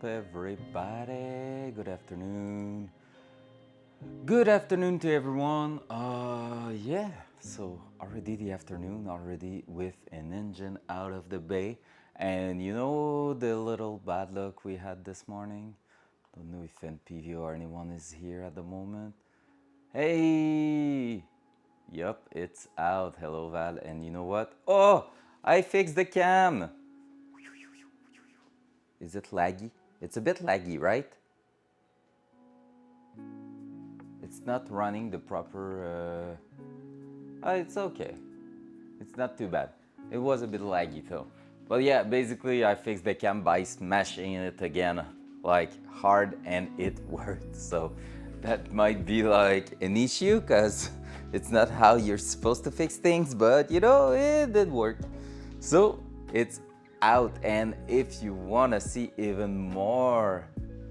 everybody? Good afternoon. Good afternoon to everyone. Yeah, so already the afternoon, already with an engine out of the bay. And you know the little bad luck we had this morning? Don't know if NPV or anyone is here at the moment. Hey! Yup, it's out. Hello, Val. And you know what? Oh, I fixed the cam. Is it laggy? It's a bit laggy, right? It's not running the proper. It's okay. It's not too bad. It was a bit laggy though. But yeah, basically I fixed the cam by smashing it again, like hard, and it worked. So that might be like an issue because it's not how you're supposed to fix things, but you know, it did work. So it's out, and if you want to see even more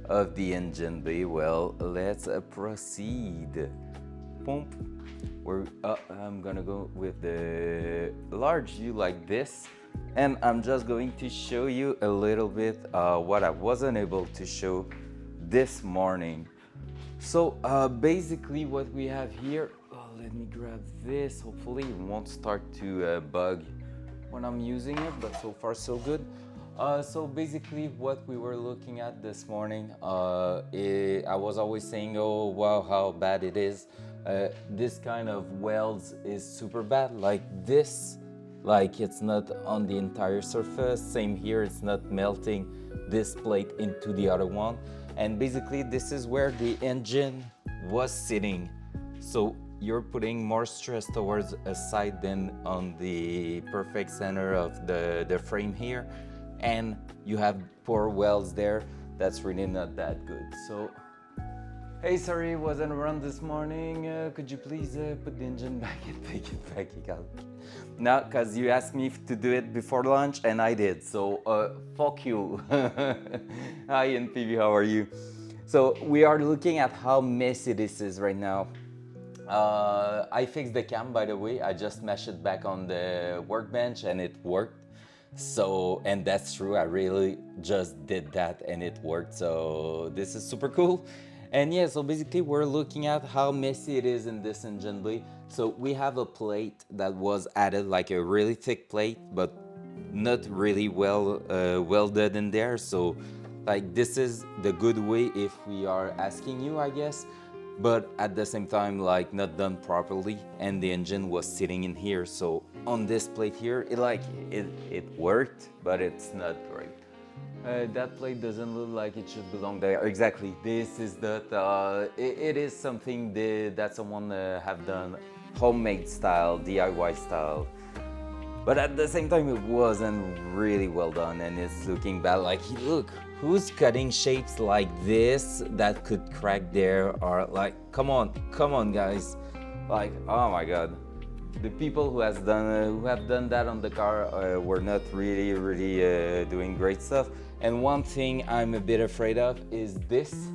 of the engine bay, well, let's proceed. Boom. I'm gonna go with the large view like this, and I'm just going to show you a little bit what I wasn't able to show this morning. So basically what we have here, let me grab this, hopefully it won't start to bug when I'm using it, but so far so good. So basically what we were looking at this morning, I was always saying, oh wow, how bad it is. This kind of welds is super bad, like this, like it's not on the entire surface. Same here, it's not melting this plate into the other one. And basically this is where the engine was sitting. So you're putting more stress towards a side than on the perfect center of the frame here. And you have poor welds there. That's really not that good. So, hey, sorry, wasn't around this morning. Could you please put the engine back and take it back out? No, because you asked me to do it before lunch and I did. So, fuck you. Hi, NPV, how are you? So, we are looking at how messy this is right now. I fixed the cam, by the way. I just meshed it back on the workbench and it worked. So, and that's true, I really just did that and it worked. So this is super cool. And yeah, so basically we're looking at how messy it is in this engine bay. So we have a plate that was added, like a really thick plate, but not really well welded in there. So like this is the good way if we are asking you, I guess, but at the same time like not done properly, and the engine was sitting in here. So on this plate here, it worked, but it's not great. That plate doesn't look like it should belong there. Exactly, this is that it is something that someone have done homemade style, DIY style, but at the same time it wasn't really well done and it's looking bad. Like, look, who's cutting shapes like this that could crack there? Or like, come on guys, like, oh my god, the people who have done that on the car were not really doing great stuff. And one thing I'm a bit afraid of is this,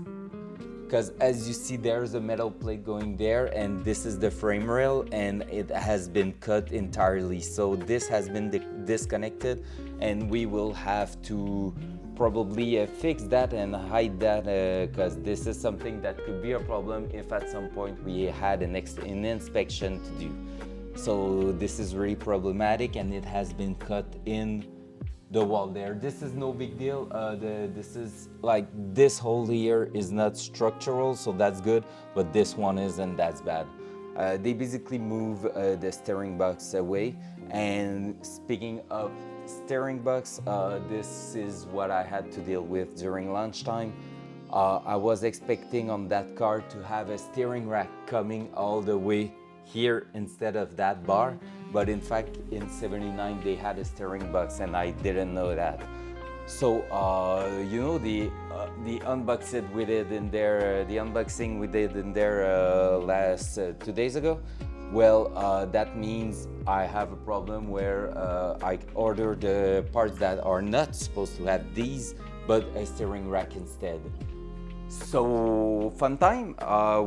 because as you see there's a metal plate going there, and this is the frame rail and it has been cut entirely. So this has been disconnected, and we will have to probably fix that and hide that, because this is something that could be a problem if at some point we had an inspection to do. So this is really problematic, and it has been cut in the wall there. This is no big deal. This is like, this hole here is not structural, so that's good, but this one is, and that's bad. They basically move the steering box away. And speaking of steering box, this is what I had to deal with during lunchtime. I was expecting on that car to have a steering rack coming all the way here instead of that bar, but in fact in 79 they had a steering box and I didn't know that. So you know, the unboxing we did in there, last 2 days ago, well, that means I have a problem where I ordered the parts that are not supposed to have these, but a steering rack instead. So fun time.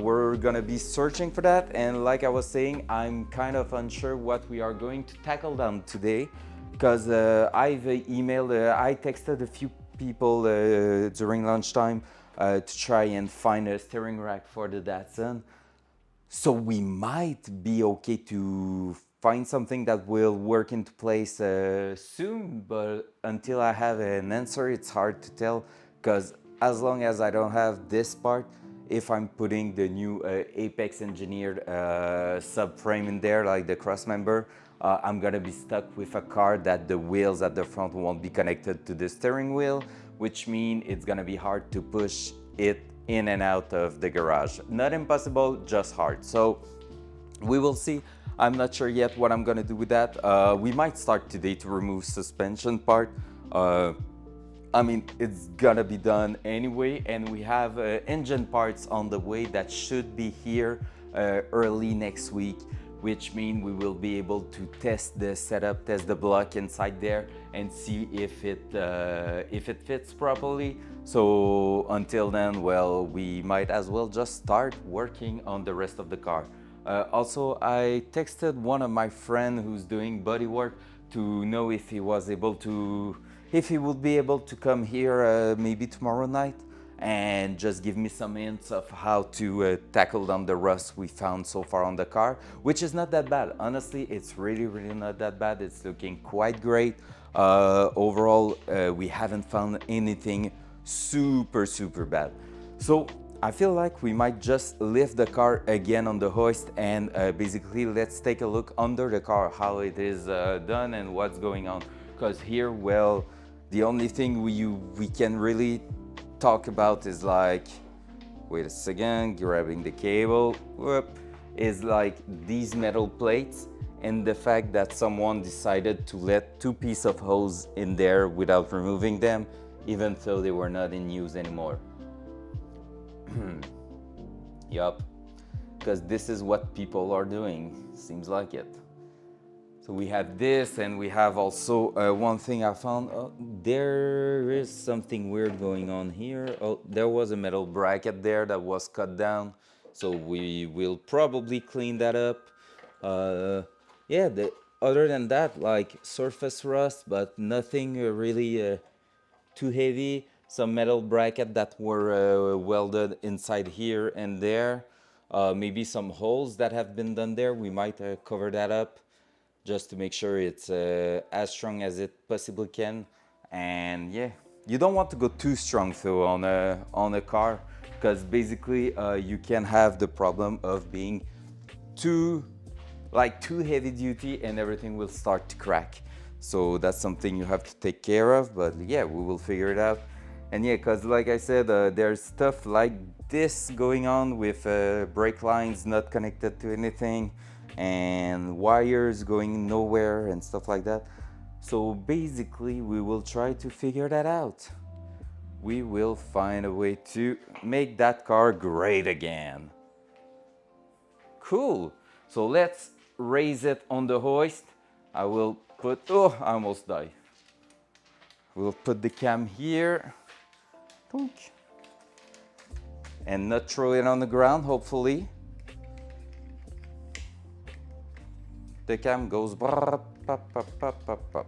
We're gonna be searching for that, and like I was saying, I'm kind of unsure what we are going to tackle down today, because I texted a few people during lunchtime to try and find a steering rack for the Datsun. So we might be okay to find something that will work into place soon, but until I have an answer, it's hard to tell because as long as I don't have this part, if I'm putting the new Apex engineered subframe in there, like the cross member, I'm gonna be stuck with a car that the wheels at the front won't be connected to the steering wheel, which means it's gonna be hard to push it in and out of the garage. Not impossible, just hard. So we will see. I'm not sure yet what I'm gonna do with that. We might start today to remove suspension part. I mean, it's gonna be done anyway, and we have engine parts on the way that should be here early next week, which means we will be able to test the setup, test the block inside there, and see if it fits properly. So until then, well, we might as well just start working on the rest of the car. Also, I texted one of my friends who's doing bodywork to know if he was able to, if he would be able to come here maybe tomorrow night and just give me some hints of how to tackle down the rust we found so far on the car, which is not that bad. Honestly, it's really, really not that bad. It's looking quite great. Overall, we haven't found anything super, super bad. So I feel like we might just lift the car again on the hoist and basically let's take a look under the car, how it is done and what's going on. Because here, well, the only thing we can really talk about is like, wait a second, grabbing the cable, whoop, is like these metal plates and the fact that someone decided to let two pieces of hose in there without removing them, even though they were not in use anymore. Yup, because this is what people are doing, seems like it. So we have this, and we have also one thing I found. Oh, there is something weird going on here. Oh, there was a metal bracket there that was cut down. So we will probably clean that up. Yeah, other than that, like surface rust, but nothing really too heavy. Some metal bracket that were welded inside here and there. Maybe some holes that have been done there. We might cover that up just to make sure it's as strong as it possibly can. And yeah, you don't want to go too strong though on a car, because basically you can have the problem of being too too heavy duty and everything will start to crack. So that's something you have to take care of, but yeah, we will figure it out. And yeah, because like I said, there's stuff like this going on with brake lines not connected to anything and wires going nowhere and stuff like that. So basically we will try to figure that out. We will find a way to make that car great again. Cool. So let's raise it on the hoist. I will put, oh, I almost died. We'll put the cam here. And not throw it on the ground, hopefully. The cam goes pop, pop, pop, pop, pop.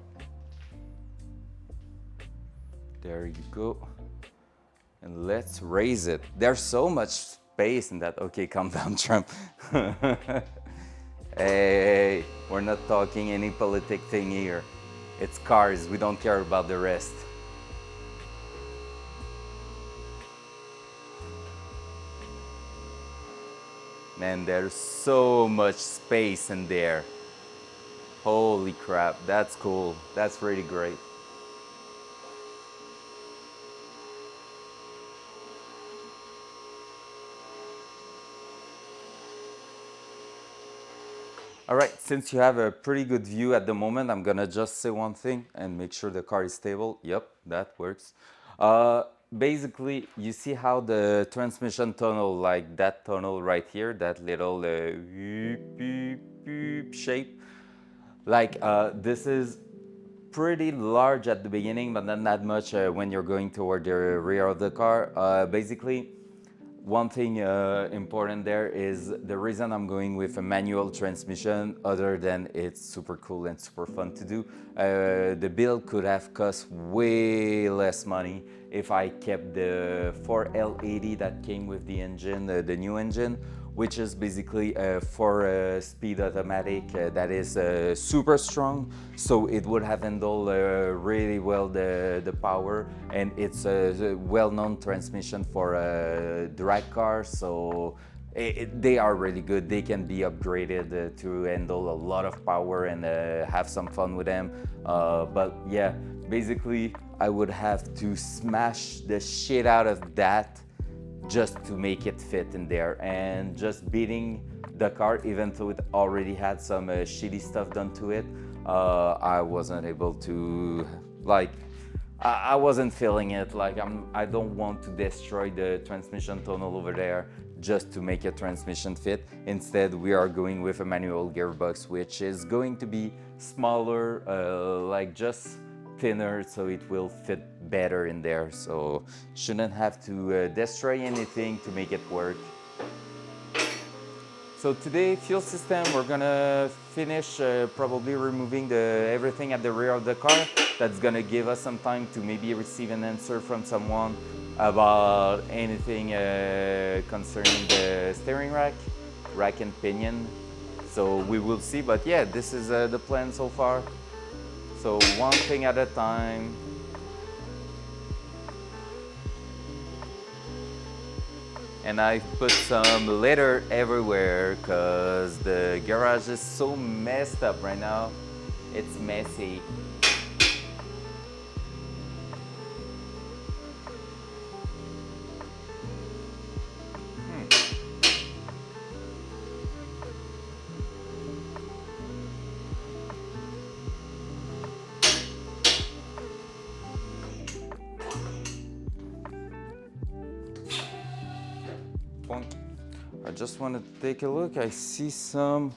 There you go. And let's raise it. There's so much space in that. Okay, calm down, Trump. Hey, we're not talking any politic thing here. It's cars, we don't care about the rest. Man, there's so much space in there. Holy crap, that's cool. That's really great. All right, since you have a pretty good view at the moment, I'm gonna just say one thing and make sure the car is stable. Yep, that works. Basically, you see how the transmission tunnel, like that tunnel right here, that little beep, beep, beep shape, like this is pretty large at the beginning, but not that much when you're going toward the rear of the car. Basically, one thing important there is the reason I'm going with a manual transmission, other than it's super cool and super fun to do. The build could have cost way less money if I kept the 4L80 that came with the engine, the new engine, which is basically a 4-speed automatic that is super strong, so it would have handled really well the power, and it's a well-known transmission for drag cars, so they are really good. They can be upgraded to handle a lot of power and have some fun with them. But yeah, basically I would have to smash the shit out of that just to make it fit in there, and just beating the car, even though it already had some shitty stuff done to it, I wasn't able to, like, I wasn't feeling it. Like, I don't want to destroy the transmission tunnel over there just to make a transmission fit. Instead, we are going with a manual gearbox, which is going to be smaller, like just thinner, so it will fit better in there, so shouldn't have to destroy anything to make it work. So today, fuel system, we're gonna finish probably removing everything at the rear of the car. That's gonna give us some time to maybe receive an answer from someone about anything concerning the steering rack and pinion. So we will see, but yeah, this is the plan so far. So one thing at a time. And I put some litter everywhere because the garage is so messed up right now. It's messy. I just want to take a look. I see some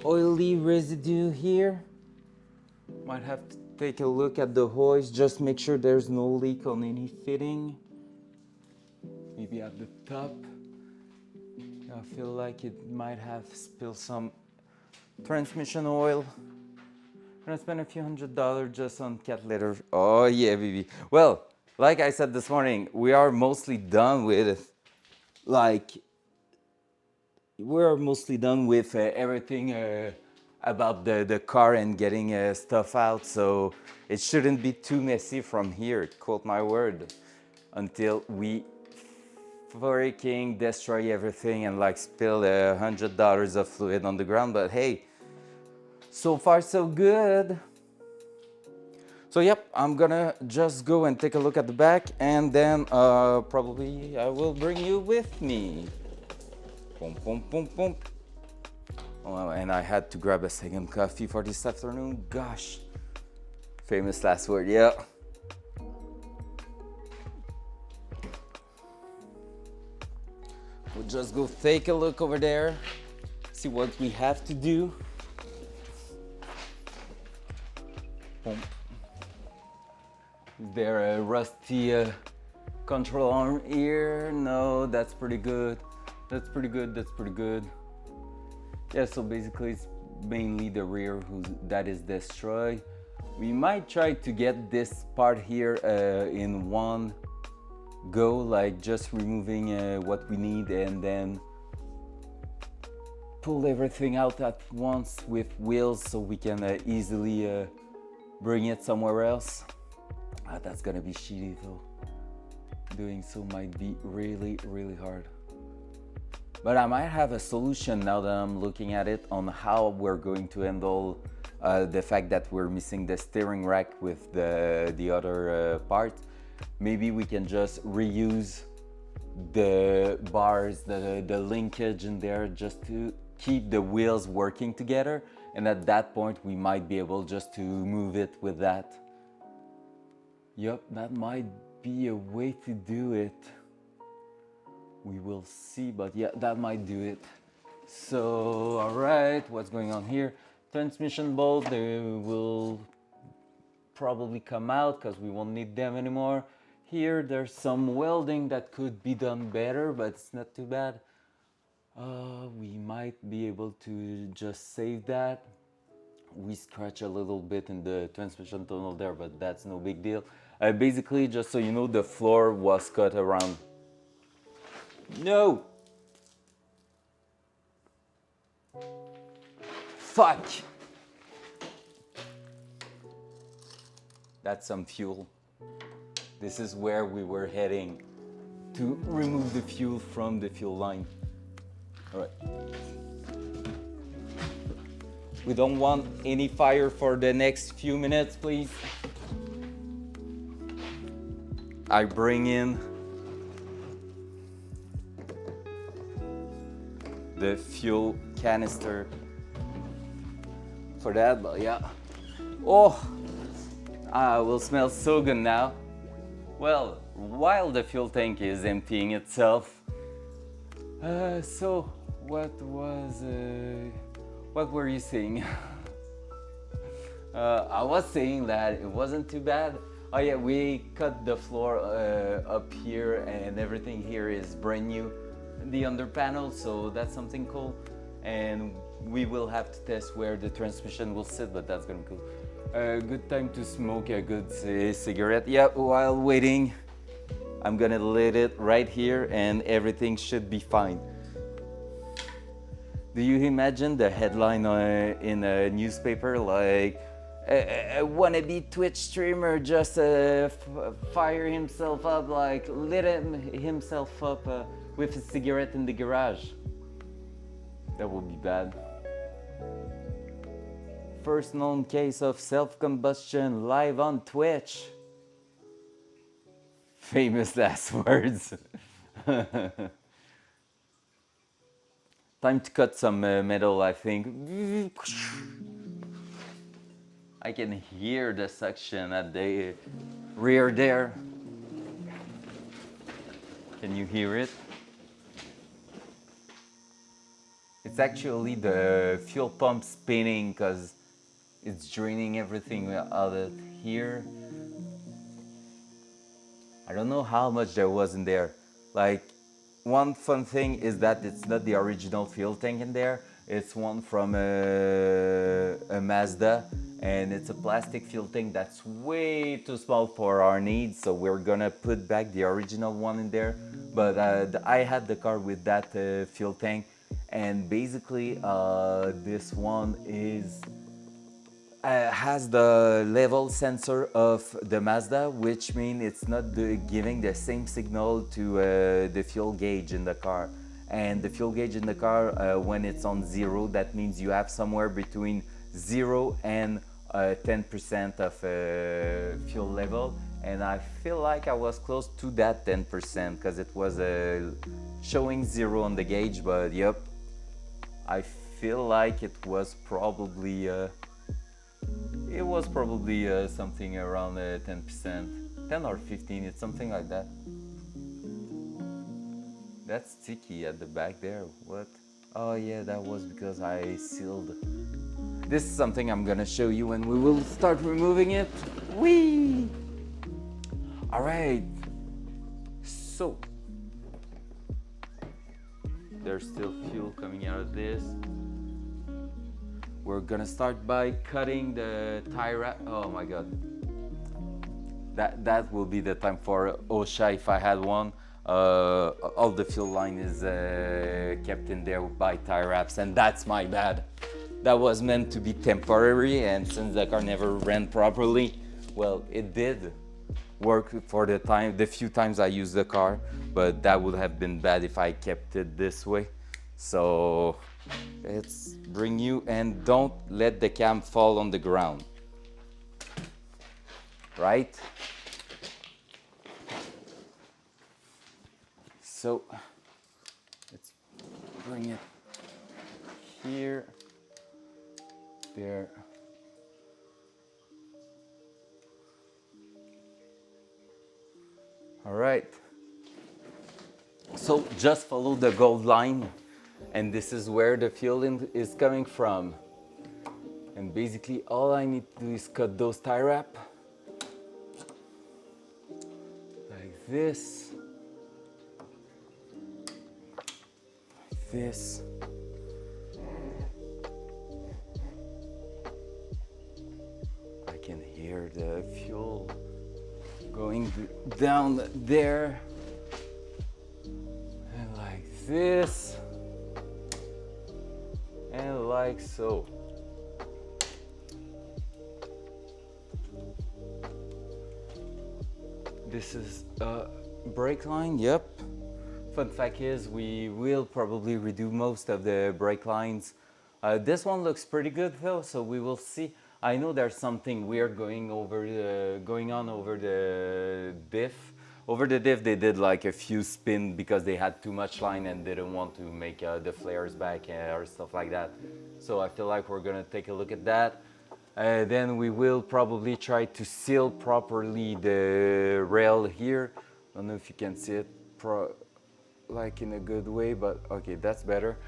oily residue here. Might have to take a look at the hoist, just make sure there's no leak on any fitting. Maybe at the top. I feel like it might have spilled some transmission oil. I'm gonna spend a few $100s just on cat litter. Oh yeah, baby. Well, like I said this morning, we are mostly done with, like, we're mostly done with everything about the car and getting stuff out, so it shouldn't be too messy from here, quote my word, until we freaking destroy everything and like spill $100 of fluid on the ground. But hey, so far so good. So yep, I'm gonna just go and take a look at the back, and then probably I will bring you with me. Boom, boom, boom, boom. Oh, and I had to grab a second coffee for this afternoon. Gosh, famous last word, yeah. We'll just go take a look over there, see what we have to do. Boom. Is there a rusty control arm here? No, that's pretty good. That's pretty good, that's pretty good. Yeah, so basically it's mainly the rear that is destroyed. We might try to get this part here in one go, like just removing what we need and then pull everything out at once with wheels, so we can easily bring it somewhere else. That's gonna be shitty though. Doing so might be really, really hard. But I might have a solution now that I'm looking at it on how we're going to handle the fact that we're missing the steering rack with the other part. Maybe we can just reuse the bars, the linkage in there, just to keep the wheels working together. And at that point, we might be able just to move it with that. Yup, that might be a way to do it. We will see, but yeah, that might do it. So, all right, what's going on here? Transmission bolt, they will probably come out because we won't need them anymore. Here there's some welding that could be done better, but it's not too bad. We might be able to just save that. We scratch a little bit in the transmission tunnel there, but that's no big deal. Basically, just so you know, the floor was cut around. No! Fuck! That's some fuel. This is where we were heading to remove the fuel from the fuel line. All right. We don't want any fire for the next few minutes, please. I bring in the fuel canister for that, but yeah. Oh, will smell so good now. Well, while the fuel tank is emptying itself, so what were you saying? I was saying that it wasn't too bad. Oh yeah, we cut the floor up here and everything here is brand new, the under panel, so that's something cool. And we will have to test where the transmission will sit, but that's gonna be cool. Good time to smoke a good cigarette. Yeah, while waiting, I'm gonna lit it right here and everything should be fine. Do you imagine the headline in a newspaper like a wannabe Twitch streamer just fire himself up, like lit himself up with a cigarette in the garage? That would be bad. First known case of self-combustion live on Twitch. Famous last words. Time to cut some metal, I think. I can hear the suction at the rear there. Can you hear it? It's actually the fuel pump spinning because it's draining everything out of here. I don't know how much there was in there. Like, one fun thing is that it's not the original fuel tank in there. It's one from a Mazda, and it's a plastic fuel tank that's way too small for our needs, so we're gonna put back the original one in there. But I had the car with that fuel tank, and basically this one is has the level sensor of the Mazda, which means it's not giving the same signal to the fuel gauge in the car. And the fuel gauge in the car, when it's on 0, that means you have somewhere between 0 and 10% of fuel level. And I feel like I was close to that 10% because it was showing 0 on the gauge, but yep, I feel like it was probably something around 10%, 10 or 15, it's something like that. That's sticky at the back there, what? Oh yeah, that was because I sealed. This is something I'm gonna show you when we will start removing it. Whee! Alright, so there's still fuel coming out of this. We're gonna start by cutting the tie wrap. Oh my god. That will be the time for OSHA if I had one. All the fuel line is kept in there by tie wraps, and that's my bad. That was meant to be temporary, and since the car never ran properly, well, it did work for the few times I used the car, but that would have been bad if I kept it this way. So let's bring you, and don't let the cam fall on the ground, right? So let's bring it here, there. All right. So just follow the gold line, and this is where the fuel is coming from. And basically all I need to do is cut those tie wrap this. Like this. I can hear the fuel going down there. And like this. And like so. This is a brake line, yep. Fun fact is we will probably redo most of the brake lines. This one looks pretty good though, so we will see. I know there's something weird going on over the diff. Over the diff they did like a few spin because they had too much line and didn't want to make the flares back or stuff like that. So I feel like we're gonna take a look at that. Then we will probably try to seal properly the rail here. I don't know if you can see it like in a good way, but okay, that's better.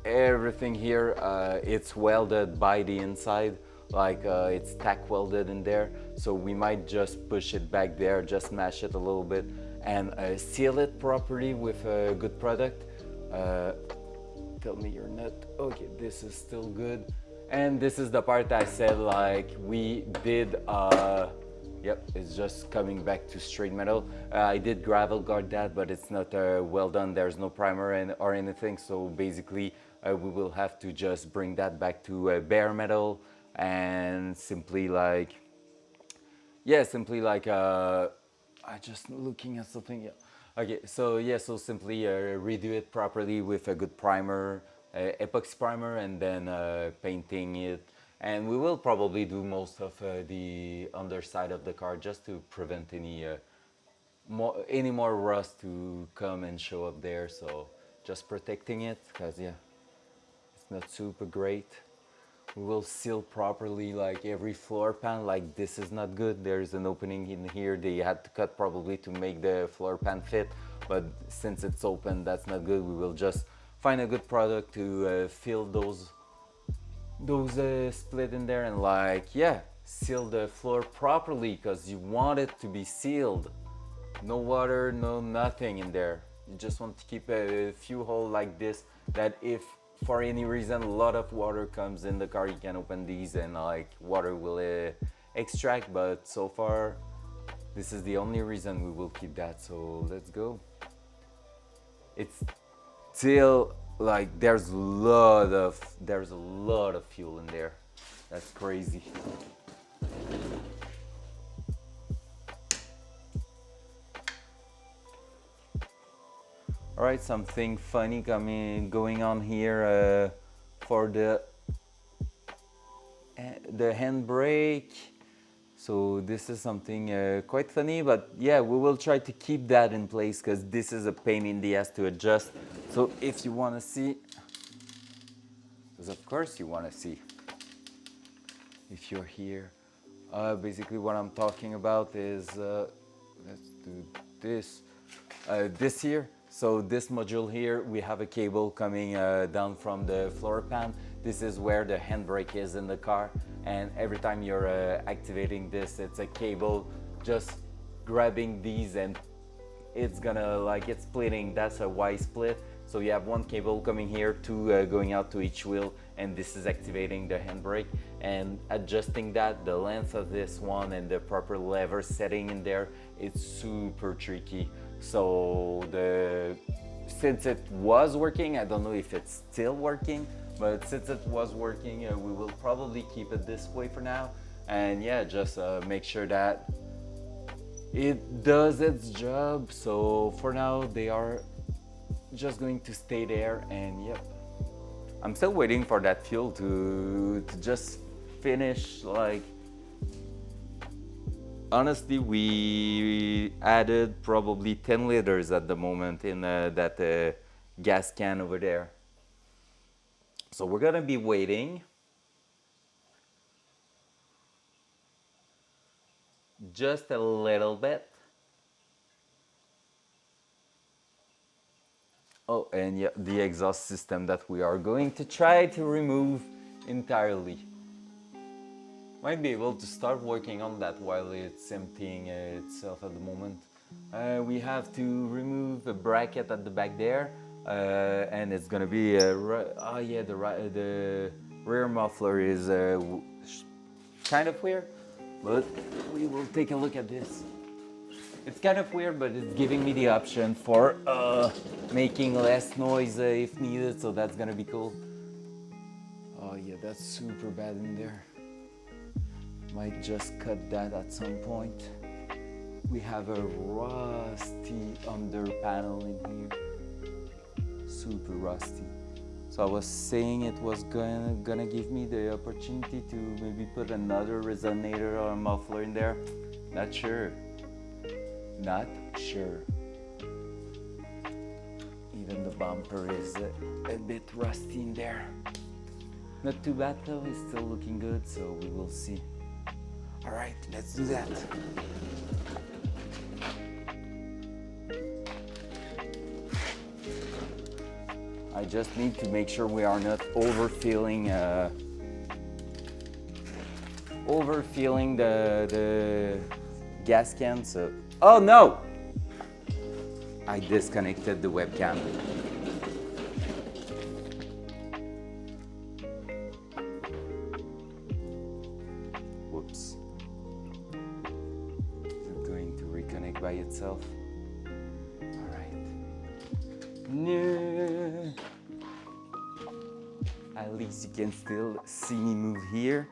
Everything here, it's welded by the inside, like it's tack welded in there. So we might just push it back there, just smash it a little bit and seal it properly with a good product. Tell me you're not, okay, this is still good. And this is the part I said like we did, yep, it's just coming back to straight metal. I did gravel guard that, but it's not well done. There's no primer or anything. So basically we will have to just bring that back to bare metal and simply like, yeah, simply like, I just looking at something, yeah. Okay, so yeah, so simply redo it properly with a good primer, epoxy primer, and then painting it. And we will probably do most of the underside of the car just to prevent any more rust to come and show up there. So just protecting it, because yeah, it's not super great. We will seal properly like every floor pan. Like this is not good, there's an opening in here they had to cut probably to make the floor pan fit, but since it's open that's not good. We will just find a good product to fill those split in there and like, yeah, seal the floor properly because you want it to be sealed. No water, no nothing in there. You just want to keep a few holes like this, that if for any reason a lot of water comes in the car, you can open these and like water will extract. But so far this is the only reason we will keep that. So let's go. It's still like there's a lot of fuel in there. That's crazy. All right, something funny going on here for the handbrake. So this is something quite funny, but yeah, we will try to keep that in place because this is a pain in the ass to adjust. So if you want to see, because of course you want to see, if you're here, basically what I'm talking about is, let's do this, this here. So this module here, we have a cable coming down from the floor pan. This is where the handbrake is in the car, and every time you're activating this, it's a cable just grabbing these and it's gonna like, it's splitting. That's a Y split. So you have one cable coming here, two going out to each wheel, and this is activating the handbrake and adjusting that, the length of this one and the proper lever setting in there. It's super tricky. So since it was working, I don't know if it's still working, but since it was working, we will probably keep it this way for now. And yeah, just make sure that it does its job. So for now, they are just going to stay there. And yep, I'm still waiting for that fuel to just finish. Like, honestly, we added probably 10 liters at the moment in that gas can over there. So we're gonna be waiting just a little bit. Oh, and yeah, the exhaust system that we are going to try to remove entirely. Might be able to start working on that while it's emptying itself at the moment. We have to remove a bracket at the back there, and it's gonna be oh yeah, the rear muffler is kind of weird, but we will take a look at this. It's kind of weird, but it's giving me the option for making less noise if needed, so that's gonna be cool. Oh yeah, that's super bad in there. Might just cut that at some point. We have a rusty under panel in here. Super rusty. So I was saying it was gonna give me the opportunity to maybe put another resonator or a muffler in there. Not sure. Not sure. Even the bumper is a bit rusty in there. Not too bad though, it's still looking good, so we will see. All right, let's do that. I just need to make sure we are not overfilling the gas can. So, oh no! I disconnected the webcam. Whoops. Is it going to reconnect by itself? All right. No. At least you can still see me move here.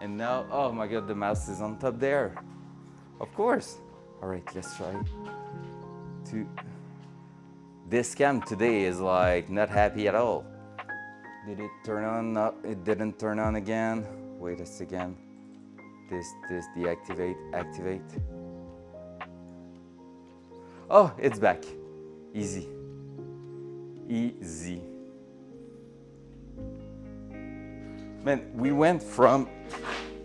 And now, oh my God, the mouse is on top there. Of course. All right, let's try to. This cam today is like not happy at all. Did it turn on? No, it didn't turn on again. Wait a second. This deactivate, activate. Oh, it's back. Easy. Easy. Man, we went from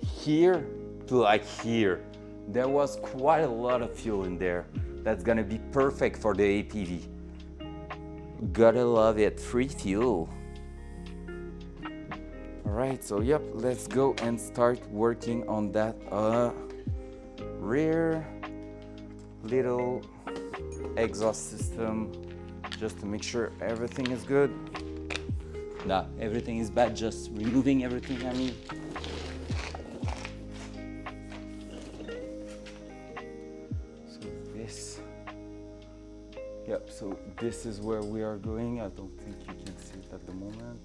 here to like here. There was quite a lot of fuel in there. That's gonna be perfect for the APV. Gotta love it, free fuel. All right, so yep, let's go and start working on that rear little exhaust system, just to make sure everything is good. Nah, everything is bad, just removing everything, I mean. So this, yep, so this is where we are going. I don't think you can see it at the moment.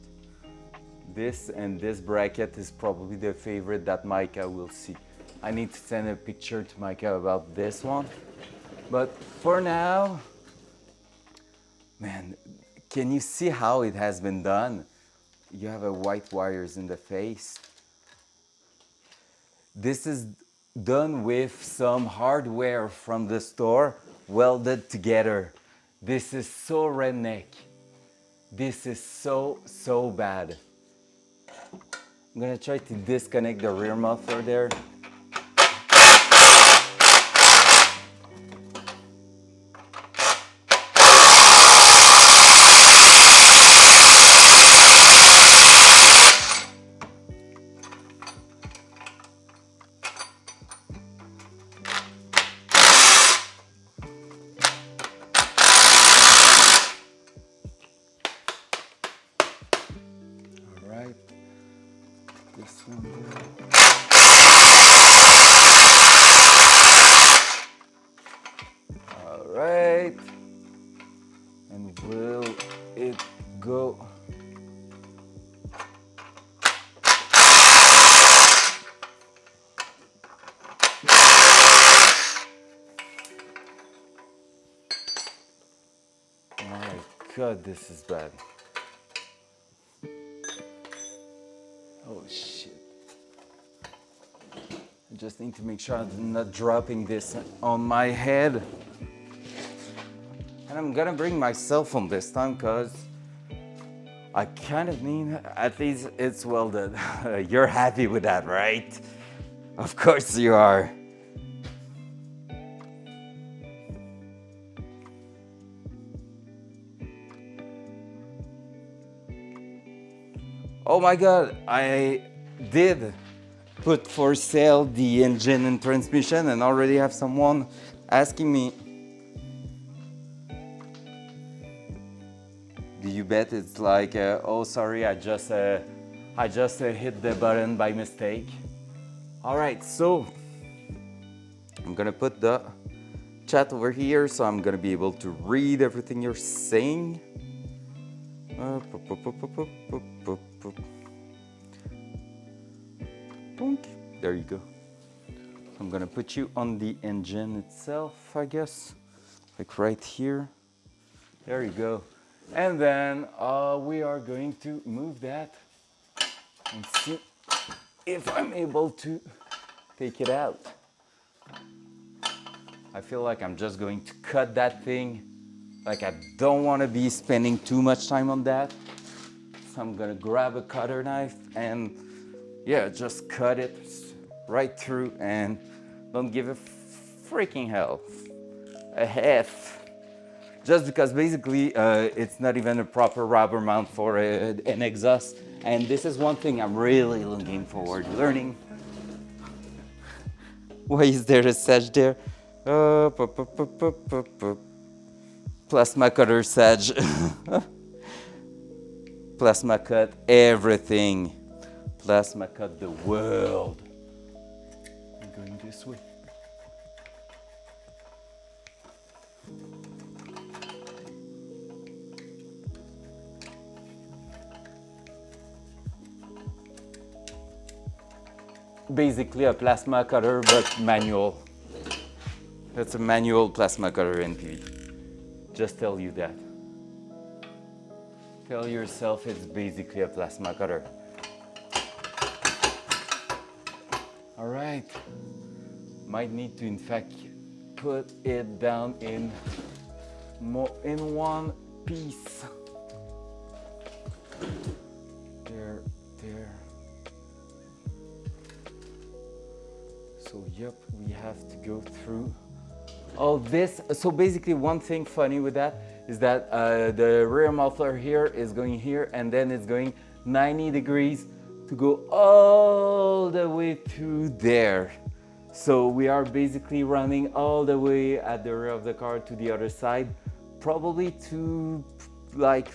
This and this bracket is probably the favorite that Micah will see. I need to send a picture to Micah about this one. But for now, man, can you see how it has been done? You have a white wires in the face. This is done with some hardware from the store welded together. This is so redneck. This is so bad. I'm gonna try to disconnect the rear muffler there. This one there. All right. And will it go? Oh my God, this is bad. Oh shit. I just need to make sure I'm not dropping this on my head. And I'm gonna bring my cell phone this time because I kind of mean, at least it's welded. You're happy with that, right? Of course you are. Oh my God, I did put for sale the engine and transmission and already have someone asking me Do you bet it's like, oh sorry, I just hit the button by mistake? All right, so I'm gonna put the chat over here, so I'm gonna be able to read everything you're saying. There you go. I'm gonna put you on the engine itself, I guess, like right here. There you go. And then we are going to move that and see if I'm able to take it out. I feel like I'm just going to cut that thing. Like I don't want to be spending too much time on that. So I'm gonna grab a cutter knife and yeah, just cut it right through and don't give a freaking hell. A F. Just because basically it's not even a proper rubber mount for an exhaust. And this is one thing I'm really looking forward to learning. Why is there a sage there? Plasma cutter sage. Plasma cut everything. Plasma cut the world. I'm going this way. Basically a plasma cutter, but manual. That's a manual plasma cutter NPV. Just tell you that. Tell yourself it's basically a plasma cutter. All right. Might need to in fact put it down in one piece. There. So yep, we have to go through all this. So basically one thing funny with that is that the rear muffler here is going here and then it's going 90 degrees to go all the way to there. So we are basically running all the way at the rear of the car to the other side, probably to like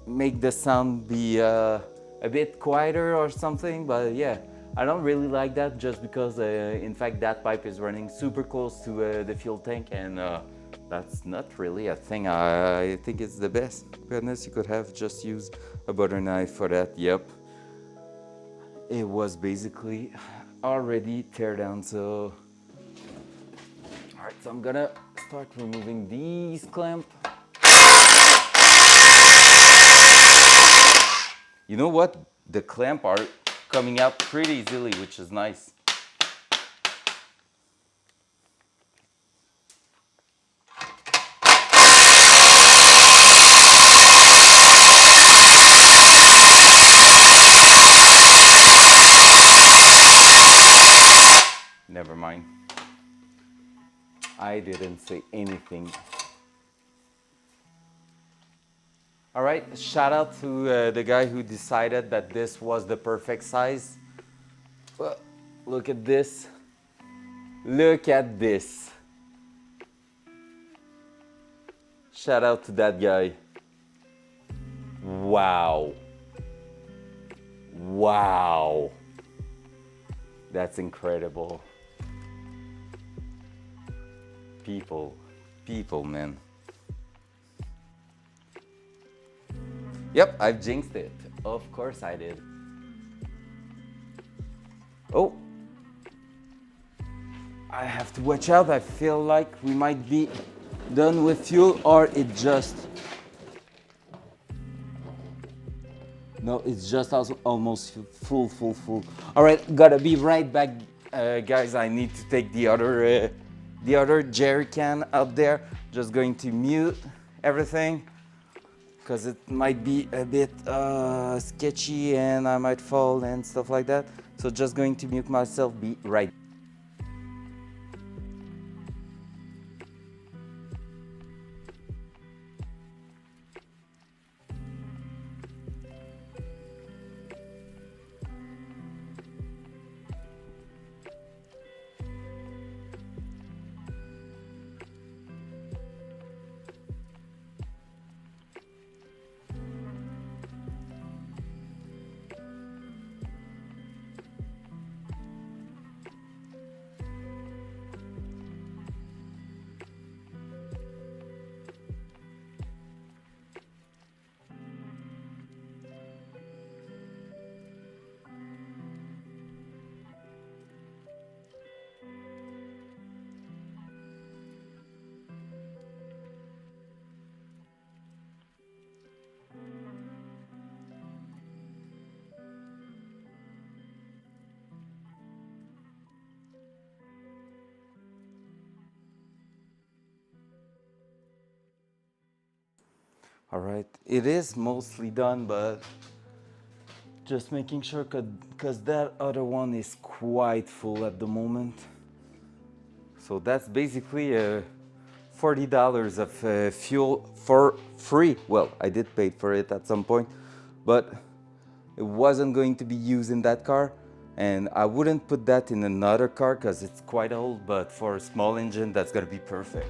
make the sound be a bit quieter or something, but yeah. I don't really like that just because in fact that pipe is running super close to the fuel tank and that's not really a thing I think it's the best. Goodness, you could have just used a butter knife for that, yep. It was basically already tear down, so... Alright, so I'm gonna start removing these clamps. You know what? The clamp are coming out pretty easily, which is nice. Never mind. I didn't say anything. All right, shout out to the guy who decided that this was the perfect size. Look at this. Look at this. Shout out to that guy. Wow. Wow. That's incredible. People, man. Yep, I've jinxed it. Of course I did. Oh. I have to watch out. I feel like we might be done with fuel or it just... No, it's just also almost full. All right, gotta be right back, guys. I need to take the other jerry can out there. Just going to mute everything because it might be a bit sketchy and I might fall and stuff like that. So just going to mute myself. Be right. All right, it is mostly done, but just making sure because that other one is quite full at the moment. So that's basically $40 of fuel for free. Well, I did pay for it at some point, but it wasn't going to be used in that car. And I wouldn't put that in another car because it's quite old, but for a small engine, that's gonna be perfect.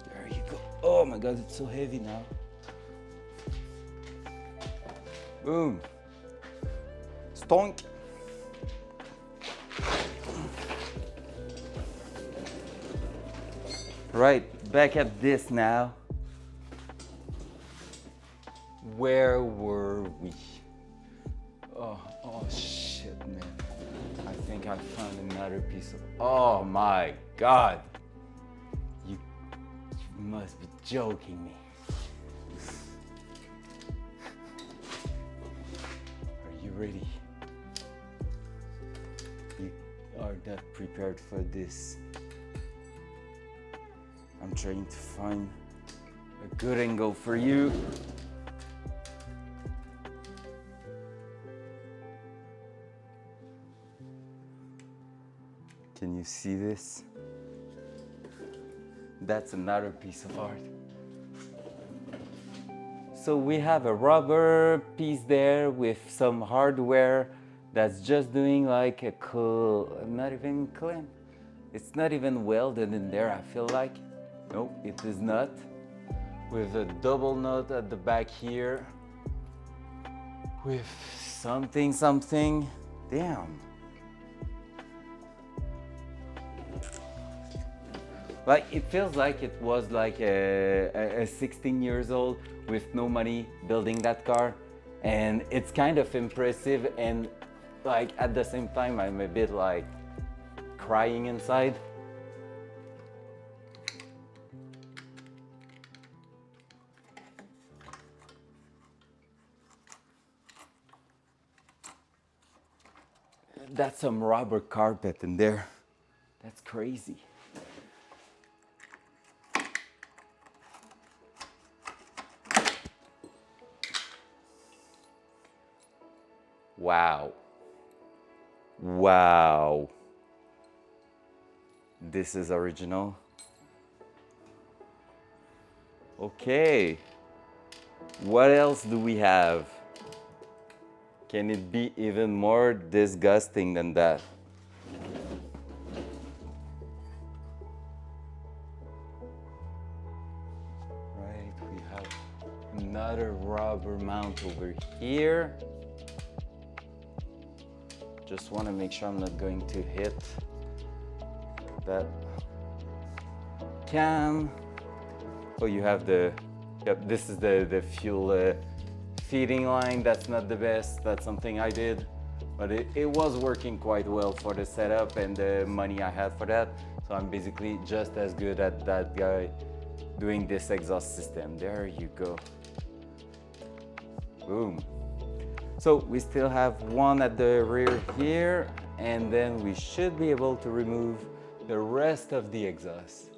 There you go. Oh my God, it's so heavy now. Boom. Stonk. Right, back at this now. Where were we? Oh shit, man. I think I found another piece of, oh my God. You must be joking me. Are you ready? You are not prepared for this. I'm trying to find a good angle for you. Can you see this? That's another piece of art. So we have a rubber piece there with some hardware that's just doing like a not even clamp. It's not even welded in there, I feel like. Nope, it is not. With a double nut at the back here. With something. Damn. Like, it feels like it was like a 16 years old with no money building that car. And it's kind of impressive, and like at the same time I'm a bit like crying inside. That's some rubber carpet in there. That's crazy. Wow. Wow. This is original. Okay. What else do we have? Can it be even more disgusting than that? Right, we have another rubber mount over here. Just want to make sure I'm not going to hit that cam. Oh, you have the, yep, this is the fuel feeding line. That's not the best. That's something I did, but it was working quite well for the setup and the money I had for that. So I'm basically just as good as that guy doing this exhaust system. There you go. Boom. So we still have one at the rear here, and then we should be able to remove the rest of the exhaust.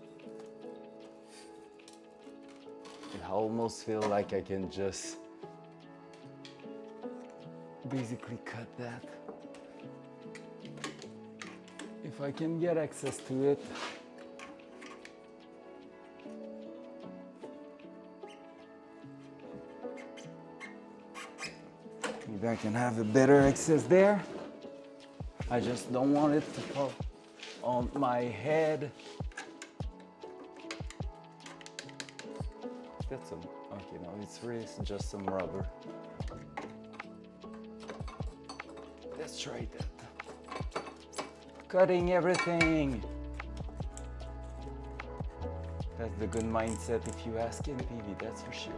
I almost feel like I can just basically cut that. If I can get access to it. Maybe I can have a better access there. I just don't want it to fall on my head. That's some, okay, no, it's really just some rubber. Let's try that. Cutting everything. That's the good mindset if you ask MPV, that's for sure.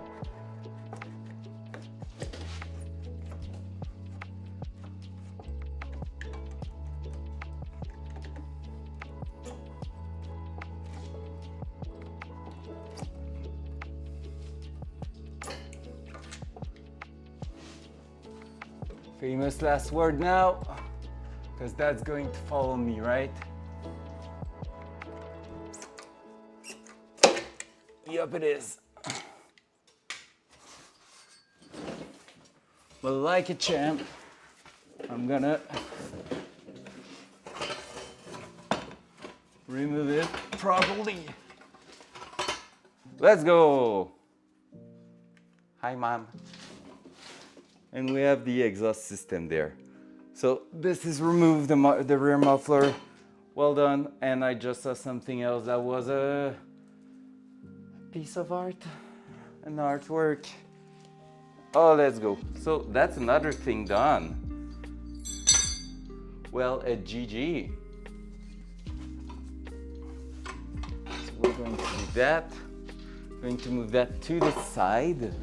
Famous last word now, because that's going to follow me, right? Yup, it is. Well, like a champ, I'm gonna remove it properly. Let's go. Hi, Mom. And we have the exhaust system there. So this is remove the rear muffler. Well done. And I just saw something else that was a piece of art, an artwork. Oh, let's go. So that's another thing done. Well, a GG. So we're going to do that. Going to move that to the side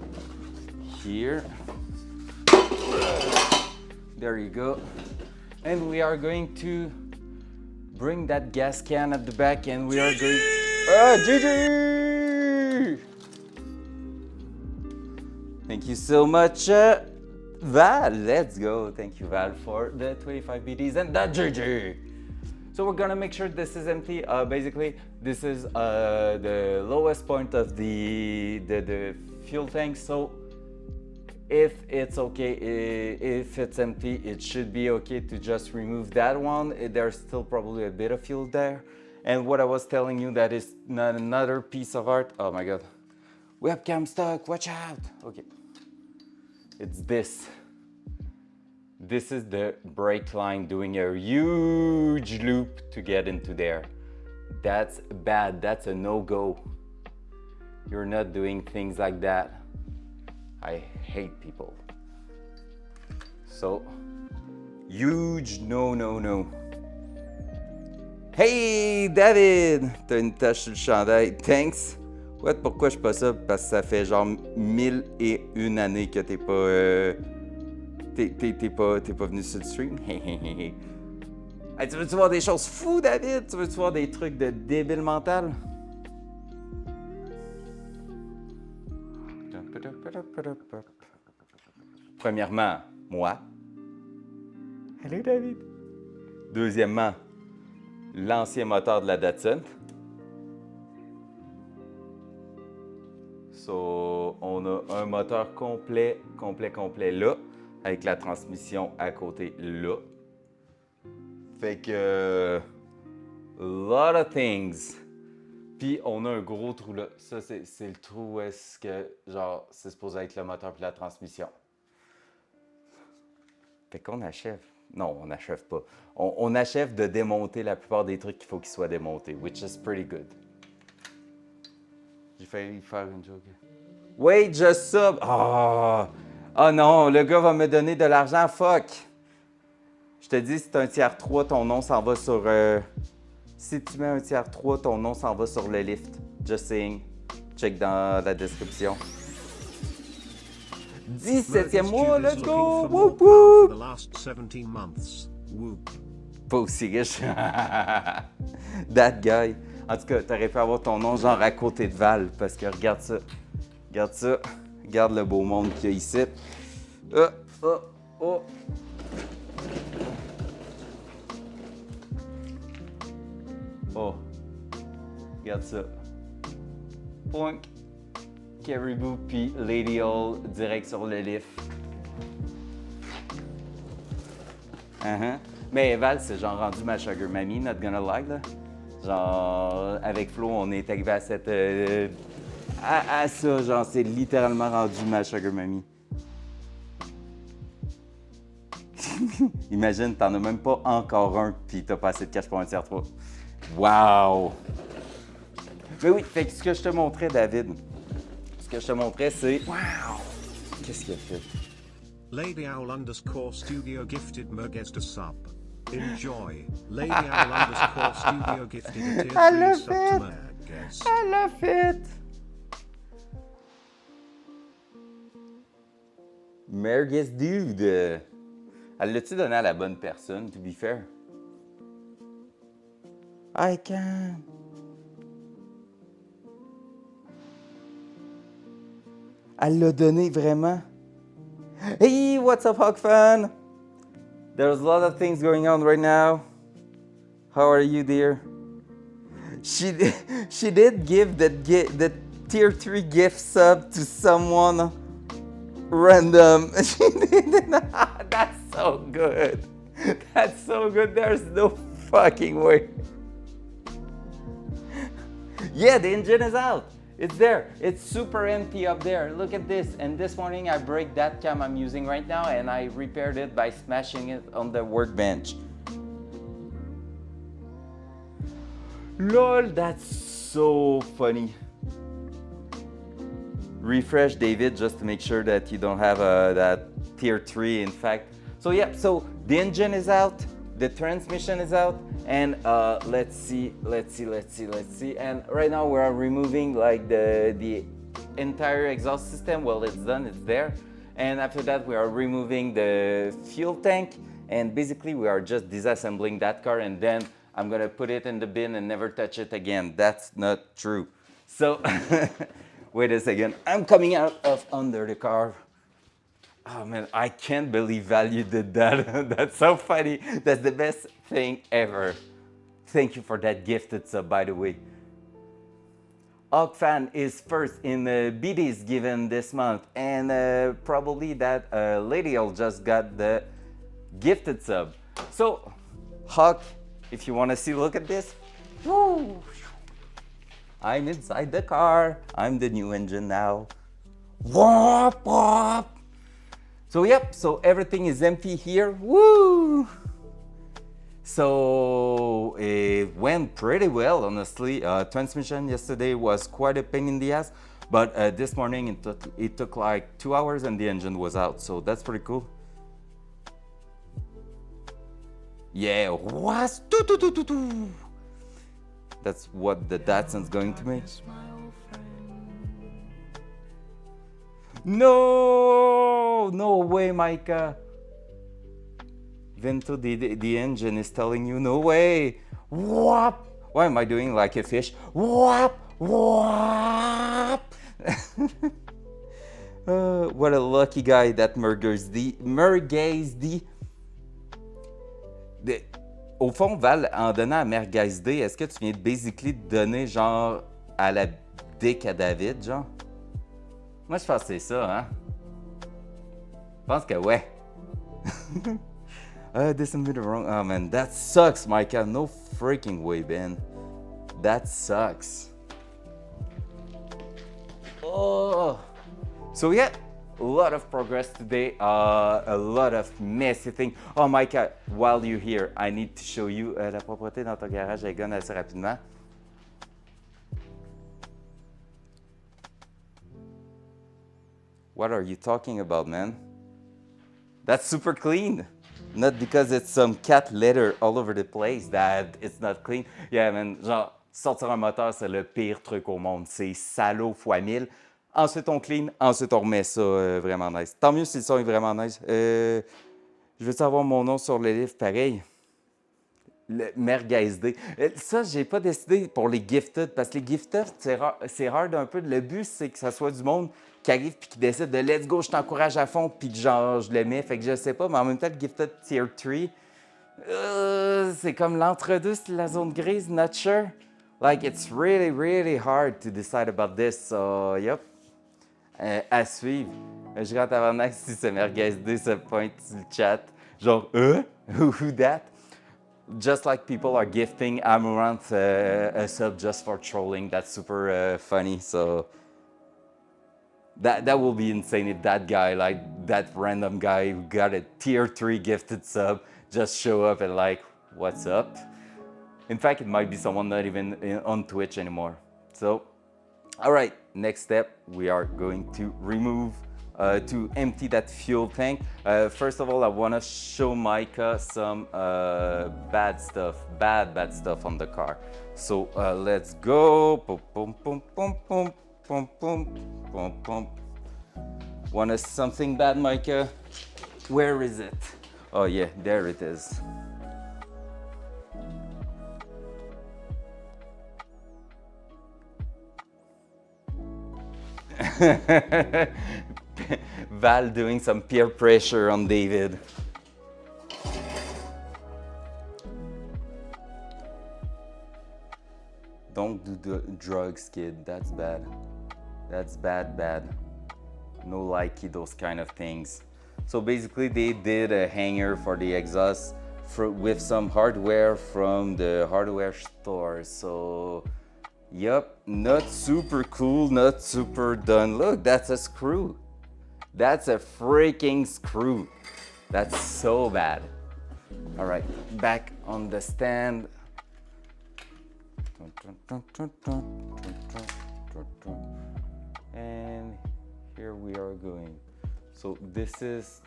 here. There you go. And we are going to bring that gas can at the back and we are going... GG! Thank you so much, Val. Let's go. Thank you, Val, for the 25 BDs and that GG. So we're gonna make sure this is empty. Basically, this is the lowest point of the fuel tank. So if it's okay, if it's empty, it should be okay to just remove that one. There's still probably a bit of fuel there. And what I was telling you, that is not another piece of art. Oh my God. Webcam stuck, watch out. Okay. It's this. This is the brake line doing a huge loop to get into there. That's bad, that's a no-go. You're not doing things like that. I hate people. So, huge no, no, no. Hey David! T'as une tache sur le chandail. Thanks. What, pourquoi je fais pas ça? Parce que ça fait genre 1001 années que t'es pas... T'es pas venu sur le stream. Hey, tu veux-tu voir des choses fous, David? Tu veux-tu voir des trucs de débile mental? Premièrement, moi. Hello, David. Deuxièmement, l'ancien moteur de la Datsun. So, on a un moteur complet là, avec la transmission à côté là. Fait que, a lot of things. Puis on a un gros trou là. Ça, c'est le trou où est-ce que, genre, c'est supposé être le moteur puis la transmission. Fait qu'on achève. Non, on n'achève pas. On achève de démonter la plupart des trucs qu'il faut qu'ils soient démontés, which is pretty good. J'ai failli faire une joke. Wait, just sub. Oh non, le gars va me donner de l'argent, fuck. Je te dis, si tu as un tiers 3, ton nom s'en va sur... Si tu mets un tiers 3, ton nom s'en va sur le lift. Just saying. Check dans la description. 17e mois, let's go! Whoop whoop! Pas aussi riche. That guy. En tout cas, t'aurais pu avoir ton nom genre à côté de Val, parce que regarde ça. Regarde ça. Regarde le beau monde qu'il y a ici. Oh. Regarde ça. Poink. Caribou puis Lady Hall direct sur le lift. Mais Val, c'est genre rendu ma sugar mamie, not gonna lie, là. Genre, avec Flo, on est arrivé à cette... à ça, genre, c'est littéralement rendu ma sugar mamie. Imagine, t'en as même pas encore un, puis t'as pas assez de cash pour un tiers 3. Wow! Mais oui, fait que ce que je te montrais, David, ce que je te montrais, c'est... Wow! Qu'est-ce qu'il a fait? Lady Owl _ Studio gifted Merguez to sub. Enjoy. Lady Owl _ Studio gifted a tier 3 sub to Merguez. I love it! Merguez dude! Elle l'a-tu donné à la bonne personne, to be fair? I can. Elle l'a donné vraiment? Hey, what's up, Hawk Fan? There's a lot of things going on right now. How are you, dear? She did give the tier 3 gift sub to someone random. She did. That's so good. That's so good. There's no fucking way. Yeah, the engine is out. It's there. It's super empty up there. Look at this. And this morning I broke that cam I'm using right now and I repaired it by smashing it on the workbench. Lol, that's so funny. Refresh, David, just to make sure that you don't have that tier 3 in fact. So yeah, so the engine is out, the transmission is out, and let's see. And right now we are removing like the entire exhaust system. Well, it's done, it's there. And after that we are removing the fuel tank, and basically we are just disassembling that car, and then I'm gonna put it in the bin and never touch it again. That's not true. So wait a second, I'm coming out of under the car. Oh man, I can't believe Val you did that. That's so funny. That's the best thing ever. Thank you for that gifted sub, by the way. Fan is first in BDs given this month, and probably that lady just got the gifted sub. So, Hawk, if you want to see, look at this. Woo! I'm inside the car. I'm the new engine now. Whoop, whoop. So yep, so everything is empty here. Woo! So it went pretty well, honestly. Transmission yesterday was quite a pain in the ass, but this morning it took like 2 hours and the engine was out. So that's pretty cool. Yeah, was that's what the Datsun's going to make. No, no way, Micah. Vento, the engine is telling you no way. Whop! Why am I doing like a fish? Whop! Whop! What a lucky guy that Mergaze D. Au fond, Val, en donnant à Mergaze D, est-ce que tu viens de basically donner genre à la dick à David, genre? Moi, je pense que c'est ça, hein? Je pense que ouais. This is the wrong. Oh man, that sucks, Micah. No freaking way, Ben. That sucks. Oh. So yeah, a lot of progress today. A lot of messy things. Oh, Micah, while you're here, I need to show you la propreté dans ton garage. Elle gonne assez rapidement. What are you talking about, man? That's super clean. Not because it's some cat litter all over the place that it's not clean. Yeah, man, genre, sortir un moteur, c'est le pire truc au monde. C'est salaud fois 1000. Ensuite, on clean, ensuite, on remet ça vraiment nice. Tant mieux si le son est vraiment nice. Je veux savoir mon nom sur le livre, pareil. Le Mergaze D. Ça, j'ai pas décidé pour les gifted, parce que les gifted, c'est hard un peu. Le but, c'est que ça soit du monde qui arrive puis qui décide de let's go, je t'encourage à fond, puis genre, je le mets. Fait que je sais pas, mais en même temps, le gifted tier 3, c'est comme l'entre-deux, c'est la zone grise, not sure. Like, it's really, really hard to decide about this. So, yep. À suivre. Je rentre avant si ce Mergaze D se pointe sur le chat. Genre, who that? Just like people are gifting Amaranth a sub just for trolling, that's super funny. So that will be insane if that guy, like that random guy who got a tier 3 gifted sub, just show up and like, what's up? In fact, it might be someone not even on Twitch anymore. So, all right, next step, we are going to remove to empty that fuel tank. First of all, I want to show Micah some bad stuff on the car. So let's go. Pum, pum, pum, pum, pum, pum, pum, pum, pum. Want something bad, Micah? Where is it? Oh yeah, there it is. Val doing some peer pressure on David. Don't do drugs, kid. That's bad. That's bad. No likey, those kind of things. So basically they did a hanger for the exhaust with some hardware from the hardware store. So yep, not super cool, not super done. Look, that's a screw. That's a freaking screw. That's so bad. All right, back on the stand. And here we are going. So this is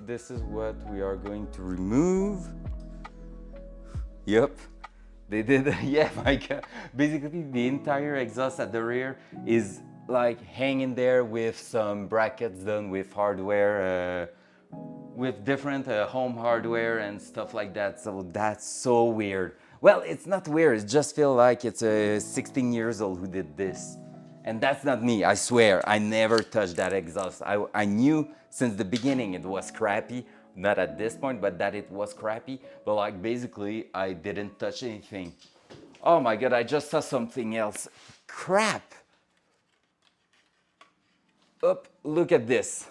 what we are going to remove. Yep, they did. Yeah, my God. Basically, the entire exhaust at the rear is like hanging there with some brackets done with hardware, with different home hardware and stuff like that. So that's so weird. Well, it's not weird. It just feels like it's a 16 years old who did this. And that's not me, I swear. I never touched that exhaust. I knew since the beginning it was crappy. Not at this point, but that it was crappy. But like basically, I didn't touch anything. Oh my God, I just saw something else. Crap. Up, look at this.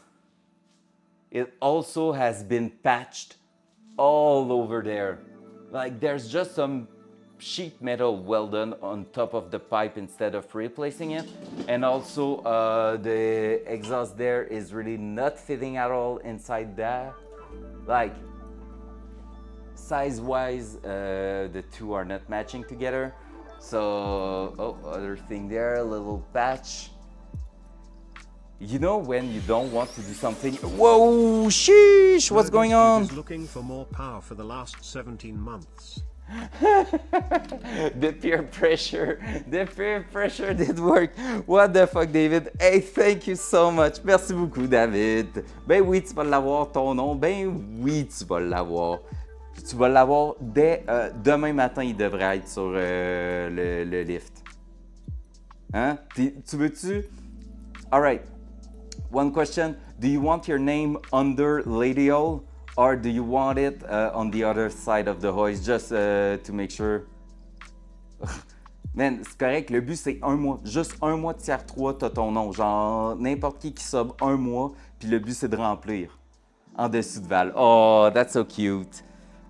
It also has been patched all over there. Like there's just some sheet metal welded on top of the pipe instead of replacing it. And also the exhaust there is really not fitting at all inside there. Like size-wise, the two are not matching together. So, oh, other thing there, a little patch. You know when you don't want to do something. Whoa, sheesh, what's going on? Is looking for more power for the last 17 months. The peer pressure did work. What the fuck, David? Hey, thank you so much. Merci beaucoup, David. Ben oui, tu vas l'avoir ton nom. Ben oui, tu vas l'avoir. Tu vas l'avoir dès demain matin. Il devrait être sur le lift. Hein? Tu veux-tu? All right. One question. Do you want your name under Ladiol? Or do you want it on the other side of the hoist, just to make sure? Man, c'est correct, le but c'est un mois. Juste un mois de tiers 3, t'as ton nom. Genre, n'importe qui sub un mois, puis le but c'est de remplir. En dessous de Val. Oh, that's so cute.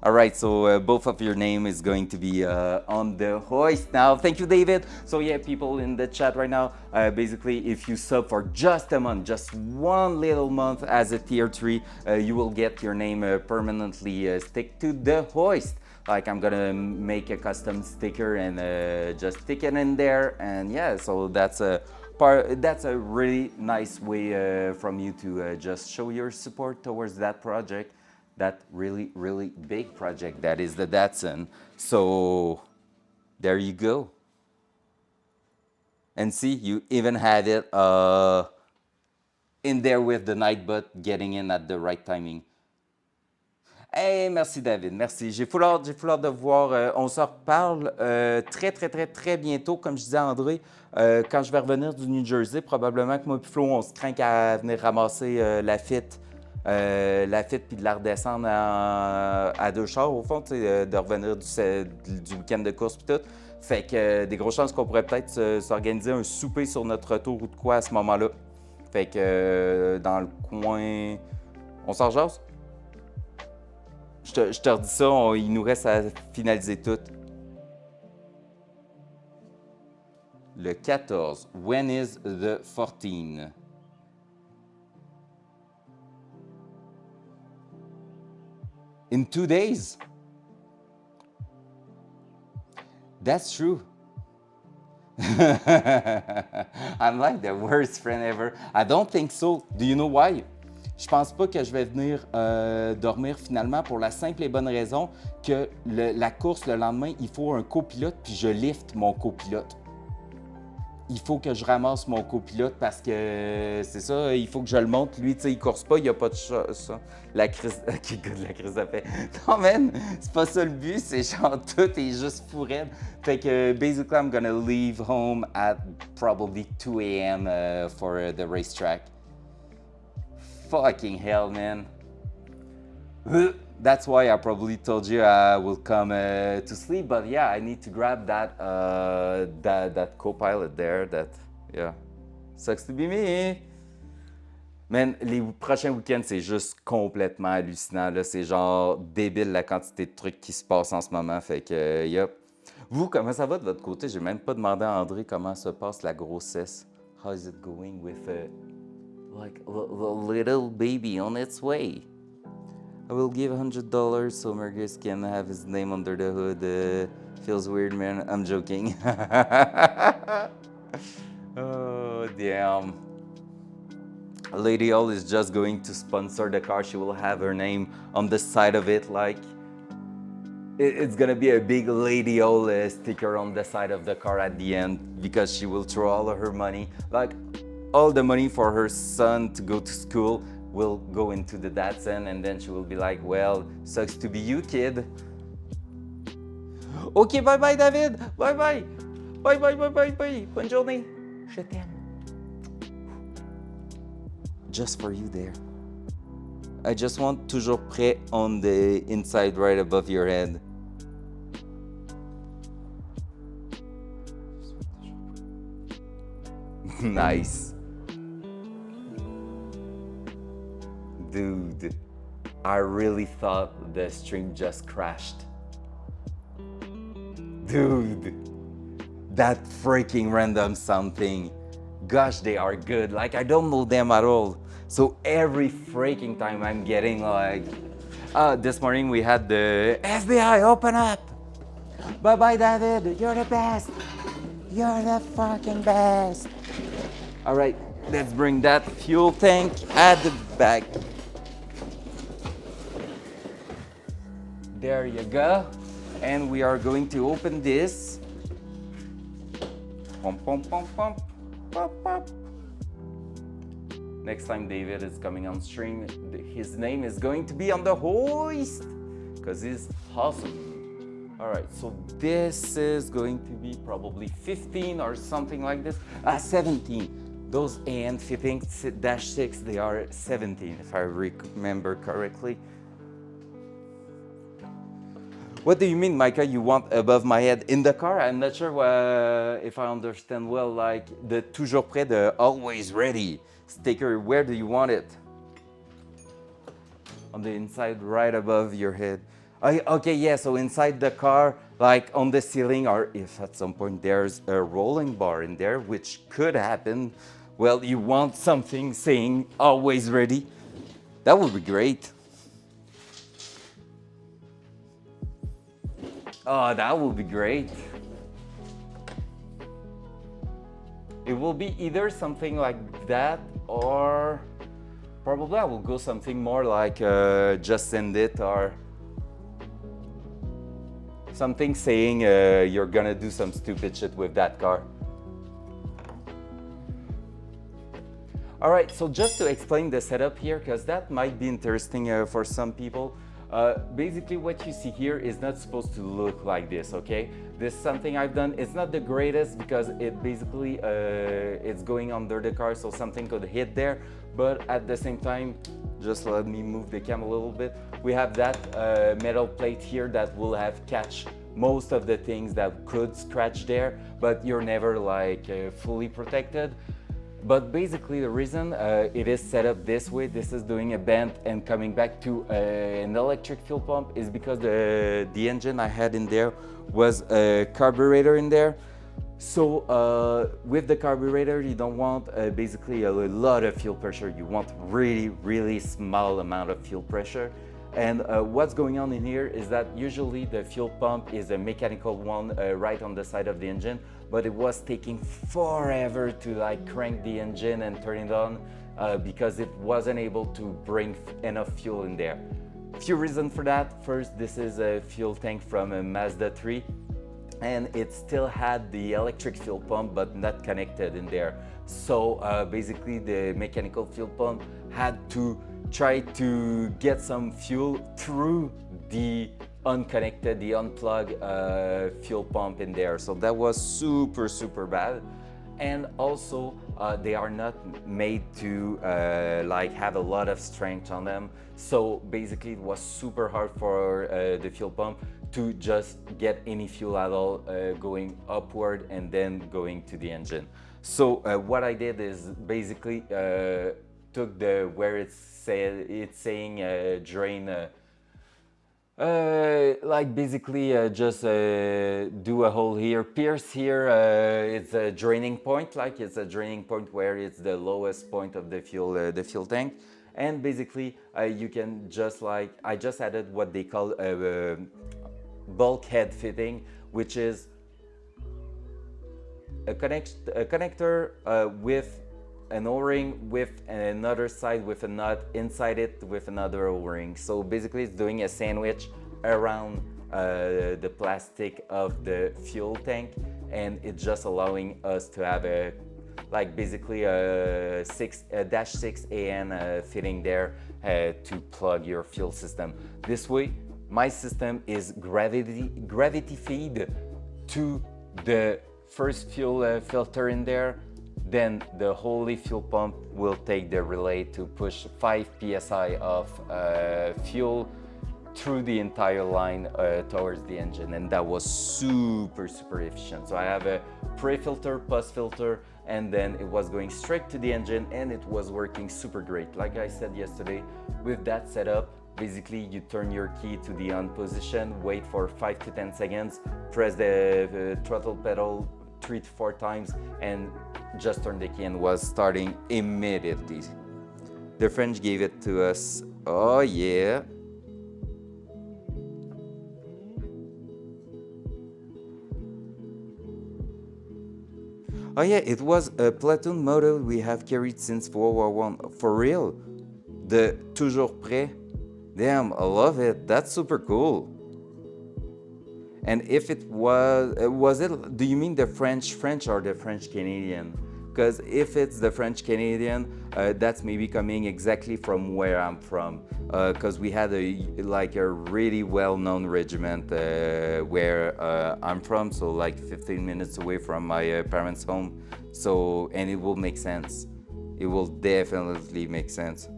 All right, so both of your name is going to be on the hoist now. Thank you, David. So yeah, people in the chat right now, basically, if you sub for just a month, just one little month as a tier 3, you will get your name permanently stick to the hoist. Like I'm gonna make a custom sticker and just stick it in there. And yeah, so that's a really nice way from you to just show your support towards that project. That really, really big project that is the Datsun. So there you go. And see, you even had it in there with the Nightbot getting in at the right timing. Hey, merci David, merci. J'ai full hâte de voir. On se reparle très bientôt, comme je disais à André. Quand je vais revenir du New Jersey, probablement que moi et Flo, on se craint à venir ramasser la fit puis de la redescendre à deux chars, au fond, de revenir du week-end de course puis tout. Fait que des grosses chances qu'on pourrait peut-être s'organiser un souper sur notre retour ou de quoi à ce moment-là. Fait que dans le coin... On s'en jase? Je te redis ça, il nous reste à finaliser tout. Le 14. When is the 14? In 2 days? That's true. I'm like the worst friend ever. I don't think so. Do you know why? Je pense pas que je vais venir dormir finalement pour la simple et bonne raison que la course le lendemain, il faut un copilote puis je lift mon copilote. Il faut que je ramasse mon copilote parce que c'est ça, il faut que je le monte. Lui, tu sais, il course pas, il n'y a pas de ça. La crise... la crise de paix. Non, man, c'est pas ça le but, c'est genre tout est juste fou raide. Fait que, basically, I'm gonna leave home at probably 2 a.m. For the racetrack. Fucking hell, man. That's why I probably told you I will come to sleep. But yeah, I need to grab that co-pilot there. That yeah, sucks to be me. Man, les prochains week-ends, c'est juste complètement hallucinant. Là. C'est genre débile la quantité de trucs qui se passent en ce moment. Fait que, yup. Vous, comment ça va de votre côté? J'ai même pas demandé à André comment se passe la grossesse. How is it going with like a little baby on its way? I will give $100 so Mergus can have his name under the hood. Feels weird, man. I'm joking. Oh, damn. Lady All is just going to sponsor the car. She will have her name on the side of it, like it's gonna be a big Lady All sticker on the side of the car at the end because she will throw all of her money, like all the money for her son to go to school will go into the Datsun, and then she will be like, well, sucks to be you, kid. Ok, bye bye, David. Bye bye. Bye bye bye bye bye. Bonne journée. Je t'aime. Just for you there. I just want toujours prêt on the inside right above your head. Nice. Dude, I really thought the stream just crashed. Dude, that freaking random something. Gosh, they are good. Like, I don't know them at all. So every freaking time I'm getting like, this morning we had the FBI open up. Bye-bye, David. You're the best. You're the fucking best. All right, let's bring that fuel tank at the back. There you go. And we are going to open this. Pump, pump, pump, pump. Pop, pop. Next time David is coming on stream, his name is going to be on the hoist because he's awesome. All right, so this is going to be probably 15 or something like this. 17. Those AN fitting -6, they are 17 if I remember correctly. What do you mean, Micah, you want above my head in the car? I'm not sure if I understand well, like the toujours prêt, the always ready sticker. Where do you want it? On the inside, right above your head. Okay, yeah, so inside the car, like on the ceiling, or if at some point there's a rolling bar in there, which could happen, well, you want something saying always ready. That would be great. Oh, that would be great. It will be either something like that, or probably I will go something more like just send it, or something saying you're gonna do some stupid shit with that car. All right, so just to explain the setup here, because that might be interesting for some people. Basically what you see here is not supposed to look like this, okay? This is something I've done. It's not the greatest because it basically it's going under the car, so something could hit there, but at the same time, just let me move the cam a little bit. We have that metal plate here that will have catch most of the things that could scratch there, but you're never like fully protected. But basically the reason it is set up this way, this is doing a bend and coming back to an electric fuel pump, is because the engine I had in there was a carburetor in there. So with the carburetor, you don't want basically a lot of fuel pressure. You want really small amount of fuel pressure. And what's going on in here is that usually the fuel pump is a mechanical one right on the side of the engine, but it was taking forever to like crank the engine and turn it on because it wasn't able to bring enough fuel in there. Few reasons for that. First, this is a fuel tank from a Mazda 3, and it still had the electric fuel pump but not connected in there. So basically the mechanical fuel pump had to try to get some fuel through the unconnected, the unplugged fuel pump in there. So that was super bad. and also they are not made to like have a lot of strength on them. So basically it was super hard for the fuel pump to just get any fuel at all going upward and then going to the engine. So what I did is basically took the where it's saying drain, like basically just do a hole here, pierce here. It's a draining point, like it's a draining point where it's the lowest point of the fuel tank, and basically you can just like I just added what they call a bulkhead fitting, which is a connector with an O-ring with another side with a nut inside it with another O-ring. So basically it's doing a sandwich around the plastic of the fuel tank, and it's just allowing us to have a like basically a dash 6 AN fitting there to plug your fuel system. This way my system is gravity feed to the first fuel filter in there, then the holy fuel pump will take the relay to push 5 psi of fuel through the entire line towards the engine, and that was super efficient. So I have a pre-filter, post-filter, and then it was going straight to the engine, and it was working super great. Like I said yesterday, with that setup, basically you turn your key to the on position, wait for 5 to 10 seconds, press the throttle pedal 3 to 4 times, and just turn the key and was starting immediately. The French gave it to us. Oh yeah. Oh yeah, it was a platoon motto we have carried since World War One. For real? The toujours prêt? Damn, I love it. That's super cool. And if it was it? Do you mean the French or the French Canadian? Because if it's the French Canadian, that's maybe coming exactly from where I'm from. Because we had a really well-known regiment where I'm from, so like 15 minutes away from my parents' home. So, and it will make sense. It will definitely make sense.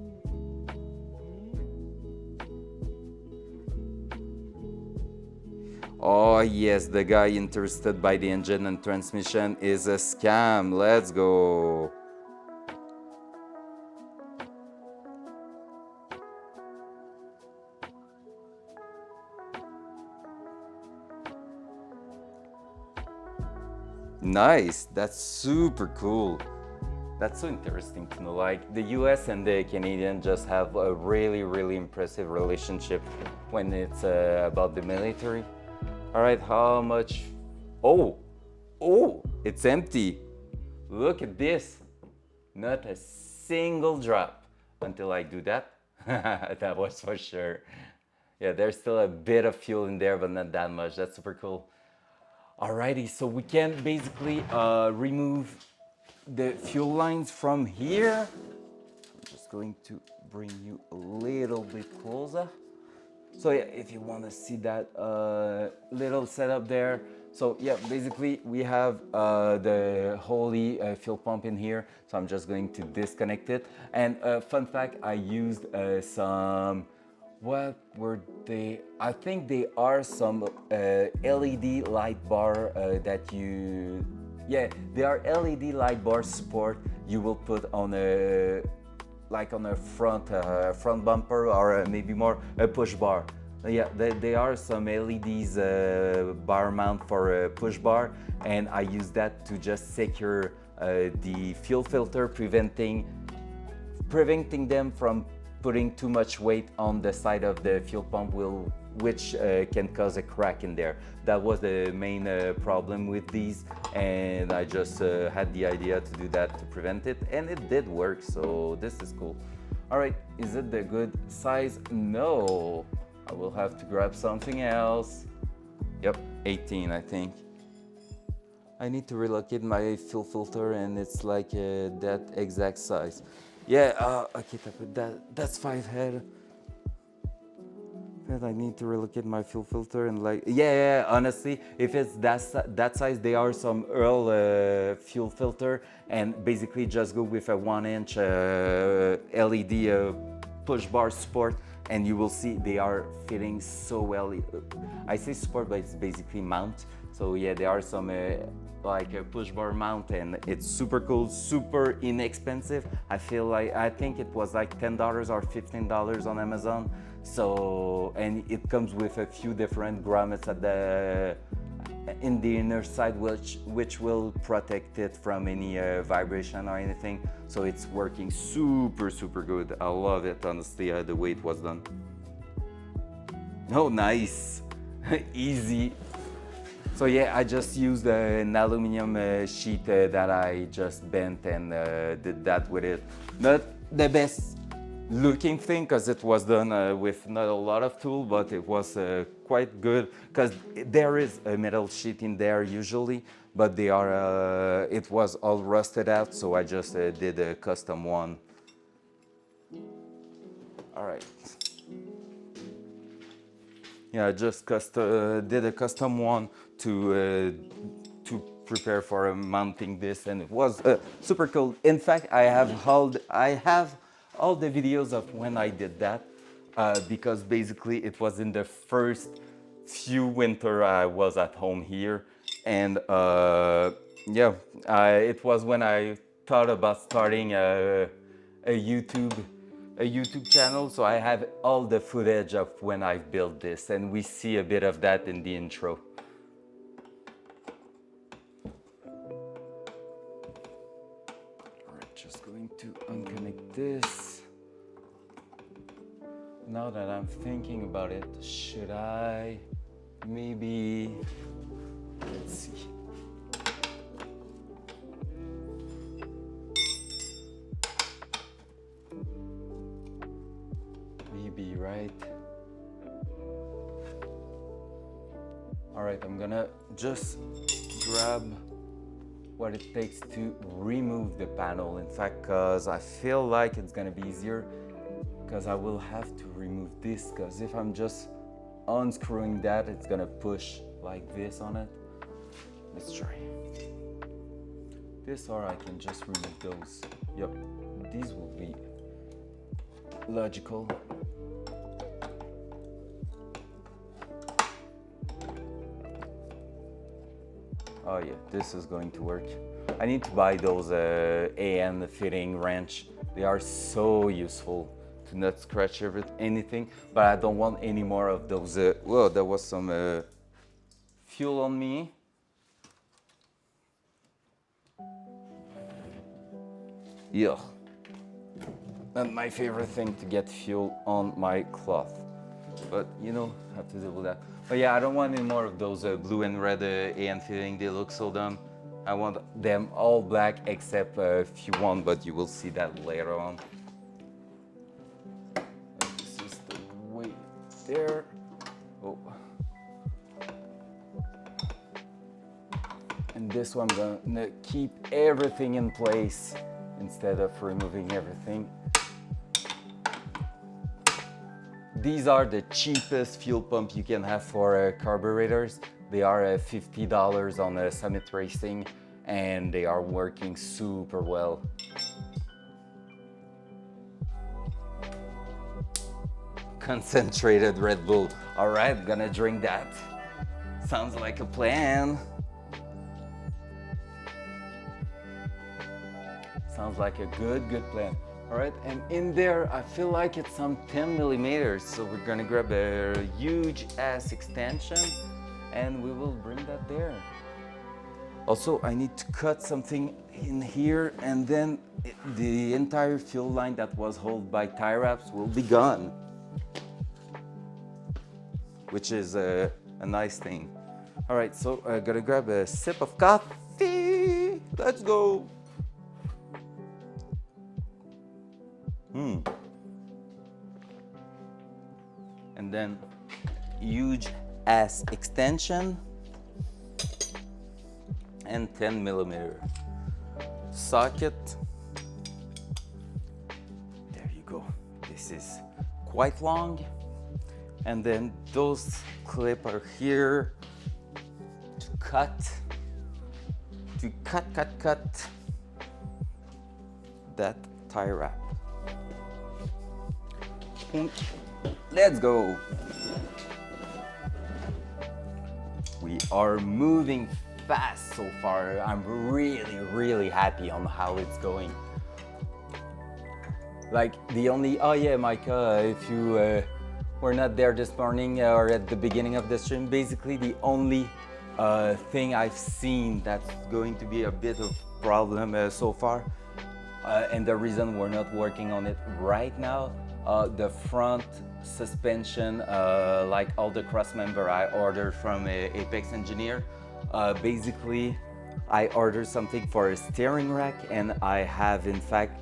Oh yes, the guy interested by the engine and transmission is a scam. Let's go. Nice, that's super cool. That's so interesting to know. Like the US and the Canadian just have a really impressive relationship when it's about the military. All right, how much? Oh, it's empty. Look at this. Not a single drop until I do that. That was for sure. Yeah, there's still a bit of fuel in there, but not that much. That's super cool. Alrighty, so we can basically remove the fuel lines from here. I'm just going to bring you a little bit closer. So yeah, if you want to see that little setup there. So yeah, basically we have the holy fuel pump in here. So I'm just going to disconnect it. And fun fact, I used some, what were they? I think they are some LED light bar that you, yeah, they are LED light bar support you will put on a, like on a front bumper, or maybe more a push bar. Yeah, they are some LEDs bar mount for a push bar, and I use that to just secure the fuel filter, preventing them from putting too much weight on the side of the fuel pump, which can cause a crack in there. That was the main problem with these, and I just had the idea to do that to prevent it, and it did work, so this is cool. All right, is it the good size? No, I will have to grab something else. Yep, 18 I think. I need to relocate my fuel filter, and it's like that exact size. Yeah, okay, that's 5 head. And I need to relocate my fuel filter, and like, yeah, honestly, if it's that size, they are some fuel filter, and basically just go with a 1-inch LED push bar support, and you will see they are fitting so well. I say support, but it's basically mount. So yeah, there are some like a push bar mount, and it's super cool, super inexpensive. I think it was like $10 or $15 on Amazon. So, and it comes with a few different grommets in the inner side, which will protect it from any vibration or anything. So it's working super good. I love it, honestly, the way it was done. Oh, nice. Easy. So yeah, I just used an aluminum sheet that I just bent and did that with it. Not the best looking thing, because it was done with not a lot of tool, but it was quite good, because there is a metal sheet in there usually, but they are it was all rusted out, so I just did a custom one. All right. Yeah, I just did a custom one to prepare for mounting this, and it was super cool. In fact, I have all the videos of when I did that, because basically it was in the first few winter I was at home here, and yeah, it was when I thought about starting a YouTube channel, so I have all the footage of when I built this, and we see a bit of that in the intro. Alright, just going to unconnect this. Now that I'm thinking about it, should I maybe, let's see. Maybe, right? All right, I'm gonna just grab what it takes to remove the panel. In fact, because I feel like it's gonna be easier, because I will have to remove this, because if I'm just unscrewing that, it's gonna push like this on it. Let's try this, or I can just remove those. Yep, these will be logical. Oh yeah, this is going to work. I need to buy those AN fitting wrench. They are so useful to not scratch anything, but I don't want any more of those. Whoa, there was some fuel on me. Yeah, not my favorite thing to get fuel on my cloth, but you know, have to deal with that. But yeah, I don't want any more of those blue and red AN fitting. They look so dumb. I want them all black, except if you want, but you will see that later on. This is the way there. Oh. And this one, I'm gonna keep everything in place instead of removing everything. These are the cheapest fuel pump you can have for carburetors. They are $50 on Summit Racing, and they are working super well. Concentrated Red Bull. All right, gonna drink that. Sounds like a plan. Sounds like a good plan. All right, and in there, I feel like it's some 10 millimeters. So we're gonna grab a huge ass extension and we will bring that there. Also, I need to cut something in here, and then the entire fuel line that was held by tie wraps will be gone, which is a nice thing. All right, so I gotta grab a sip of coffee. Let's go. And then huge ass extension and 10 millimeter socket. There you go. This is quite long. And then those clips are here to cut to cut that tie wrap. Let's go. We are moving fast so far. I'm really happy on how it's going. Like the only, oh yeah, Micah, if you were not there this morning or at the beginning of the stream, basically the only thing I've seen that's going to be a bit of problem so far, and the reason we're not working on it right now, the front suspension, like all the cross member I ordered from Apex Engineer, basically I ordered something for a steering rack, and I have in fact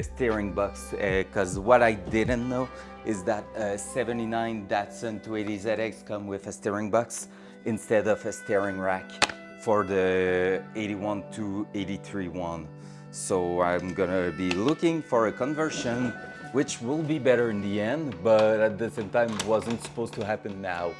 steering box, because what I didn't know is that 79 Datsun 280ZX come with a steering box instead of a steering rack for the 81 to 83 one. So I'm gonna be looking for a conversion, which will be better in the end, but at the same time it wasn't supposed to happen now.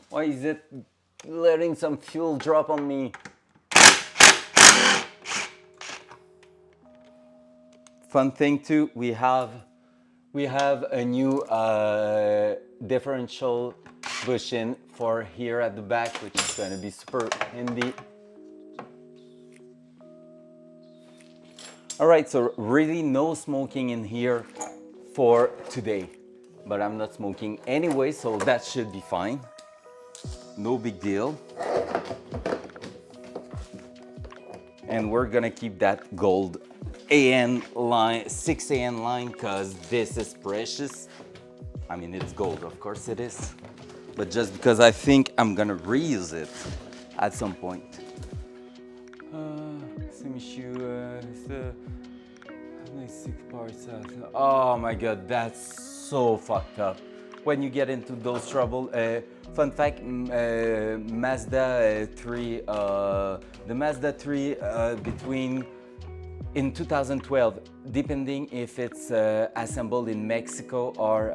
Why is it letting some fuel drop on me? Fun thing too, we have a new differential bushing for here at the back, which is going to be super handy. All right, so really no smoking in here for today, but I'm not smoking anyway, so that should be fine. No big deal. And we're gonna keep that gold AN line, 6 AN line, because this is precious. I mean, it's gold, of course it is, but just because I think I'm gonna reuse it at some point. Oh my god, that's so fucked up. When you get into those trouble, fun fact, Mazda 3, the Mazda 3 between in 2012, depending if it's assembled in Mexico or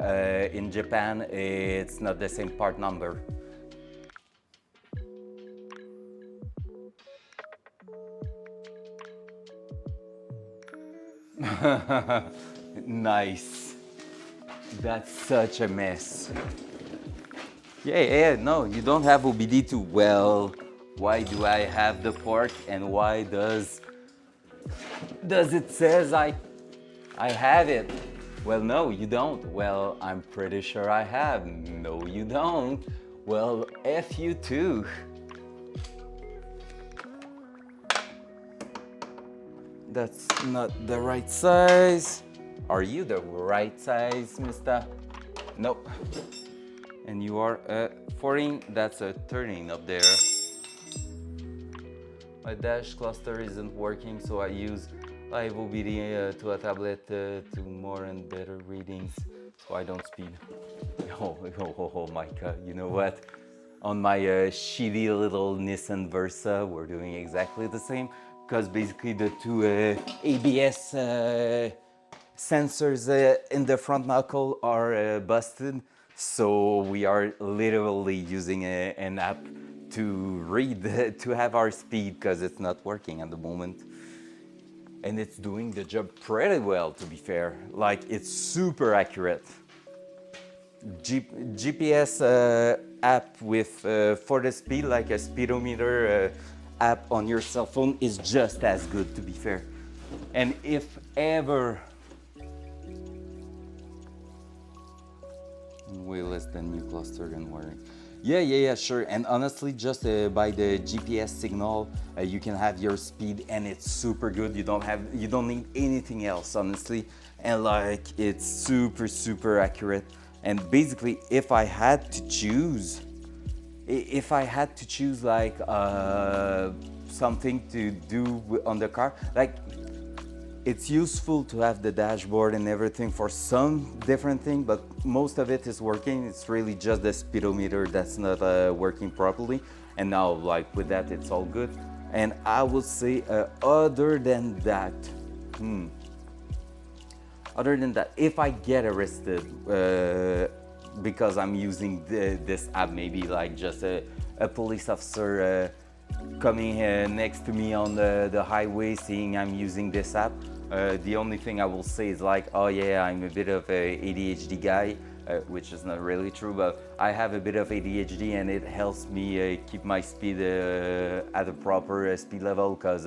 in Japan, it's not the same part number. Nice. That's such a mess. Yeah, no, you don't have OBD2. Well, why do I have the port, and why does it says I have it? Well, no, you don't. Well, I'm pretty sure I have. No, you don't. Well, F you too. That's not the right size. Are you the right size, mister? Nope. And you are a 14, that's a 13 up there. My dash cluster isn't working, so I use live OBD to a tablet to more and better readings, so I don't speed. Oh, Micah, you know what? On my shitty little Nissan Versa, we're doing exactly the same, because basically the two ABS sensors in the front knuckle are busted, so we are literally using an app to read, to have our speed, because it's not working at the moment. And it's doing the job pretty well, to be fair. Like, it's super accurate. GPS app with for the speed, like a speedometer app on your cell phone, is just as good, to be fair. And if ever way less than new cluster and wiring. Yeah, sure. And honestly, just by the GPS signal, you can have your speed, and it's super good. You don't need anything else, honestly. And like, it's super accurate. And basically, if I had to choose like something to do on the car, like, it's useful to have the dashboard and everything for some different thing, but most of it is working. It's really just the speedometer that's not working properly. And now, like, with that, it's all good. And I would say, other than that, Other than that, if I get arrested because I'm using this app, maybe like just a police officer coming next to me on the highway seeing I'm using this app, the only thing I will say is like, oh yeah, I'm a bit of a ADHD guy, which is not really true, but I have a bit of ADHD and it helps me keep my speed at a proper speed level, because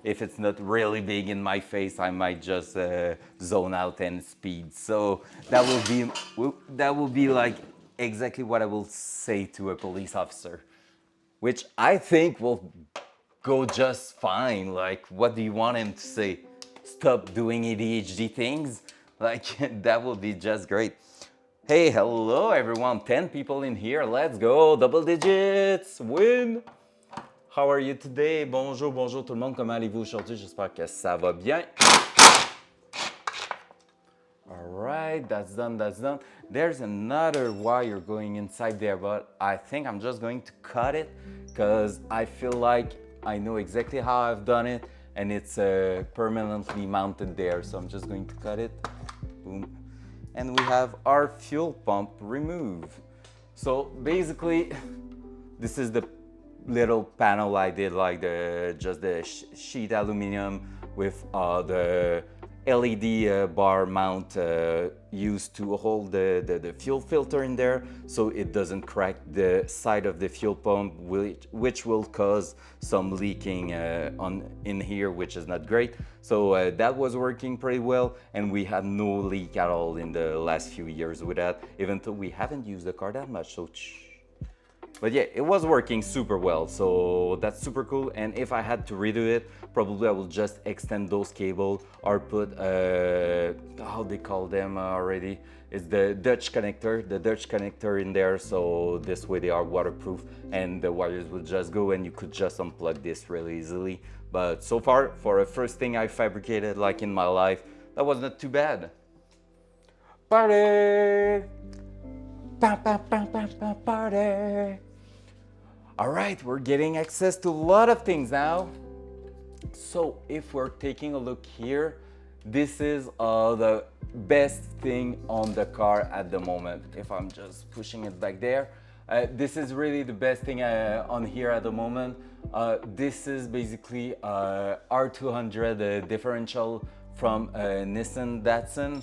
if it's not really big in my face, I might just zone out and speed. So that will be like exactly what I will say to a police officer, which I think will go just fine. Like, what do you want him to say? Stop doing ADHD things? Like, that would be just great. Hey, hello everyone, 10 people in here, let's go, double digits, win! How are you today? Bonjour, bonjour tout le monde, comment allez-vous aujourd'hui? J'espère que ça va bien. Alright, that's done, that's done. There's another wire going inside there, but I think I'm just going to cut it because I feel like I know exactly how I've done it and it's permanently mounted there. So I'm just going to cut it. Boom. And we have our fuel pump removed. So basically, this is the little panel I did, like just the sheet aluminum with the LED bar mount used to hold the fuel filter in there, so it doesn't crack the side of the fuel pump, which will cause some leaking in here, which is not great. So that was working pretty well, and we had no leak at all in the last few years with that, even though we haven't used the car that much. So but yeah, it was working super well, so that's super cool. And if I had to redo it, probably I will just extend those cables or put how they call them already, it's the Dutch connector in there, so this way they are waterproof and the wires will just go and you could just unplug this really easily. But so far, for a first thing I fabricated like in my life, that was not too bad. Party! Party! All right, we're getting access to a lot of things now. So if we're taking a look here, this is the best thing on the car at the moment. If I'm just pushing it back there, this is really the best thing on here at the moment. This is basically R200 differential from Nissan Datsun.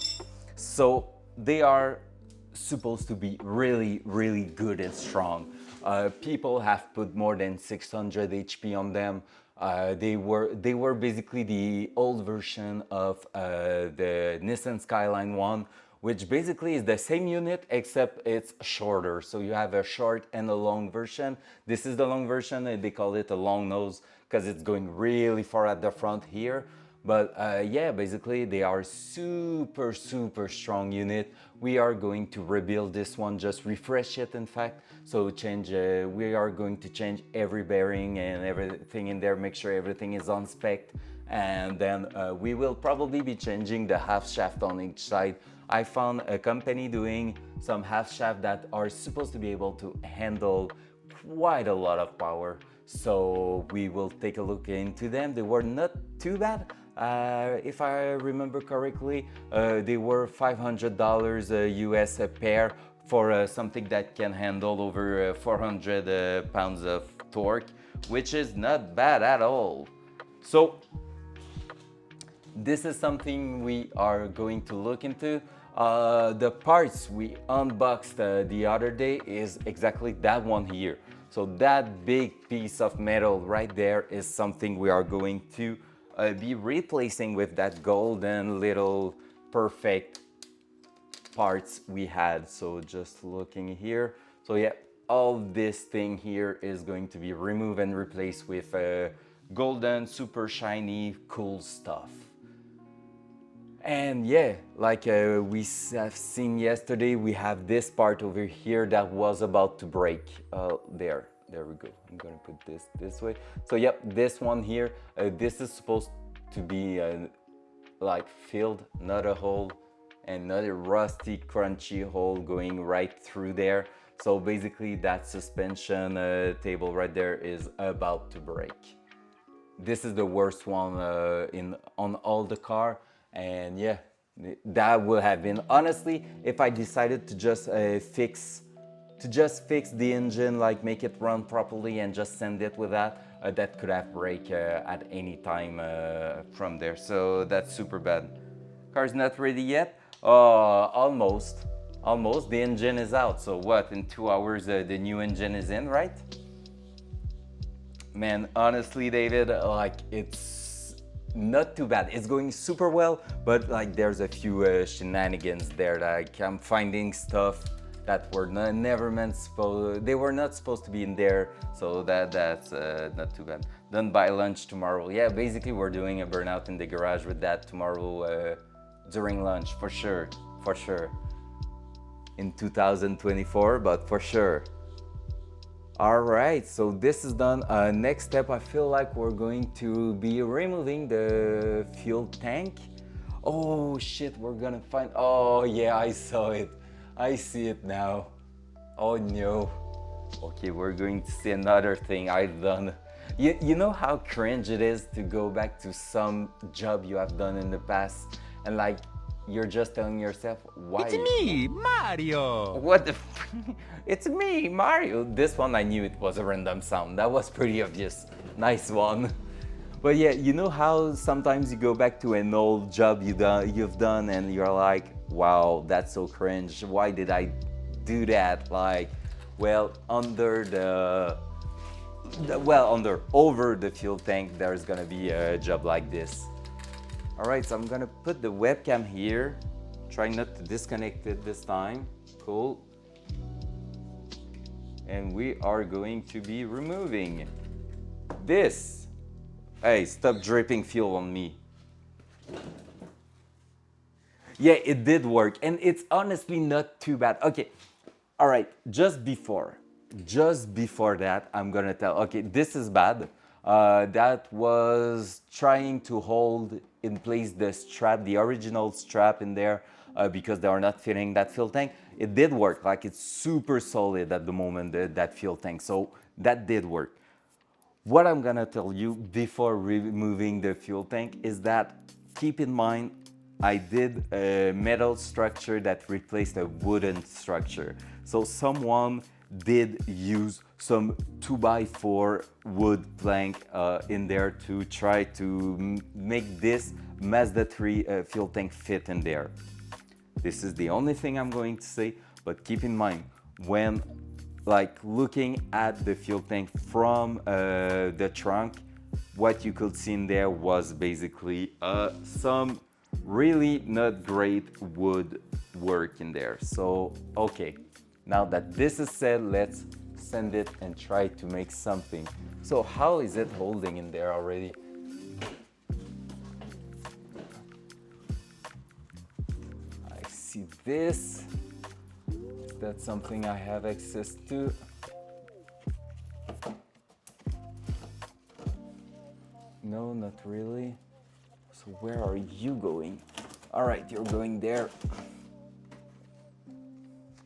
So they are supposed to be really, really good and strong. People have put more than 600 HP on them. They were basically the old version of the Nissan Skyline 1, which basically is the same unit except it's shorter. So you have a short and a long version. This is the long version, and they call it a long nose because it's going really far at the front here. But yeah, basically they are super strong unit. We are going to rebuild this one, just refresh it in fact. So we are going to change every bearing and everything in there, make sure everything is on spec. And then we will probably be changing the half shaft on each side. I found a company doing some half shaft that are supposed to be able to handle quite a lot of power. So we will take a look into them. They were not too bad. If I remember correctly, they were $500 US a pair for something that can handle over 400 pounds of torque, which is not bad at all. So this is something we are going to look into. The parts we unboxed the other day is exactly that one here. So that big piece of metal right there is something we are going to be replacing with that golden little perfect parts we had. So just looking here. So yeah, all this thing here is going to be removed and replaced with golden, super shiny, cool stuff. And yeah, like we have seen yesterday, we have this part over here that was about to break. There we go. I'm gonna put this way. So yep, this one here, this is supposed to be like filled, not a hole, and not a rusty, crunchy hole going right through there. So basically that suspension table right there is about to break. This is the worst one on all the car. And yeah, That would have been, honestly, if I decided to just fix the engine, like make it run properly and just send it with that, that could have break at any time from there. So that's super bad. Car's not ready yet. Almost. Almost. The engine is out. So what? In 2 hours, the new engine is in, right? Man, honestly, David, like it's not too bad. It's going super well, but like there's a few shenanigans there. Like I'm finding stuff that were they were not supposed to be in there. So that's not too bad. Done by lunch tomorrow. Yeah, basically we're doing a burnout in the garage with that tomorrow during lunch for sure, for sure. In 2024, but for sure. All right, so this is done. Next step, I feel like we're going to be removing the fuel tank. Oh shit, we're gonna find, oh yeah, I saw it. I see it now. Oh no. Okay, we're going to see another thing I've done. You know how cringe it is to go back to some job you have done in the past and like you're just telling yourself, why? It's me, Mario! What the It's me, Mario! This one I knew it was a random sound. That was pretty obvious. Nice one. But yeah, you know how sometimes you go back to an old job you've done and you're like, wow, that's so cringe. Why did I do that? Like, well, over the fuel tank, there's gonna be a job like this. All right, so I'm gonna put the webcam here. Try not to disconnect it this time. Cool. And we are going to be removing this. Hey, stop dripping fuel on me. Yeah, it did work, and it's honestly not too bad. Okay, all right, just before that, I'm gonna tell, okay, this is bad. That was trying to hold in place the strap, the original strap in there, because they are not fitting that fuel tank. It did work, like it's super solid at the moment, that fuel tank, so that did work. What I'm gonna tell you before removing the fuel tank is that keep in mind, I did a metal structure that replaced a wooden structure. So someone did use some 2x4 wood plank in there to try to make this Mazda 3 fuel tank fit in there. This is the only thing I'm going to say, but keep in mind, when like looking at the fuel tank from the trunk, what you could see in there was basically some really not great wood work in there. So, okay, now that this is said, let's send it and try to make something. So how is it holding in there already? I see this. That's something I have access to. No, not really. So where are you going? All right, you're going there.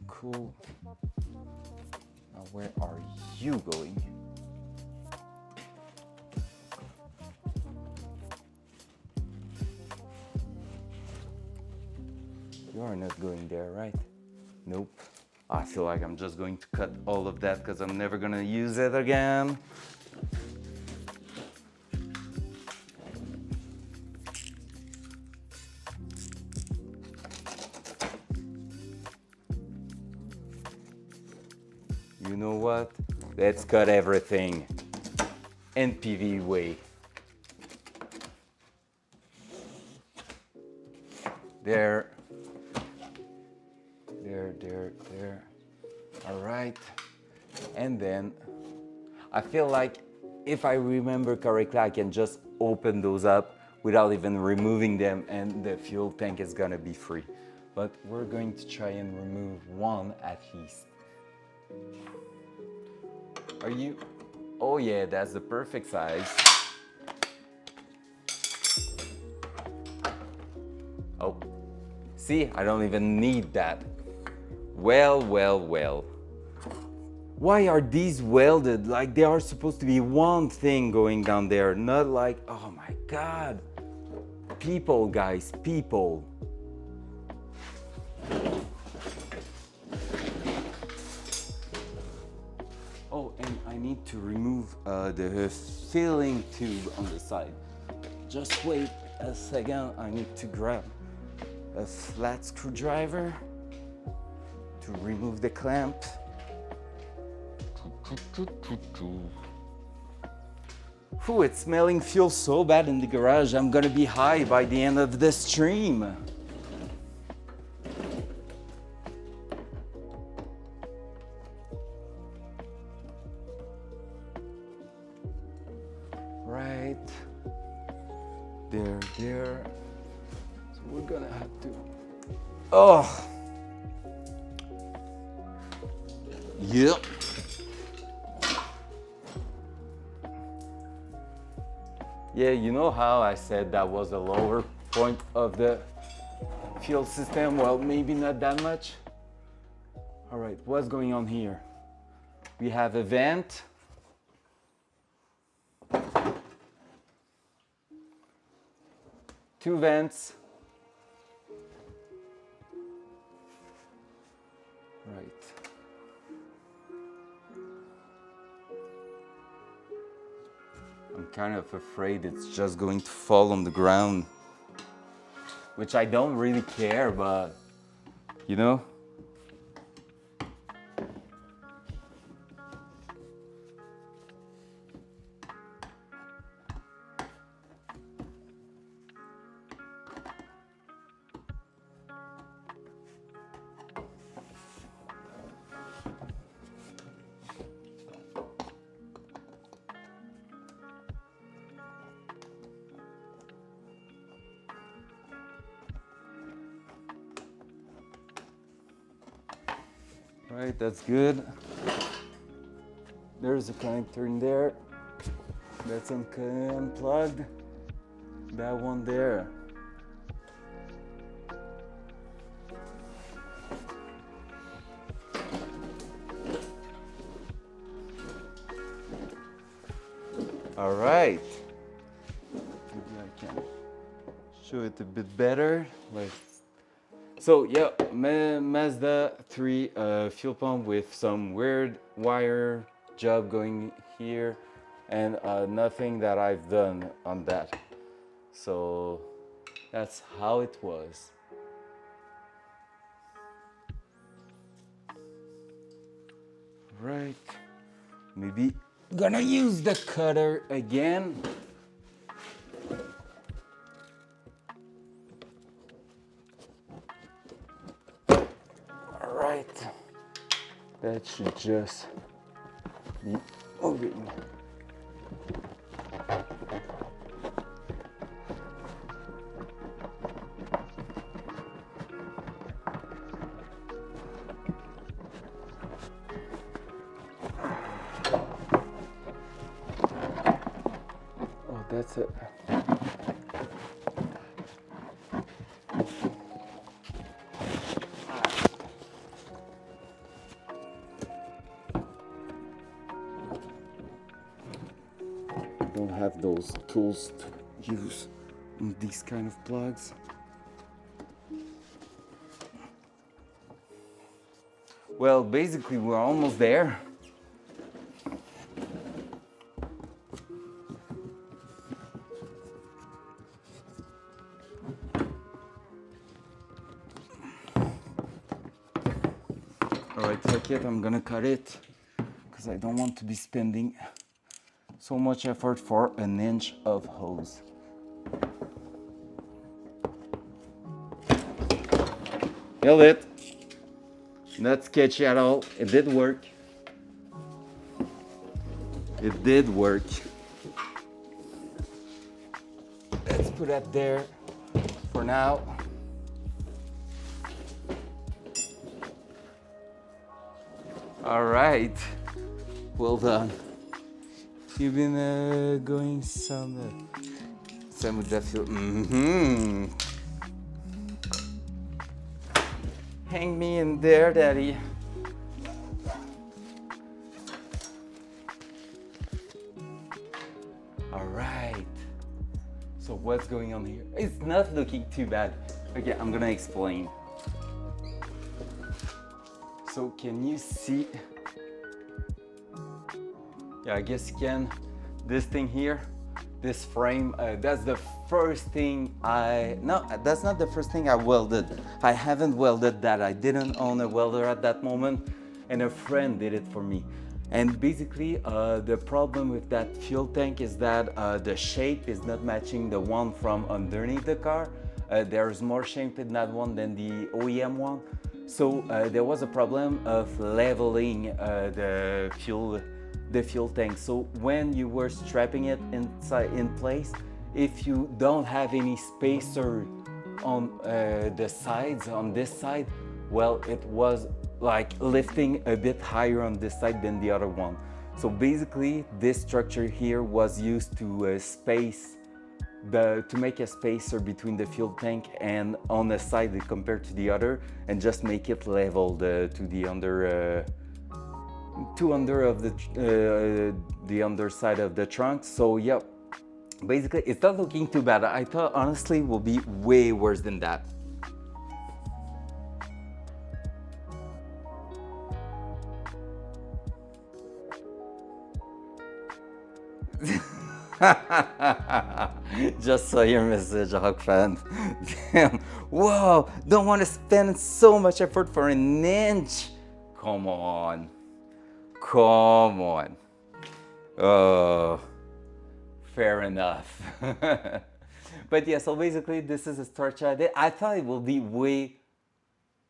Cool. Now where are you going? You are not going there, right? Nope. I feel like I'm just going to cut all of that because I'm never gonna use it again. You know what? Let's cut everything NPV way. There. There. All right. And then I feel like if I remember correctly, I can just open those up without even removing them and the fuel tank is gonna be free. But we're going to try and remove one at least. Are you? Oh yeah, that's the perfect size. Oh, see, I don't even need that. Well. Why are these welded? Like they are supposed to be one thing going down there, not like, oh my God. People, guys, people. need to remove the filling tube on the side. Just wait a second, I need to grab a flat screwdriver to remove the clamp. Ooh, it's smelling fuel so bad in the garage. I'm gonna be high by the end of the stream. Right there. So we're gonna have to. Oh, yep. Yeah, you know how I said that was the lower point of the fuel system? Well, maybe not that much. All right, what's going on here? We have a vent. Two vents. Right. I'm kind of afraid it's just going to fall on the ground, which I don't really care, but you know. Right, that's good. There's a connector in there. That's unplugged. That one there. All right. Maybe I can show it a bit better. So yeah, Mazda 3 fuel pump with some weird wire job going here, and nothing that I've done on that. So that's how it was. Right, maybe gonna use the cutter again. That should just be moving. Oh, that's it. Don't have those tools to use on these kind of plugs. Well, basically we're almost there. Alright, fuck it, I'm gonna cut it because I don't want to be spending so much effort for an inch of hose. Nailed it. Not sketchy at all. It did work. It did work. Let's put that there for now. All right. Well done. You've been going some with that feel. Hang me in there, Daddy. All right. So what's going on here? It's not looking too bad. Okay, I'm gonna explain. So can you see? Yeah, I guess you can. This thing here, this frame, that's the first thing no, that's not the first thing I welded. I haven't welded that. I didn't own a welder at that moment, and a friend did it for me. And basically, the problem with that fuel tank is that the shape is not matching the one from underneath the car. There's more shape in that one than the OEM one. So there was a problem of leveling the fuel tank. So when you were strapping it in place, if you don't have any spacer on the sides, on this side, well, it was like lifting a bit higher on this side than the other one. So basically, this structure here was used to to make a spacer between the fuel tank and on the side compared to the other, and just make it level to the under of the underside of the trunk. So yeah, basically it's not looking too bad. I thought honestly it will be way worse than that. Just saw your message, Hawk fan. Damn. Whoa, don't want to spend so much effort for an inch. Come on. Come on. Oh, fair enough. But yeah, so basically this is a start I did. I thought it will be way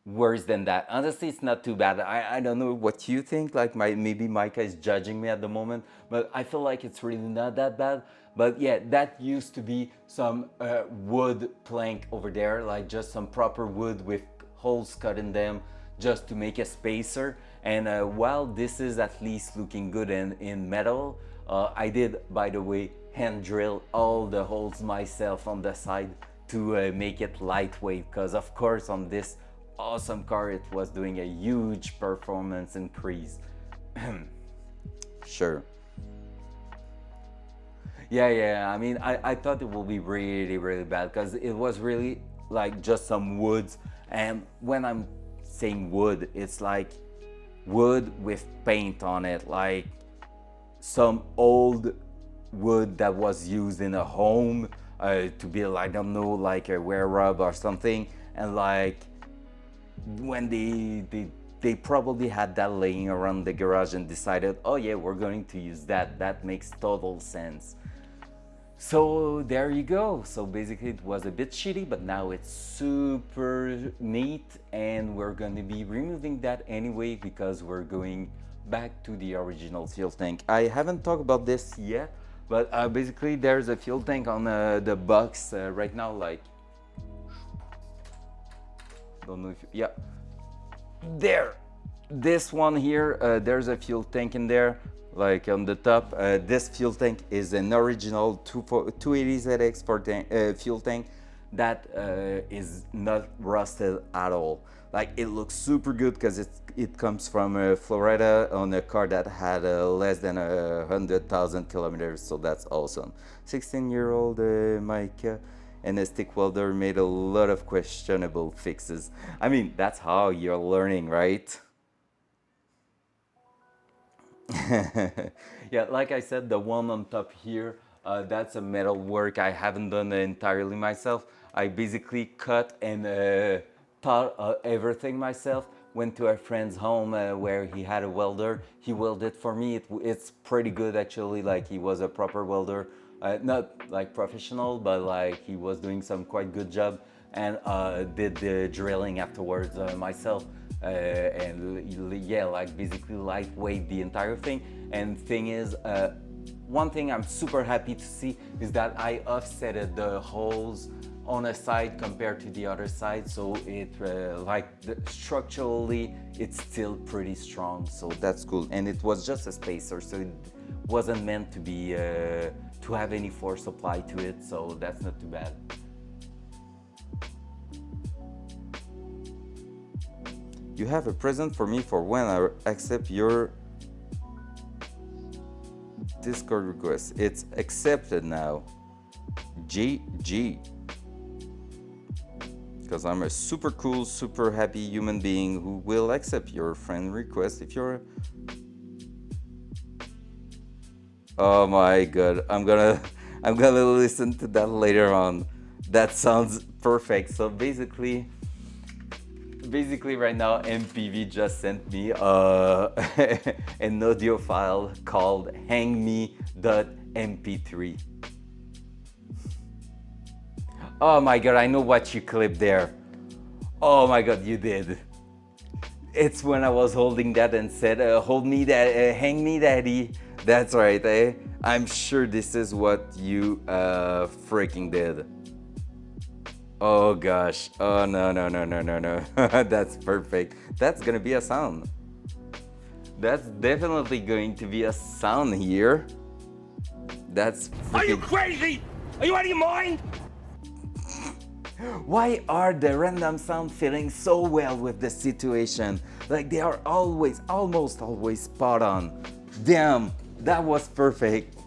worse than that. Honestly, it's not too bad. I don't know what you think. Like maybe Micah is judging me at the moment, but I feel like it's really not that bad. But yeah, that used to be some wood plank over there, like just some proper wood with holes cut in them just to make a spacer. And while this is at least looking good in metal, I did, by the way, hand drill all the holes myself on the side to make it lightweight, because of course on this awesome car it was doing a huge performance increase. Sure. Yeah, I mean, I thought it will be really bad because it was really like just some woods. And when I'm saying wood, it's like wood with paint on it, like some old wood that was used in a home to build, I don't know, like a wear rub or something. And like when they probably had that laying around the garage and decided, oh yeah, we're going to use that. That makes total sense. So there you go. So basically it was a bit shitty, but now it's super neat, and we're going to be removing that anyway because we're going back to the original fuel tank. I haven't talked about this yet, but basically there's a fuel tank on the box right now, like, don't know if yeah, there, this one here, there's a fuel tank in there, like on the top. This fuel tank is an original 280ZX fuel tank that is not rusted at all. Like, it looks super good because it comes from Florida on a car that had less than 100,000 kilometers, so that's awesome. 16-year-old Micah and a stick welder made a lot of questionable fixes. I mean, that's how you're learning, right? Yeah, like I said, the one on top here, that's a metal work. I haven't done it entirely myself. I basically cut and taught everything myself. Went to a friend's home where he had a welder. He welded for me. It's pretty good actually. Like, he was a proper welder, not like professional, but like he was doing some quite good job, and did the drilling afterwards myself. And yeah, like basically lightweight the entire thing. And thing is, one thing I'm super happy to see is that I offsetted the holes on a side compared to the other side, so it structurally it's still pretty strong, so that's cool. And it was just a spacer, so it wasn't meant to be to have any force applied to it, so that's not too bad. You have a present for me for when I accept your Discord request. It's accepted now. GG. Because I'm a super cool, super happy human being who will accept your friend request if you're Oh my god, I'm gonna listen to that later on. That sounds perfect. So basically right now MPV just sent me an audio file called hangme.mp3. Oh my god, I know what you clipped there. Oh my god, you did. It's when I was holding that and said, "Hold me, that, hang me, daddy." That's right, eh? I'm sure this is what you freaking did. Oh gosh. Oh no no no no no no. That's perfect. That's gonna be a sound. That's definitely going to be a sound here. That's Are you freaking. crazy? Are you out of your mind? Why are the random sound fitting so well with the situation? Like they are always, almost always spot on. Damn, that was perfect.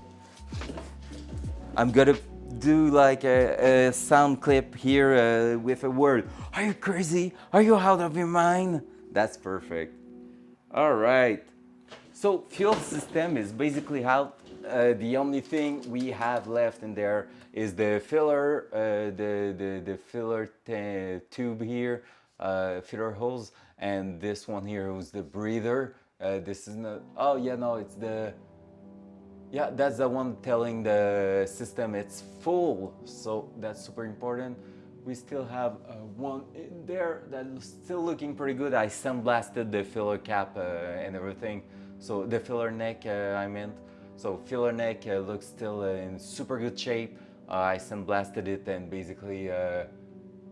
I'm gonna do like a sound clip here with a word. Are you crazy? Are you out of your mind? That's perfect. All right. So fuel system is basically how the only thing we have left in there is the filler, the filler tube here, filler hose, and this one here was the breather. This is not. Oh yeah, no, it's the. Yeah, that's the one telling the system it's full. So that's super important. We still have one in there that's still looking pretty good. I sandblasted the filler cap and everything. So the filler neck, I meant. So filler neck looks still in super good shape. I sandblasted it and basically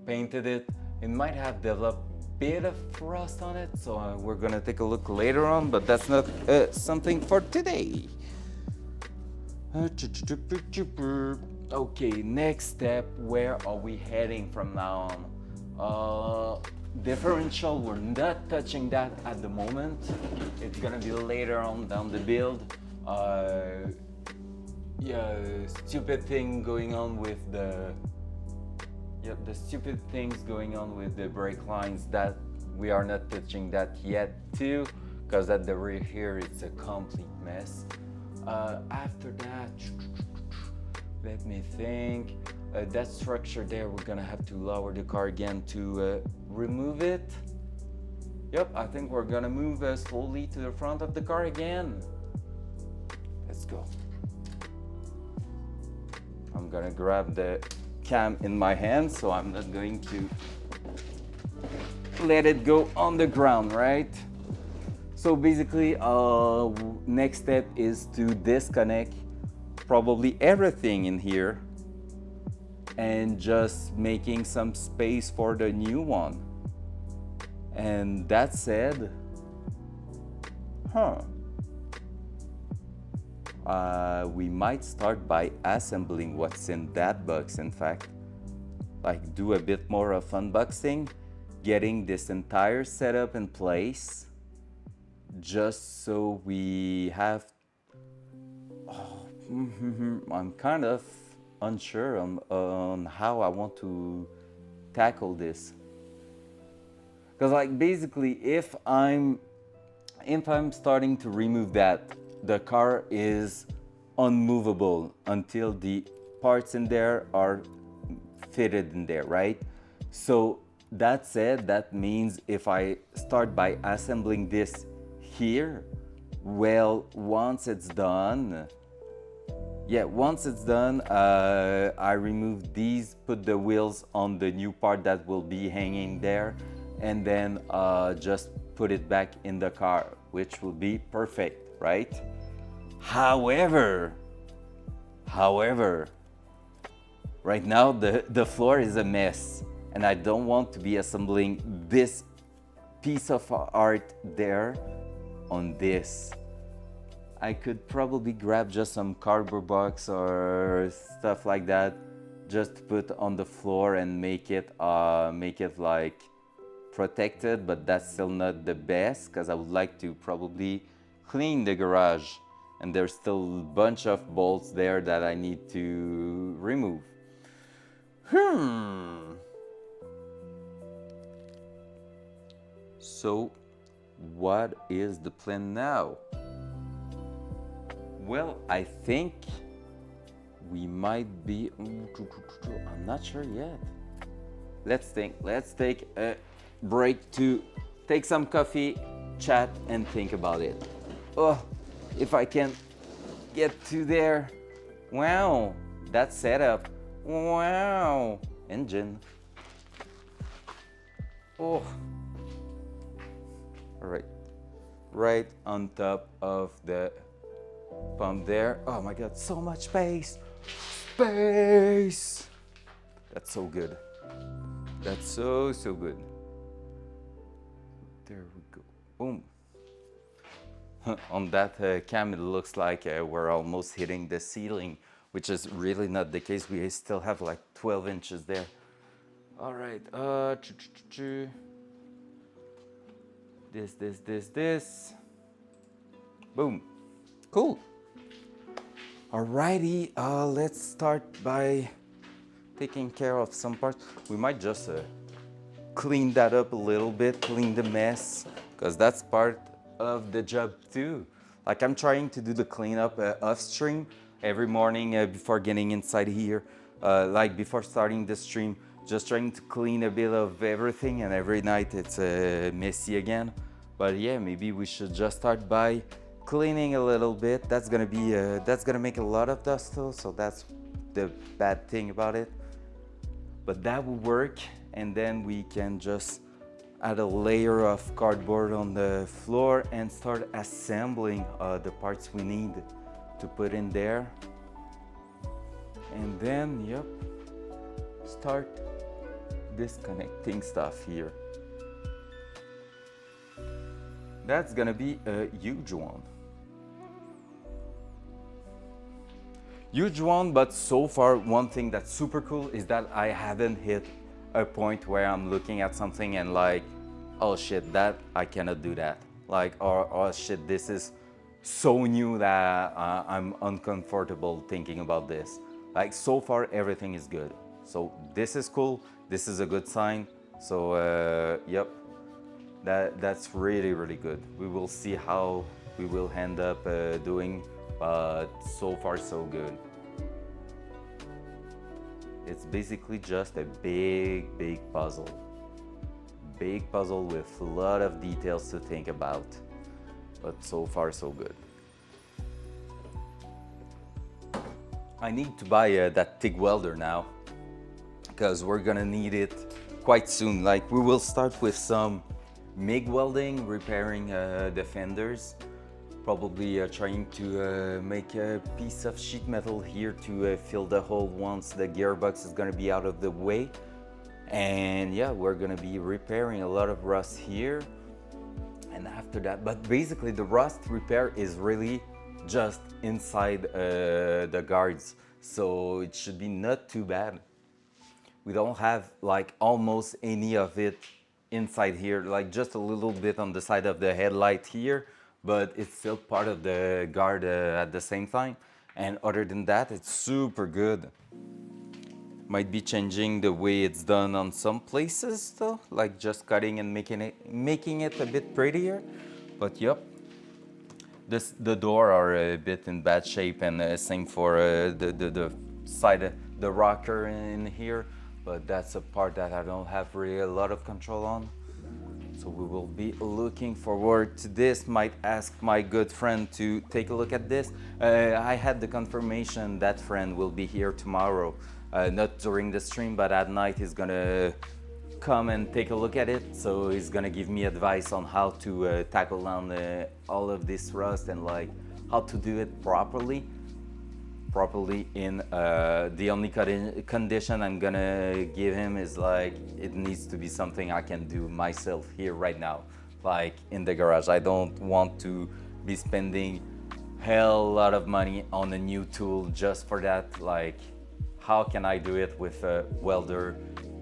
painted it. It might have developed a bit of rust on it, so we're gonna take a look later on, but that's not something for today. Okay, next step, where are we heading from now on? Differential, we're not touching that at the moment. It's gonna be later on down the build. Yeah, stupid thing going on with the stupid things going on with the brake lines, that we are not touching that yet too, because at the rear here it's a complete mess. After that, let me think. That structure there, we're gonna have to lower the car again to remove it. Yep, I think we're gonna move slowly to the front of the car again. Let's go. I'm gonna grab the cam in my hand, so I'm not going to let it go on the ground, right? So basically, next step is to disconnect probably everything in here and just making some space for the new one. And that said, we might start by assembling what's in that box, in fact. Like do a bit more of unboxing, getting this entire setup in place, just so we have. I'm kind of unsure on how I want to tackle this. Because like basically if I'm starting to remove that, the car is unmovable until the parts in there are fitted in there, right? So that said, that means if I start by assembling this here, well, once it's done, I remove these, put the wheels on the new part that will be hanging there, and then just put it back in the car, which will be perfect, right? However, right now the floor is a mess, and I don't want to be assembling this piece of art there on this. I could probably grab just some cardboard box or stuff like that, just to put on the floor and make it like protected, but that's still not the best, because I would like to probably clean the garage, and there's still a bunch of bolts there that I need to remove. So what is the plan now? Well, I think we might be. I'm not sure yet. Let's think. Let's take a break to take some coffee, chat, and think about it. Oh, if I can get to there. Wow, that setup. Wow, engine. Oh, all right, right on top of the pump there. Oh my God, so much space. Space. That's so good. That's so good. There we go. Boom. On that cam, it looks like we're almost hitting the ceiling, which is really not the case. We still have like 12 inches there. All right. This. Boom. Cool. Alrighty. Let's start by taking care of some parts. We might just clean that up a little bit, clean the mess, because that's part of the job too. Like I'm trying to do the cleanup off stream every morning before getting inside here, like before starting the stream, just trying to clean a bit of everything, and every night it's messy again. But yeah, maybe we should just start by cleaning a little bit. That's gonna make a lot of dust though, so that's the bad thing about it. But that will work, and then we can just add a layer of cardboard on the floor and start assembling the parts we need to put in there. And then, yep, start disconnecting stuff here. That's gonna be a huge one. Huge one, but so far one thing that's super cool is that I haven't hit a point where I'm looking at something and like, oh shit, that I cannot do that. Like, or oh shit, this is so new that I'm uncomfortable thinking about this. Like so far everything is good. So this is cool. This is a good sign. So yep, that's really good. We will see how we will end up doing, but so far so good. It's basically just a big puzzle. Big puzzle with a lot of details to think about, but so far so good. I need to buy that TIG welder now, because we're gonna need it quite soon. Like we will start with some MIG welding, repairing the fenders, probably trying to make a piece of sheet metal here to fill the hole once the gearbox is gonna be out of the way. And yeah, we're gonna be repairing a lot of rust here. And after that, but basically the rust repair is really just inside the guards, so it should be not too bad. We don't have like almost any of it inside here, like just a little bit on the side of the headlight here, but it's still part of the guard at the same time. And other than that, it's super good. Might be changing the way it's done on some places though, like just cutting and making it a bit prettier. But yep, the door are a bit in bad shape, and same for the side, the rocker in here. But that's a part that I don't have really a lot of control on. So we will be looking forward to this. Might ask my good friend to take a look at this. I had the confirmation that friend will be here tomorrow. Not during the stream, but at night he's gonna come and take a look at it. So he's gonna give me advice on how to tackle down all of this rust, and like how to do it properly in the only condition I'm gonna give him is like it needs to be something I can do myself here right now, like in the garage. I don't want to be spending hell lot of money on a new tool just for that. Like, how can I do it with a welder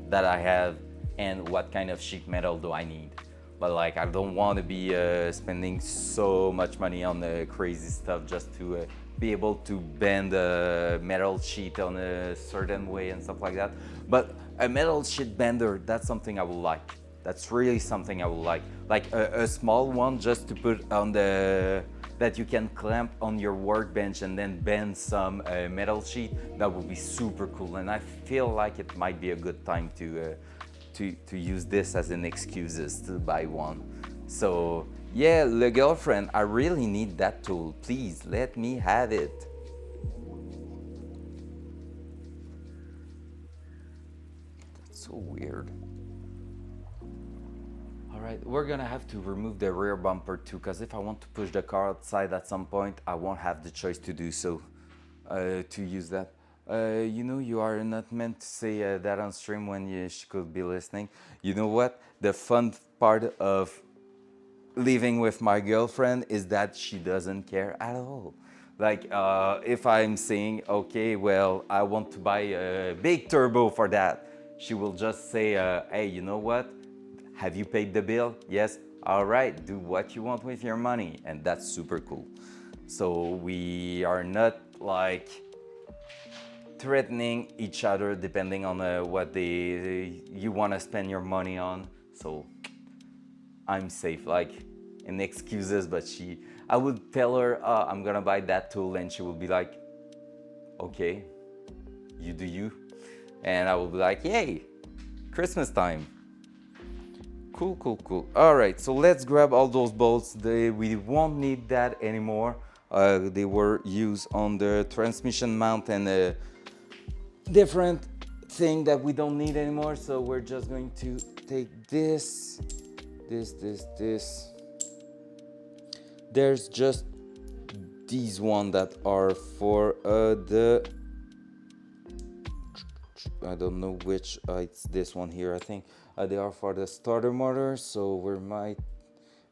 that I have, and what kind of sheet metal do I need? But like, I don't want to be spending so much money on the crazy stuff just to be able to bend a metal sheet on a certain way and stuff like that. But a metal sheet bender, that's something I would like. That's really something I would like. Like a small one just to put on the that you can clamp on your workbench and then bend some metal sheet, that would be super cool. And I feel like it might be a good time to use this as an excuses to buy one. So yeah, the girlfriend, I really need that tool. Please let me have it. That's so weird. All right, we're gonna have to remove the rear bumper too, because if I want to push the car outside at some point, I won't have the choice to do so, to use that. You know, you are not meant to say that on stream when she could be listening. You know what? The fun part of living with my girlfriend is that she doesn't care at all. Like, if I'm saying, okay, well, I want to buy a big turbo for that, she will just say, hey, you know what? Have you paid the bill? Yes. All right, do what you want with your money. And that's super cool. So we are not like threatening each other depending on what you want to spend your money on. So I'm safe, like in excuses, but I would tell her, I'm gonna buy that tool, and she will be like, okay, you do you. And I will be like, yay, Christmas time. Cool, cool, cool. All right, so let's grab all those bolts. We won't need that anymore. They were used on the transmission mount and a different thing that we don't need anymore. So we're just going to take this. There's just these one that are for I don't know which, it's this one here, I think. They are for the starter motor, so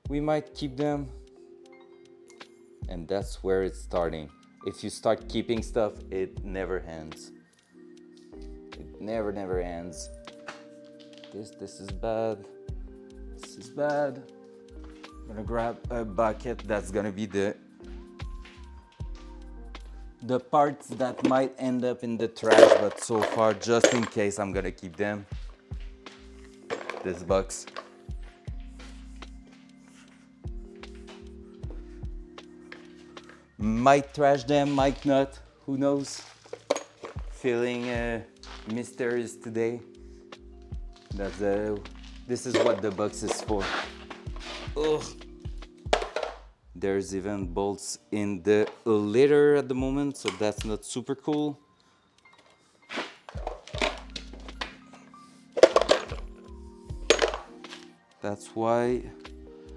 we might keep them. And that's where it's starting. If you start keeping stuff, it never ends. It never ends. This is bad. This is bad. I'm gonna grab a bucket. That's gonna be the parts that might end up in the trash, but so far, just in case, I'm gonna keep them. This box. Might trash them, might not, who knows. Feeling mysterious today. This is what the box is for. Ugh. There's even bolts in the litter at the moment, so that's not super cool. That's why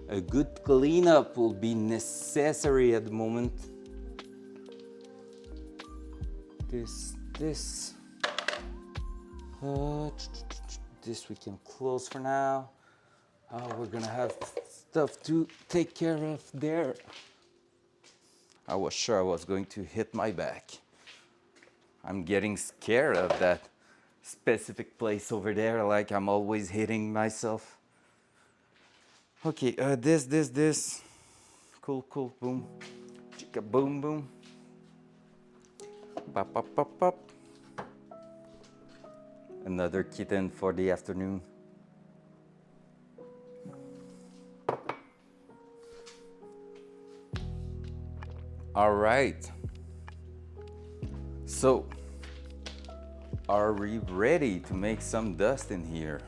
a good cleanup will be necessary at the moment. This we can close for now. We're gonna have stuff to take care of there. I was sure I was going to hit my back. I'm getting scared of that specific place over there, like I'm always hitting myself. Okay, this. Cool, boom. Chicka boom, boom. Pop, pop, pop, pop. Another kitten for the afternoon. All right. So, are we ready to make some dust in here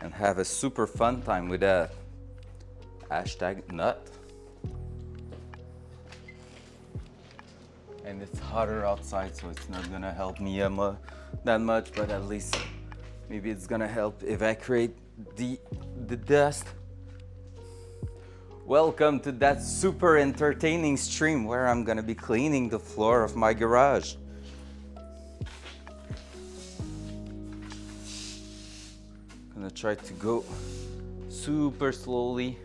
and have a super fun time with that? Hashtag nut. And it's hotter outside, so it's not gonna help me that much, but at least maybe it's gonna help evacuate the dust. Welcome to that super entertaining stream where I'm gonna be cleaning the floor of my garage. Gonna try to go super slowly.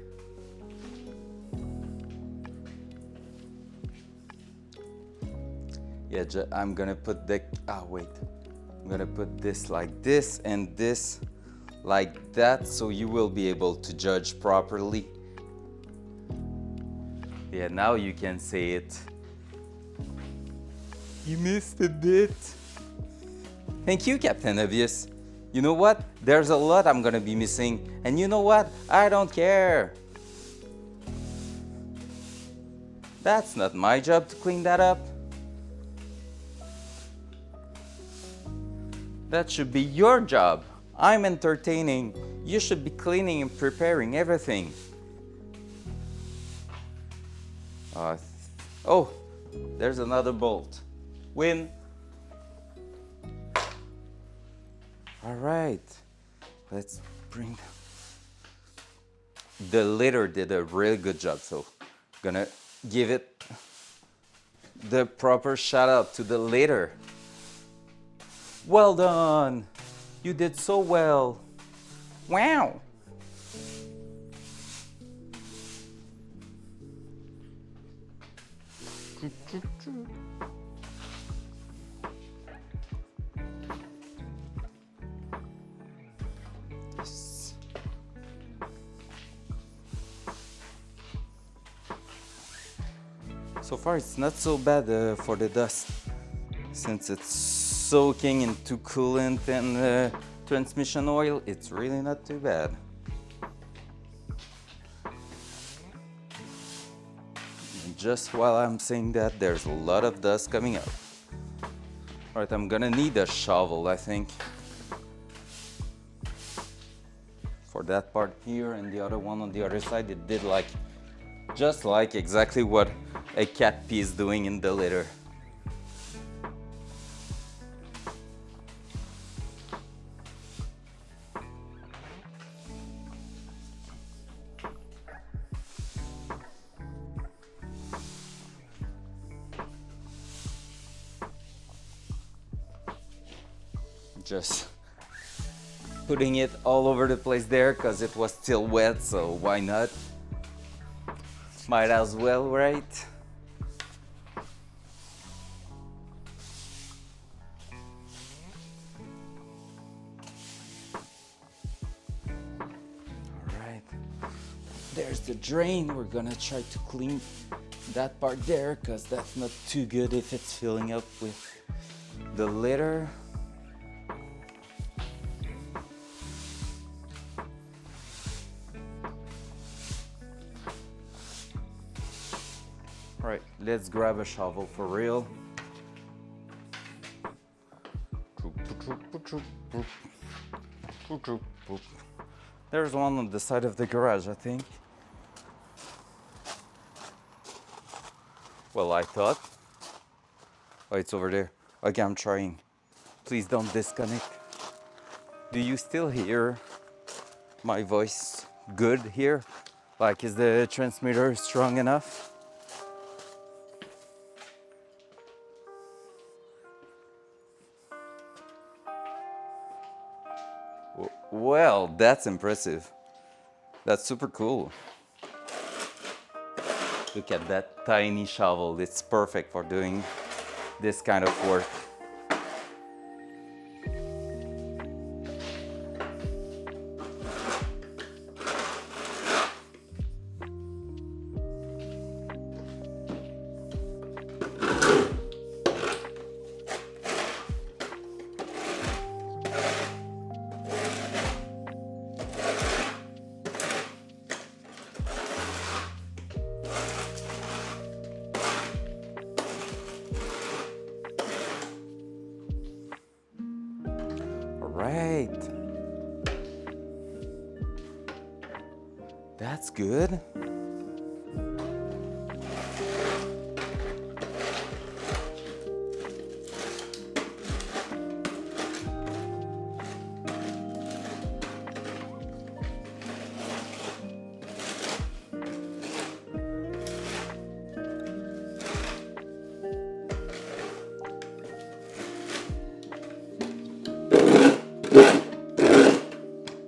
Yeah, I'm gonna put I'm gonna put this like this and this like that, so you will be able to judge properly. Yeah, now you can say it. You missed a bit. Thank you, Captain Obvious. You know what? There's a lot I'm gonna be missing, and you know what? I don't care. That's not my job to clean that up. That should be your job. I'm entertaining. You should be cleaning and preparing everything. Oh, there's another bolt. Win. All right, let's bring. The litter did a really good job, so gonna give it the proper shout out to the litter. Well done. You did so well. Wow. Yes. So far it's not so bad for the dust, since it's soaking into coolant and transmission oil. It's really not too bad. And just while I'm saying that, there's a lot of dust coming up. All right, I'm gonna need a shovel, I think, for that part here, and the other one on the other side. It did like just like exactly what a cat pee is doing in the litter. Just putting it all over the place there because it was still wet, so why not? Might as well, right? Alright, there's the drain. We're gonna try to clean that part there because that's not too good if it's filling up with the litter. Right, let's grab a shovel for real. There's one on the side of the garage, I think. Well, I thought. Oh, it's over there. Okay, I'm trying. Please don't disconnect. Do you still hear my voice good here? Like, is the transmitter strong enough? Well, that's impressive. That's super cool. Look at that tiny shovel. It's perfect for doing this kind of work. Right. That's good.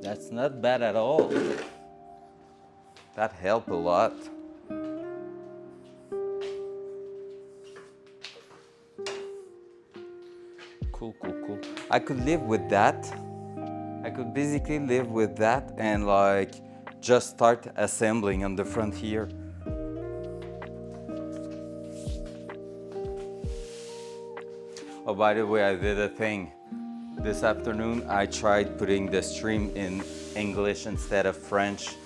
That's not bad at all. That helped a lot. Cool, cool, cool. I could live with that. I could basically live with that and like just start assembling on the front here. Oh, by the way, I did a thing. This afternoon, I tried putting the stream in English instead of French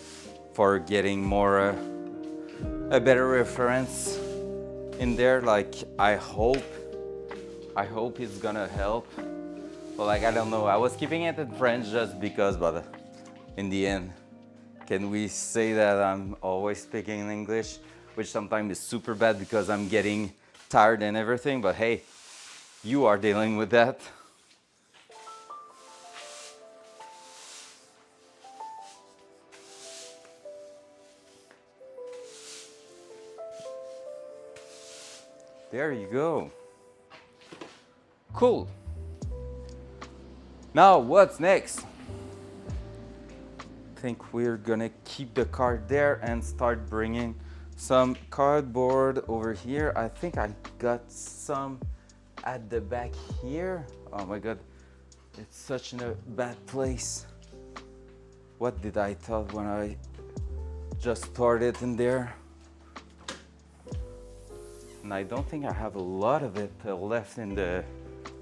for getting more, a better reference in there. Like I hope it's gonna help. But like I don't know. I was keeping it in French just because, but in the end, can we say that I'm always speaking in English, which sometimes is super bad because I'm getting tired and everything. But hey, you are dealing with that. There you go. Cool. Now what's next? I think we're gonna keep the card there and start bringing some cardboard over here. I think I got some at the back here. Oh my god, it's such a bad place. What did I thought when I just stored it in there? And I don't think I have a lot of it left in the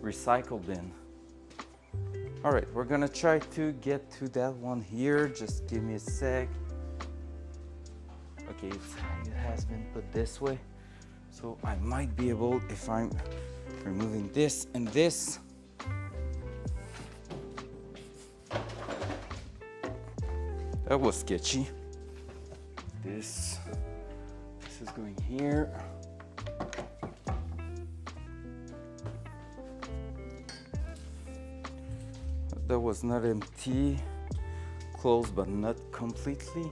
recycle bin. All right, we're gonna try to get to that one here. Just give me a sec. Okay, it has been put this way. So I might be able, if I'm removing this and this. That was sketchy. This is going here. That was not empty, closed but not completely.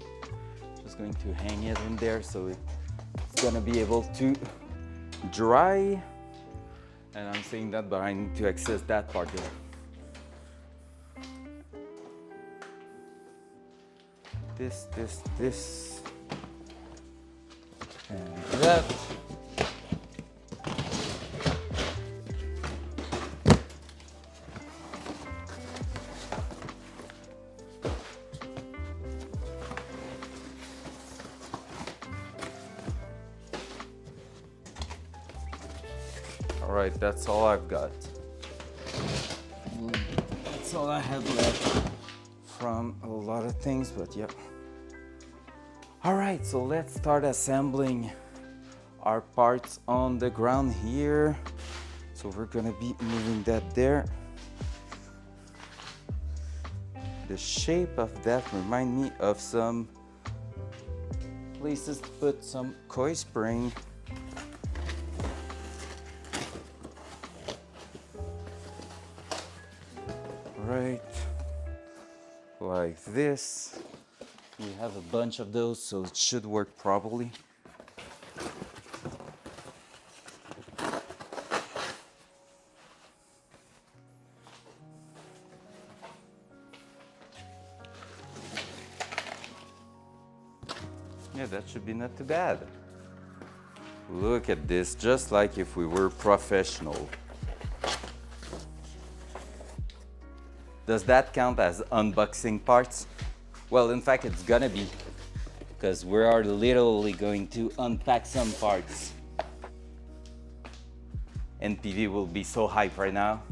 Just going to hang it in there so it's gonna be able to dry. And I'm saying that, but I need to access that part there. This, and that. All right, that's all I've got. That's all I have left from a lot of things, but yeah. All right, so let's start assembling our parts on the ground here. So we're gonna be moving that there. The shape of that remind me of some places to put some coil spring. Right, like this. We have a bunch of those, so it should work properly. Yeah, that should be not too bad. Look at this, just like if we were professional. Does that count as unboxing parts? Well, in fact, it's gonna be, because we are literally going to unpack some parts. NPV will be so hype right now.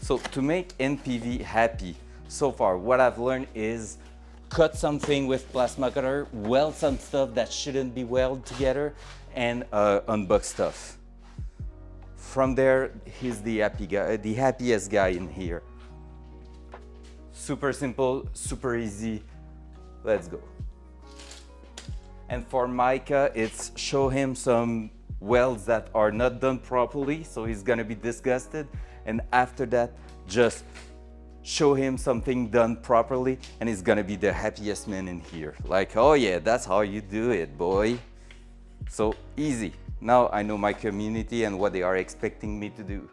So to make NPV happy, so far what I've learned is cut something with plasma cutter, weld some stuff that shouldn't be welded together, and unbox stuff. From there, he's the happy guy, the happiest guy in here. Super simple, super easy. Let's go. And for Micah, it's show him some welds that are not done properly, so he's gonna be disgusted. And after that, just show him something done properly, and he's gonna be the happiest man in here. Like, oh yeah, that's how you do it, boy. So easy. Now I know my community and what they are expecting me to do.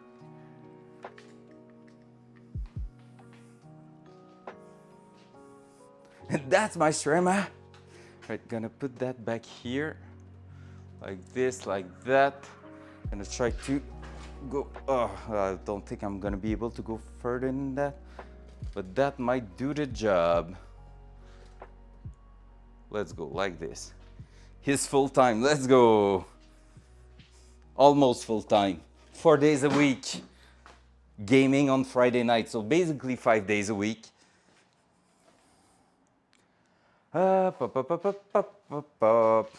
And that's my Shrema. Right, gonna put that back here, like this, like that. Gonna try to go, I don't think I'm gonna be able to go further than that, but that might do the job. Let's go like this. He's full time, let's go. Almost full time, 4 days a week. Gaming on Friday night, so basically 5 days a week. Pop, pop, pop, pop, pop, pop, pop.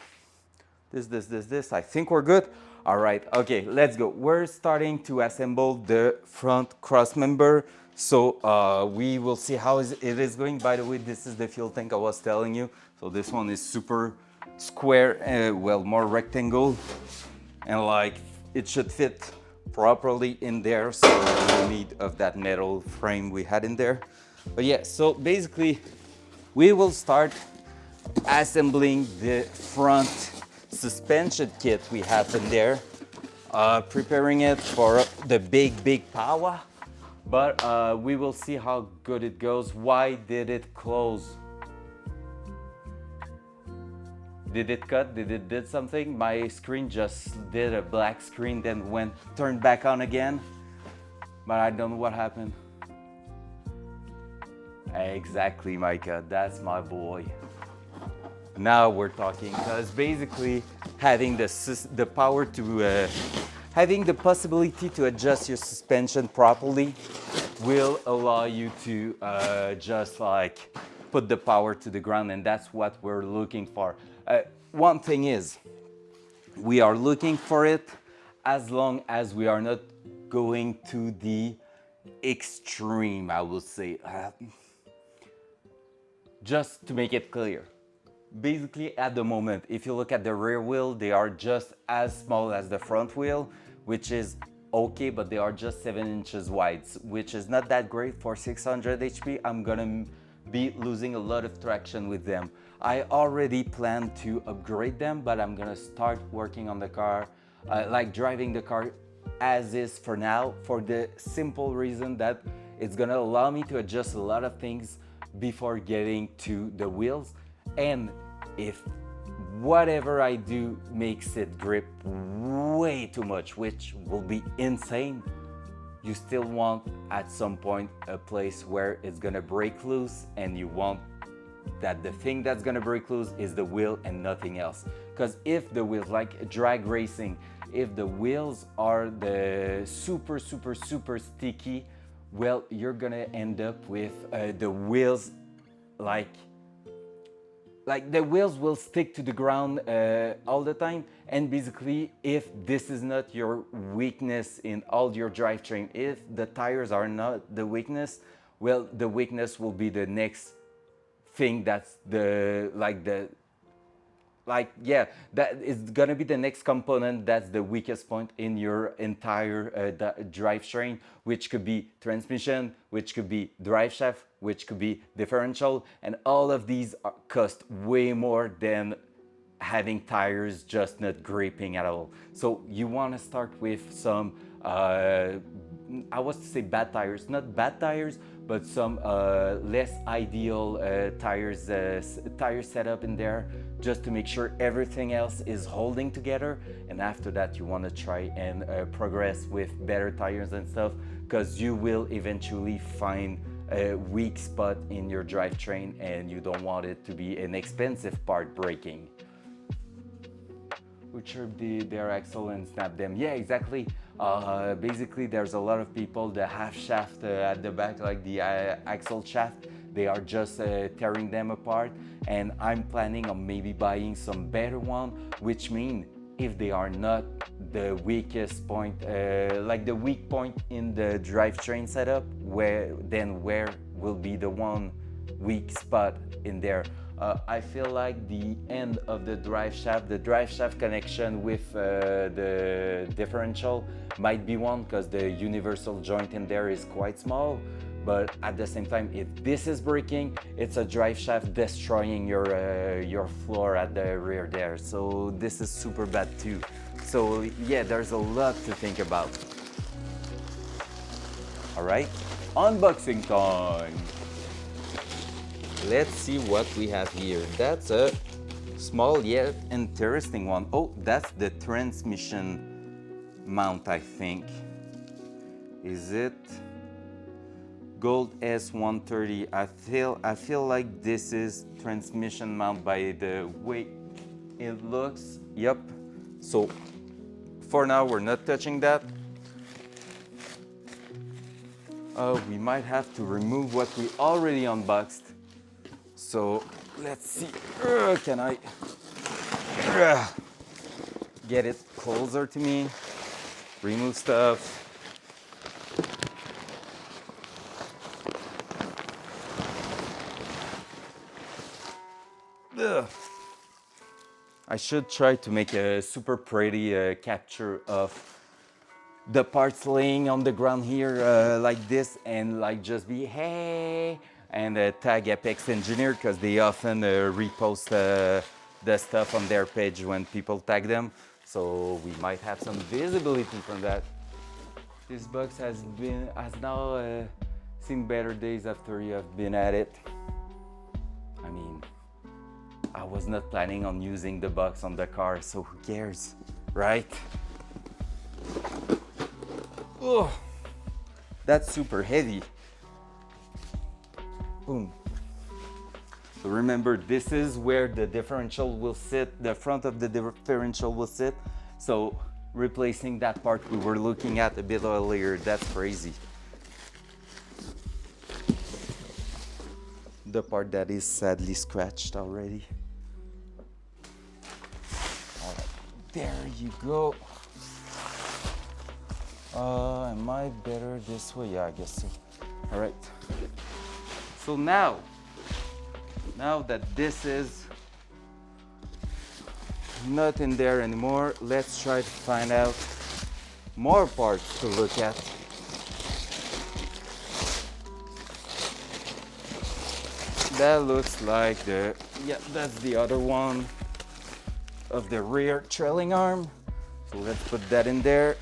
This. I think we're good. All right, okay, let's go. We're starting to assemble the front cross member. So we will see how it is going. By the way, this is the fuel tank I was telling you. So this one is super square, well, more rectangle. And like, it should fit properly in there. So no need of that metal frame we had in there. But yeah, so basically, we will start assembling the front suspension kit we have in there, preparing it for the big power, but we will see how good it goes. Why did it close? Did it cut? Did it did something? My screen just did a black screen, then turned back on again, but I don't know what happened. Exactly, Micah, that's my boy. Now we're talking, because basically having the power to having the possibility to adjust your suspension properly will allow you to just like put the power to the ground, and that's what we're looking for. One thing is, we are looking for it as long as we are not going to the extreme, I will say. Just to make it clear, basically at the moment, if you look at the rear wheel, they are just as small as the front wheel, which is okay, but they are just 7 inches wide, which is not that great for 600 HP. I'm gonna be losing a lot of traction with them. I already plan to upgrade them, but I'm gonna start working on the car, like driving the car as is for now, for the simple reason that it's gonna allow me to adjust a lot of things before getting to the wheels. And if whatever I do makes it grip way too much, which will be insane, you still want at some point a place where it's gonna break loose, and you want that the thing that's gonna break loose is the wheel and nothing else. Because if the wheels, like drag racing, if the wheels are the super sticky, well, you're gonna end up with the wheels like the wheels will stick to the ground all the time. And basically, if this is not your weakness in all your drivetrain, if the tires are not the weakness, well, the weakness will be the next thing. That's that is gonna be the next component that's the weakest point in your entire drivetrain, which could be transmission, which could be drive shaft, which could be differential, and all of these cost way more than having tires just not gripping at all. So you want to start with some I was to say bad tires, not bad tires, but some less ideal tire setup in there, just to make sure everything else is holding together. And after that, you want to try and progress with better tires and stuff, because you will eventually find a weak spot in your drivetrain, and you don't want it to be an expensive part breaking. Chirp their axle and snap them. Yeah, exactly. Basically, there's a lot of people, the half shaft at the back, like the axle shaft, they are just tearing them apart. And I'm planning on maybe buying some better one, which mean if they are not the weakest point, like the weak point in the drivetrain setup, where will be the one weak spot in there. I feel like the end of the drive shaft connection with the differential might be one, because the universal joint in there is quite small. But at the same time, if this is breaking, it's a drive shaft destroying your floor at the rear there. So this is super bad too. So yeah, there's a lot to think about. All right, unboxing time. Let's see what we have here. That's a small yet interesting one. Oh, that's the transmission mount, I think. Is it? Gold S130. I feel like this is transmission mount by the way it looks. Yep. So for now, we're not touching that. We might have to remove what we already unboxed. So let's see. Can I get it closer to me? Remove stuff. Ugh. I should try to make a super pretty capture of the parts laying on the ground here like this, and like just be hey, and tag Apex Engineer, because they often repost the stuff on their page when people tag them, so we might have some visibility from that. This box has now seen better days after you have been at it. I mean, I was not planning on using the box on the car, so who cares, right? Oh, that's super heavy. Boom. So remember, this is where the differential will sit, the front of the differential will sit. So replacing that part we were looking at a bit earlier, that's crazy. The part that is sadly scratched already. All right, there you go. Am I better this way? Yeah, I guess so. All right. So now that this is not in there anymore, let's try to find out more parts to look at. That looks like that's the other one of the rear trailing arm. So let's put that in there.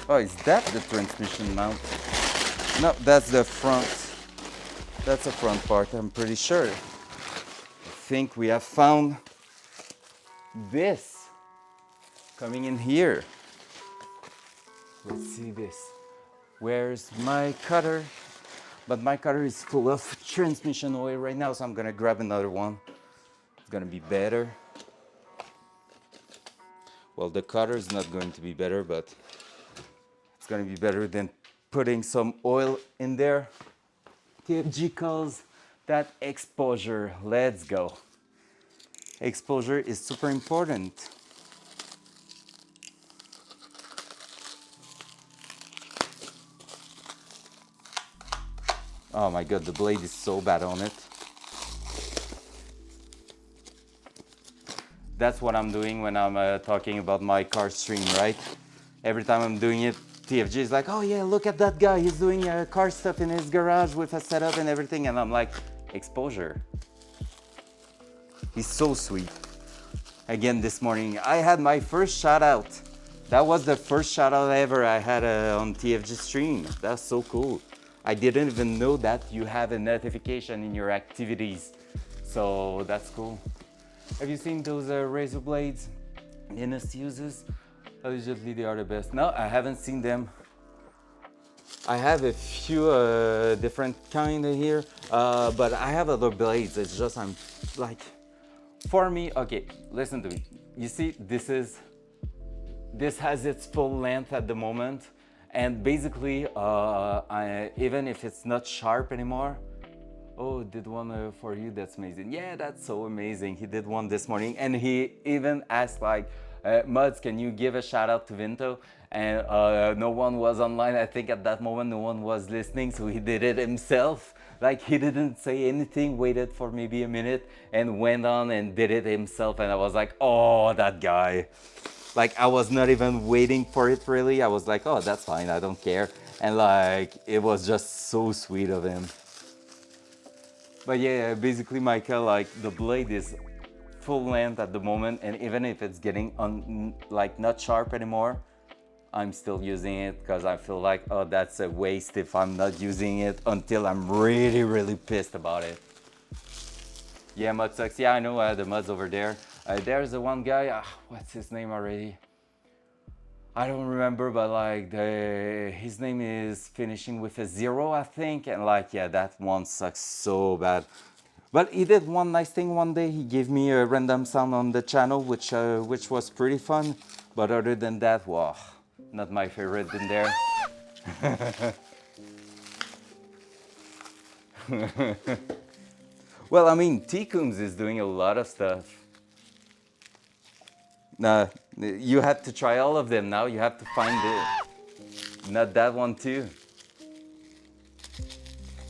Oh, is that the transmission mount? No, that's the front. That's the front part, I'm pretty sure. I think we have found this coming in here. Let's see this. Where's my cutter? But my cutter is full of transmission oil right now, so I'm gonna grab another one. It's gonna be better. Well, the cutter is not going to be better, but it's gonna be better than putting some oil in there. TFG calls that exposure. Let's go. Exposure is super important. Oh my god, the blade is so bad on it. That's what I'm doing when I'm talking about my car stream, right? Every time I'm doing it, TFG is like, oh yeah, look at that guy, he's doing car stuff in his garage with a setup and everything, and I'm like, exposure. He's so sweet. Again, this morning, I had my first shout out. That was the first shout out ever I had on TFG stream. That's so cool. I didn't even know that you have a notification in your activities. So that's cool. Have you seen those razor blades Ines uses? Allegedly they are the best. No, I haven't seen them. I have a few different kind here, but I have other blades. It's just I'm like, for me, okay, listen to me. You see, this has its full length at the moment, and basically, even if it's not sharp anymore. Oh, did one for you? That's amazing. Yeah, that's so amazing. He did one this morning, and he even asked like, Muds, can you give a shout out to Vinto? And no one was online. I think at that moment no one was listening, so he did it himself. Like, he didn't say anything, waited for maybe a minute, and went on and did it himself. And I was like, oh, that guy. Like, I was not even waiting for it really. I was like, oh, that's fine, I don't care. And like, it was just so sweet of him. But yeah, basically, Michael, like, the blade is full length at the moment, and even if it's getting like not sharp anymore, I'm still using it because I feel like, oh, that's a waste if I'm not using it until I'm really, really pissed about it. Yeah, mud sucks. Yeah, I know the mud's over there. There's the one guy, what's his name already? I don't remember, but like his name is finishing with a 0, I think, and like, yeah, that one sucks so bad. But he did one nice thing one day. He gave me a random sound on the channel, which was pretty fun. But other than that, wow, not my favorite in there. Well, I mean, Tikums is doing a lot of stuff. You have to try all of them now. You have to find not that one too.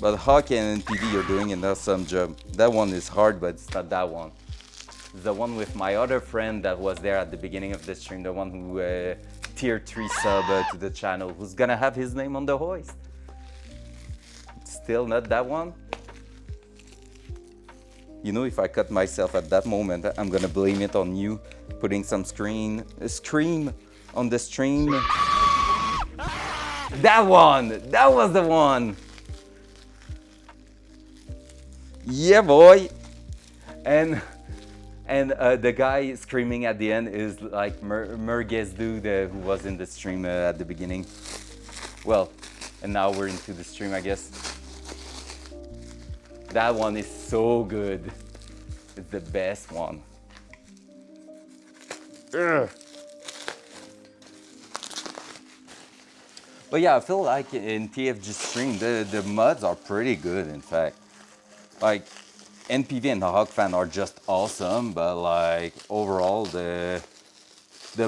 But Hawk and NPD, you're doing an awesome job. That one is hard, but it's not that one. It's the one with my other friend that was there at the beginning of the stream, the one who tier 3 sub to the channel, who's gonna have his name on the hoist. Still not that one. You know, if I cut myself at that moment, I'm gonna blame it on you putting some scream on the stream. That one! That was the one! Yeah, boy! And the guy screaming at the end is like Merguez dude who was in the stream at the beginning. Well, and now we're into the stream, I guess. That one is so good. It's the best one. Ugh. But yeah, I feel like in TFG stream, the mods are pretty good, in fact. Like, NPV and the Hawk fan are just awesome, but like, overall, the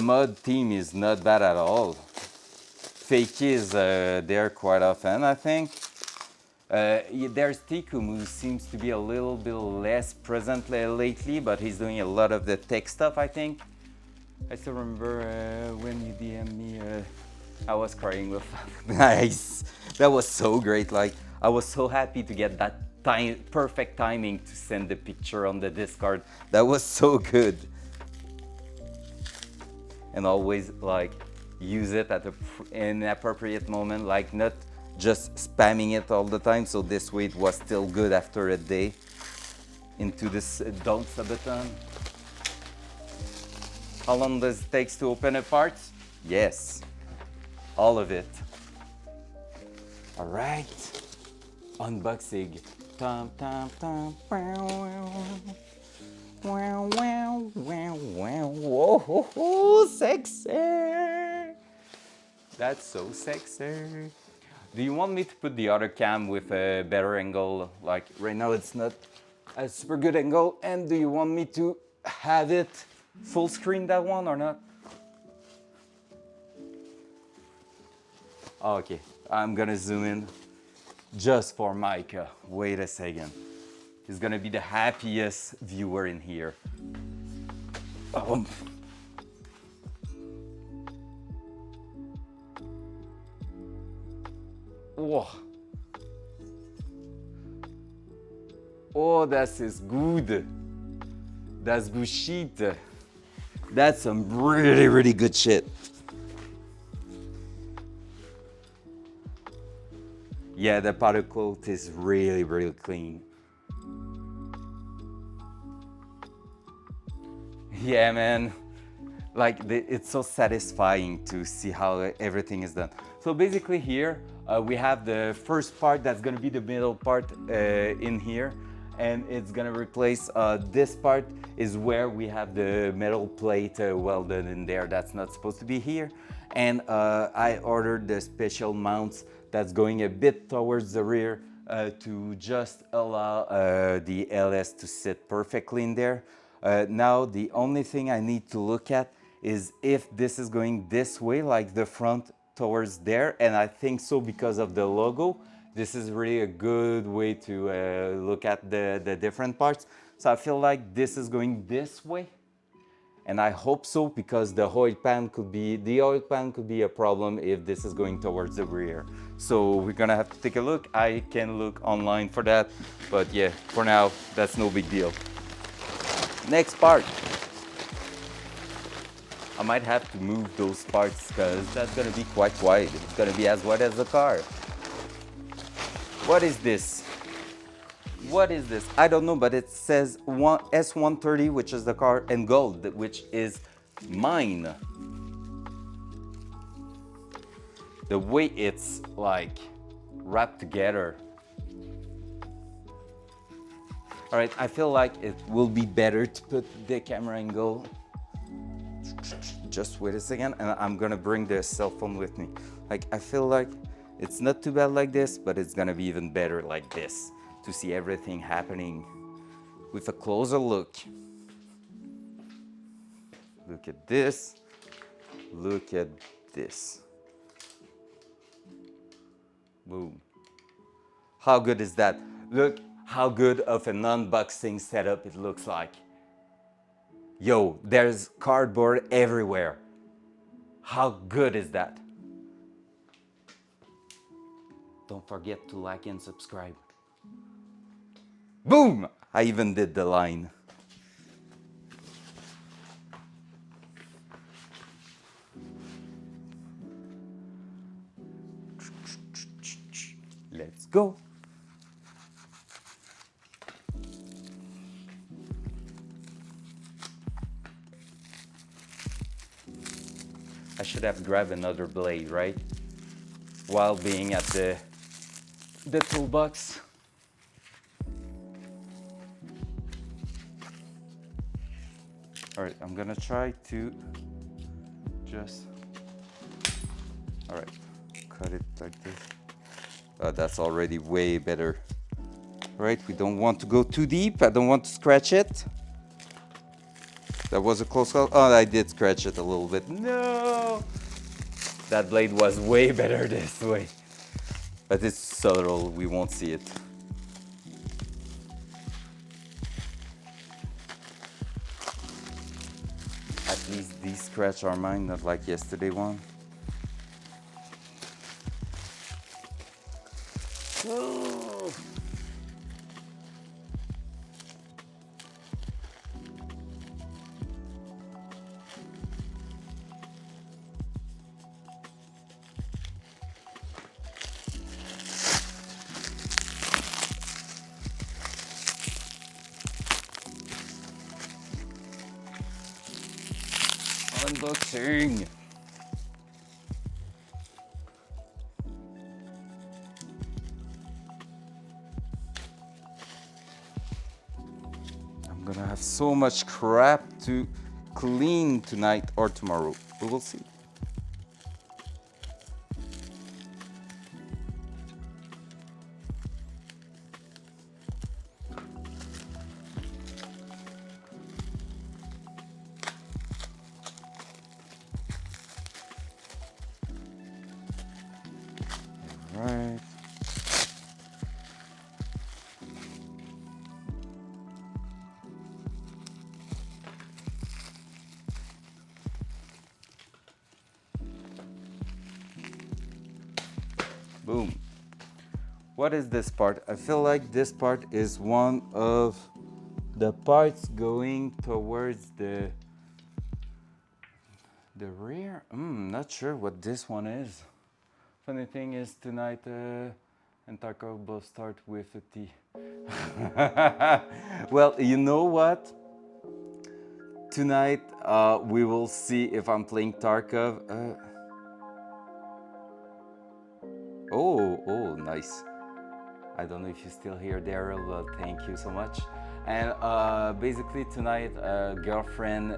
mod team is not bad at all. Fake is there quite often, I think. There's Tikum, who seems to be a little bit less present lately, but he's doing a lot of the tech stuff, I think. I still remember when you DM'd me, I was crying with nice. That was so great. Like, I was so happy to get that perfect timing to send the picture on the Discord. That was so good. And always like use it at an appropriate moment, like not just spamming it all the time. So this way it was still good after a day into this don't subathon. How long does it take to open a part? Yes, all of it. All right, unboxing. Tom, tom, tom. Wow, wow, wow, wow. Whoa, sexy. That's so sexy. Do you want me to put the other cam with a better angle? Like right now it's not a super good angle. And do you want me to have it full screen, that one, or not? Okay, I'm gonna zoom in just for Micah. Wait a second. He's gonna be the happiest viewer in here. Whoa. Oh, that is good. That's good shit. That's some really, really good shit. Yeah, the powder coat is really, really clean. Yeah, man. Like, it's so satisfying to see how everything is done. So basically here, we have the first part that's gonna be the middle part in here. And it's gonna replace this part is where we have the metal plate welded in there. That's not supposed to be here. And I ordered the special mounts that's going a bit towards the rear to just allow the LS to sit perfectly in there. Now the only thing I need to look at is if this is going this way, like the front towards there, and I think so because of the logo. This is really a good way to look at the different parts. So I feel like this is going this way, and I hope so because the oil pan could be a problem if this is going towards the rear. So we're gonna have to take a look. I can look online for that, but yeah, for now that's no big deal. Next part. I might have to move those parts because that's gonna be quite wide. It's gonna be as wide as the car. What is this? What is this? I don't know, but it says S130, which is the car, and gold, which is mine. The way it's like wrapped together. All right, I feel like it will be better to put the camera angle. Just wait a second, and I'm gonna bring the cell phone with me. Like, I feel like it's not too bad like this, but it's gonna be even better like this to see everything happening with a closer look. Look at this. Look at this. Boom. How good is that? Look how good of an unboxing setup it looks like. Yo, there's cardboard everywhere. How good is that? Don't forget to like and subscribe. Boom! I even did the line. Let's go. I should have grabbed another blade, right? While being at the toolbox. All right, I'm gonna try to just, all right, cut it like this. That's already way better. Right, we don't want to go too deep. I don't want to scratch it. That was a close call. Oh, I did scratch it a little bit. No! That blade was way better this way. But it's subtle, we won't see it. At least these scratch are mine, not like yesterday one. Oh. Unboxing. I'm gonna have so much crap to clean tonight or tomorrow. We will see. Right. Boom. What is this part? I feel like this part is one of the parts going towards the rear. Not sure what this one is. Funny thing is tonight and Tarkov both start with a T. Well, you know what? Tonight we will see if I'm playing Tarkov. Oh, nice. I don't know if you're still here, Daryl, but thank you so much. And basically tonight, girlfriend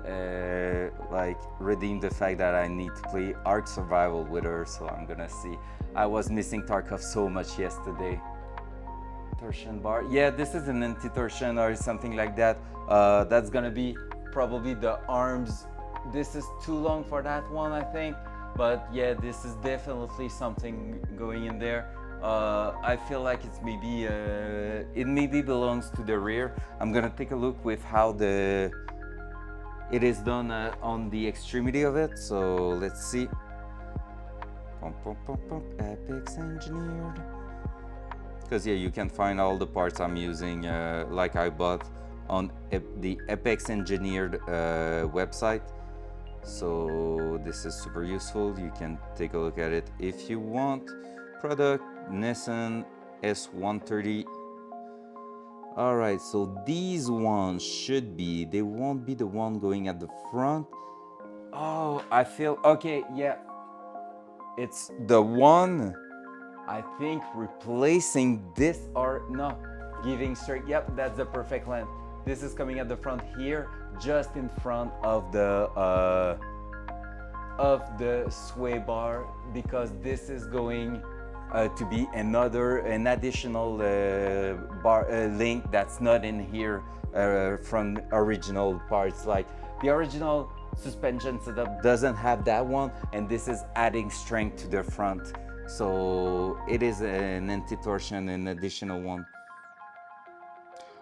like redeemed the fact that I need to play Ark Survival with her, so I'm gonna see. I was missing Tarkov so much yesterday. Torsion bar. Yeah, this is an anti-torsion or something like that. That's gonna be probably the arms. This is too long for that one, I think. But yeah, this is definitely something going in there. I feel like it's maybe it maybe belongs to the rear. I'm gonna take a look with how it is done on the extremity of it. So let's see. Apex engineered. Because yeah, you can find all the parts I'm using like I bought on the Apex engineered website. So this is super useful. You can take a look at it if you want. Product Nissan S130. All right, so these ones should be, they won't be the one going at the front. Oh, I feel, okay, yeah. It's the one, I think, replacing this or no, giving straight, yep, that's the perfect length. This is coming at the front here, just in front of the sway bar, because this is going to be an additional link that's not in here from original parts. Like the original suspension setup doesn't have that one, and this is adding strength to the front. So it is an anti-torsion, an additional one.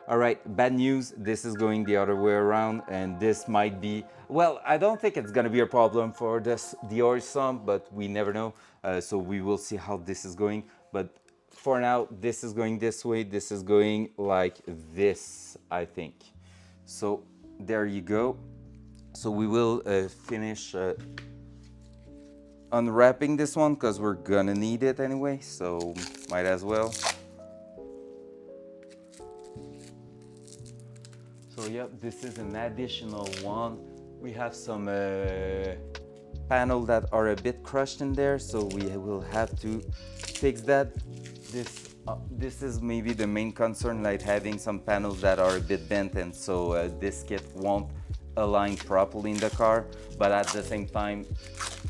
All right, bad news, this is going the other way around, and this might be, well, I don't think it's gonna be a problem for the oil sump, but we never know. So we will see how this is going. But for now, this is going this way, this is going like this, I think. So there you go. So we will finish unwrapping this one because we're gonna need it anyway, so might as well. So yeah, this is an additional one. We have some panels that are a bit crushed in there, so we will have to fix that. This is maybe the main concern, like having some panels that are a bit bent, and so this kit won't align properly in the car. But at the same time,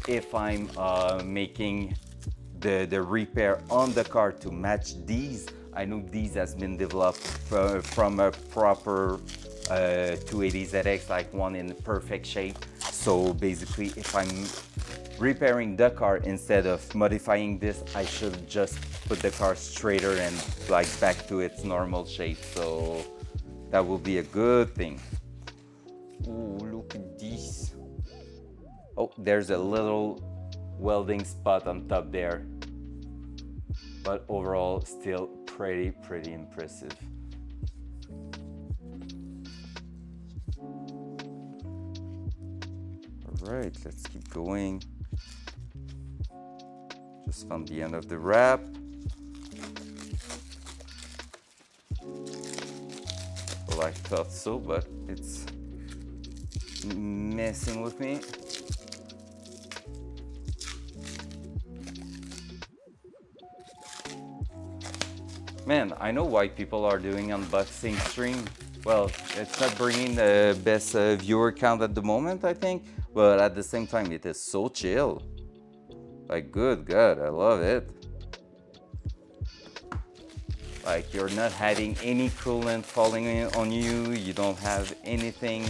if I'm making the repair on the car to match these, I know these has been developed from a proper 280ZX, like one in perfect shape. So basically, if I'm repairing the car instead of modifying this, I should just put the car straighter and like back to its normal shape. So that will be a good thing. Oh, look at this. Oh, there's a little welding spot on top there. But overall, still pretty impressive. All right, let's keep going. Just found the end of the wrap. Well, I thought so, but it's messing with me. Man, I know why people are doing unboxing stream. Well, it's not bringing the best viewer count at the moment, I think, but at the same time, it is so chill. Like, good God, I love it. Like, you're not having any coolant falling on you, you don't have anything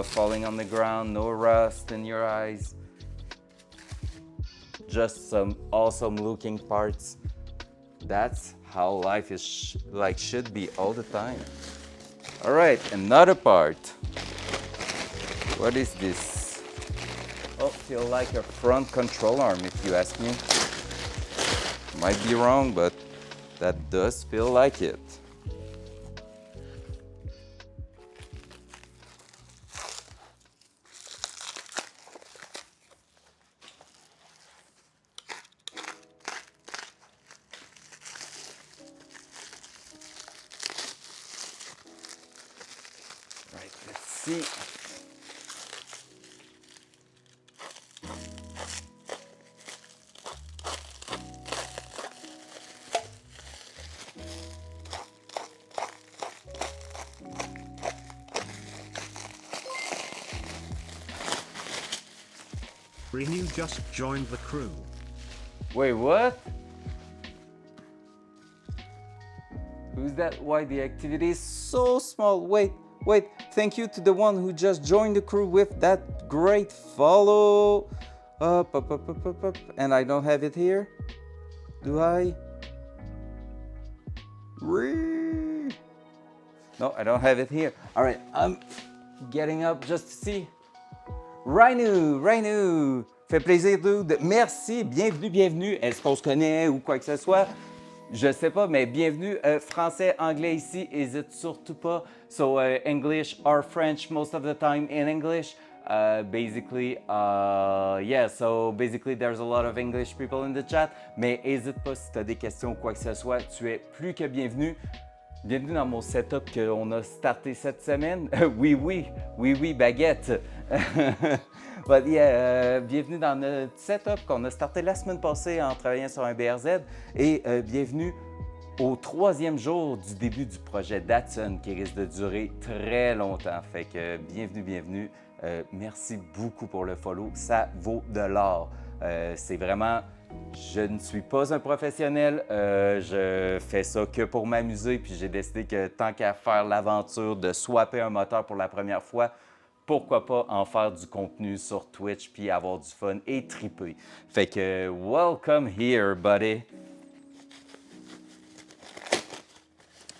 falling on the ground, no rust in your eyes. Just some awesome looking parts. That's how life is should be all the time. All right, another part. What is this? Oh, feel like a front control arm, if you ask me. Might be wrong, but that does feel like it. Right, let's see. Renew just joined the crew. Wait, what? Who's that? Why the activity is so small? Wait, thank you to the one who just joined the crew with that great follow. Up. And I don't have it here? Do I? No, I don't have it here. All right, I'm getting up just to see. Rainu, fait plaisir, dude. Merci, bienvenue. Est-ce qu'on se connaît ou quoi que ce soit? Je sais pas, mais bienvenue. Français, anglais ici, hésite surtout pas. So English or French most of the time in English. Basically, so basically there's a lot of English people in the chat. Mais hésite pas si tu as des questions ou quoi que ce soit, tu es plus que bienvenu. Bienvenue dans mon setup qu'on a starté cette semaine. Oui, baguette. But yeah, bienvenue dans notre setup qu'on a starté la semaine passée en travaillant sur un BRZ. Et bienvenue au 3e jour du début du projet Datsun qui risque de durer très longtemps. Fait que bienvenue. Merci beaucoup pour le follow. Ça vaut de l'or. C'est vraiment Je ne suis pas un professionnel, je fais ça que pour m'amuser, puis j'ai décidé que tant qu'à faire l'aventure de swapper un moteur pour la première fois, pourquoi pas en faire du contenu sur Twitch puis avoir du fun et triper. Fait que welcome here, buddy.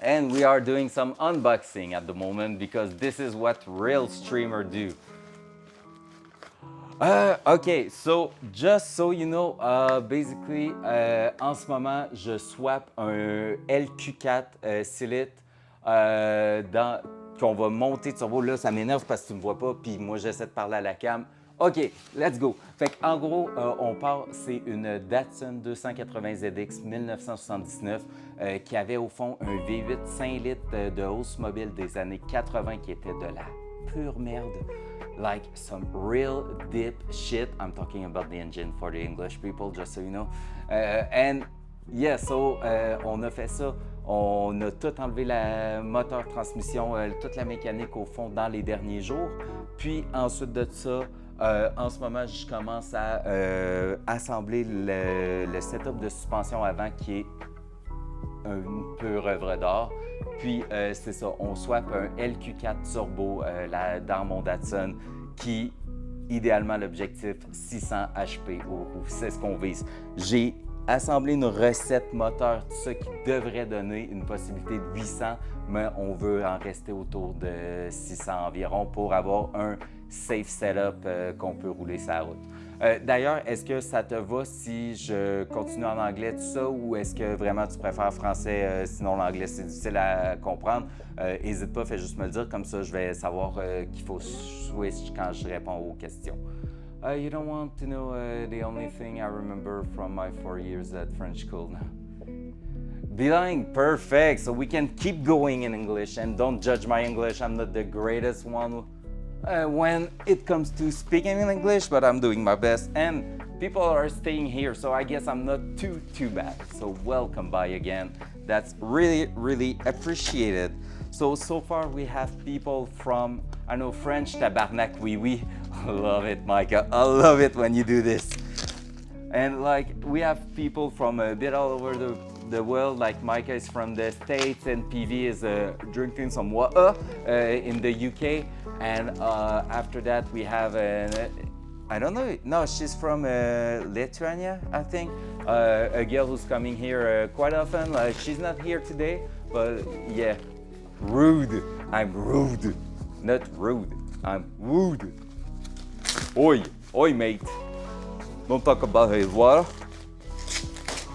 And we are doing some unboxing at the moment because this is what real streamers do. Okay, so just so you know, basically, en ce moment, je swap un LQ4 6 litres qu'on va monter turbo. Là, ça m'énerve parce que tu me vois pas, puis moi, j'essaie de parler à la cam. OK, let's go. Fait qu'en gros, on part, c'est une Datsun 280ZX 1979 qui avait au fond un V8 5 litres de hausse mobile des années 80 qui était de la pure merde. Like some real deep shit. I'm talking about the engine for the English people, just so you know. And yeah, so on a fait ça. On a tout enlevé, la moteur, transmission, toute la mécanique au fond dans les derniers jours. Puis ensuite de ça, en ce moment, je commence à assembler le setup de suspension avant qui est un peu œuvre d'art. Puis c'est ça, on swap un LQ4 turbo dans mon Datsun qui, idéalement, l'objectif 600 HP au roue. C'est ce qu'on vise. J'ai assemblé une recette moteur, tout ça qui devrait donner une possibilité de 800, mais on veut en rester autour de 600 environ pour avoir un safe setup qu'on peut rouler sur la route. D'ailleurs, est-ce que ça te va si je continue en anglais tout ça ou est-ce que vraiment tu préfères français, sinon l'anglais c'est difficile à comprendre? N'hésite pas, fais juste me le dire, comme ça je vais savoir qu'il faut switch quand je réponds aux questions. You don't want to know the only thing I remember from my 4 years at French school now. Bilingue, perfect. So we can keep going in English and don't judge my English. I'm not the greatest one when it comes to speaking in English, but I'm doing my best and people are staying here, so I guess I'm not too bad. So welcome by again. That's really appreciated. So far we have people from, I know, French, tabarnak, oui oui. I love it, Micah. I love it when you do this. And like, we have people from a bit all over the world, like Micah is from the States and PV is drinking some water in the UK. And after that we have, I don't know, no, she's from Lithuania, I think. A girl who's coming here quite often. Like, she's not here today, but yeah, rude. I'm rude. Not rude, I'm rude. Oi mate. Don't talk about his water.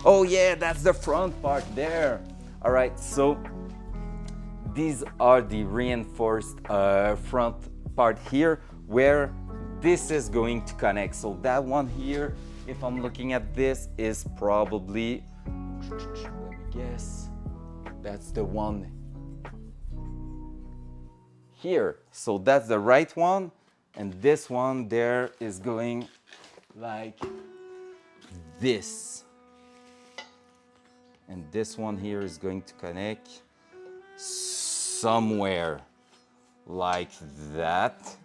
Oh yeah, that's the front part there. All right, so these are the reinforced front part here where this is going to connect. So that one here, if I'm looking at this, is probably, let me guess, that's the one here. So that's the right one, and this one there is going like this. And this one here is going to connect somewhere like that.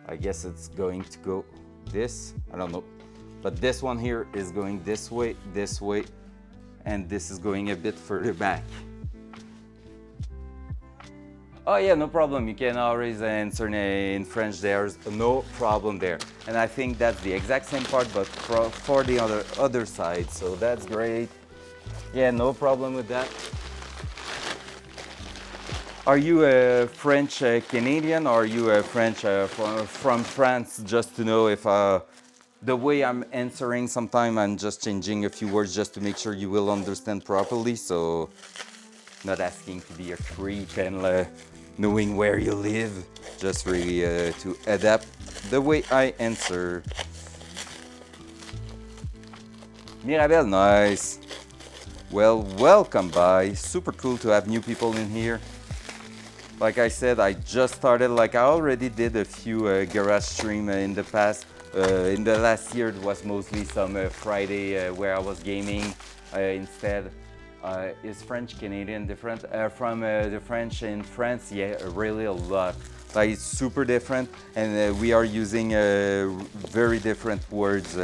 I guess it's going to go this, I don't know. But this one here is going this way, and this is going a bit further back. Oh yeah, no problem. You can always answer in French. There's no problem there. And I think that's the exact same part, but for the other side. So that's great. Yeah, no problem with that. Are you a French Canadian or are you a French from France? Just to know if the way I'm answering, sometimes I'm just changing a few words just to make sure you will understand properly. So not asking to be a creep and knowing where you live, just really to adapt the way I answer. Mirabel, nice. Well, welcome by. Super cool to have new people in here. Like I said, I just started, like I already did a few garage stream in the past. In the last year, it was mostly some Friday where I was gaming instead. Is French Canadian different from the French in France? Yeah, really a lot. Like it's super different, and we are using very different words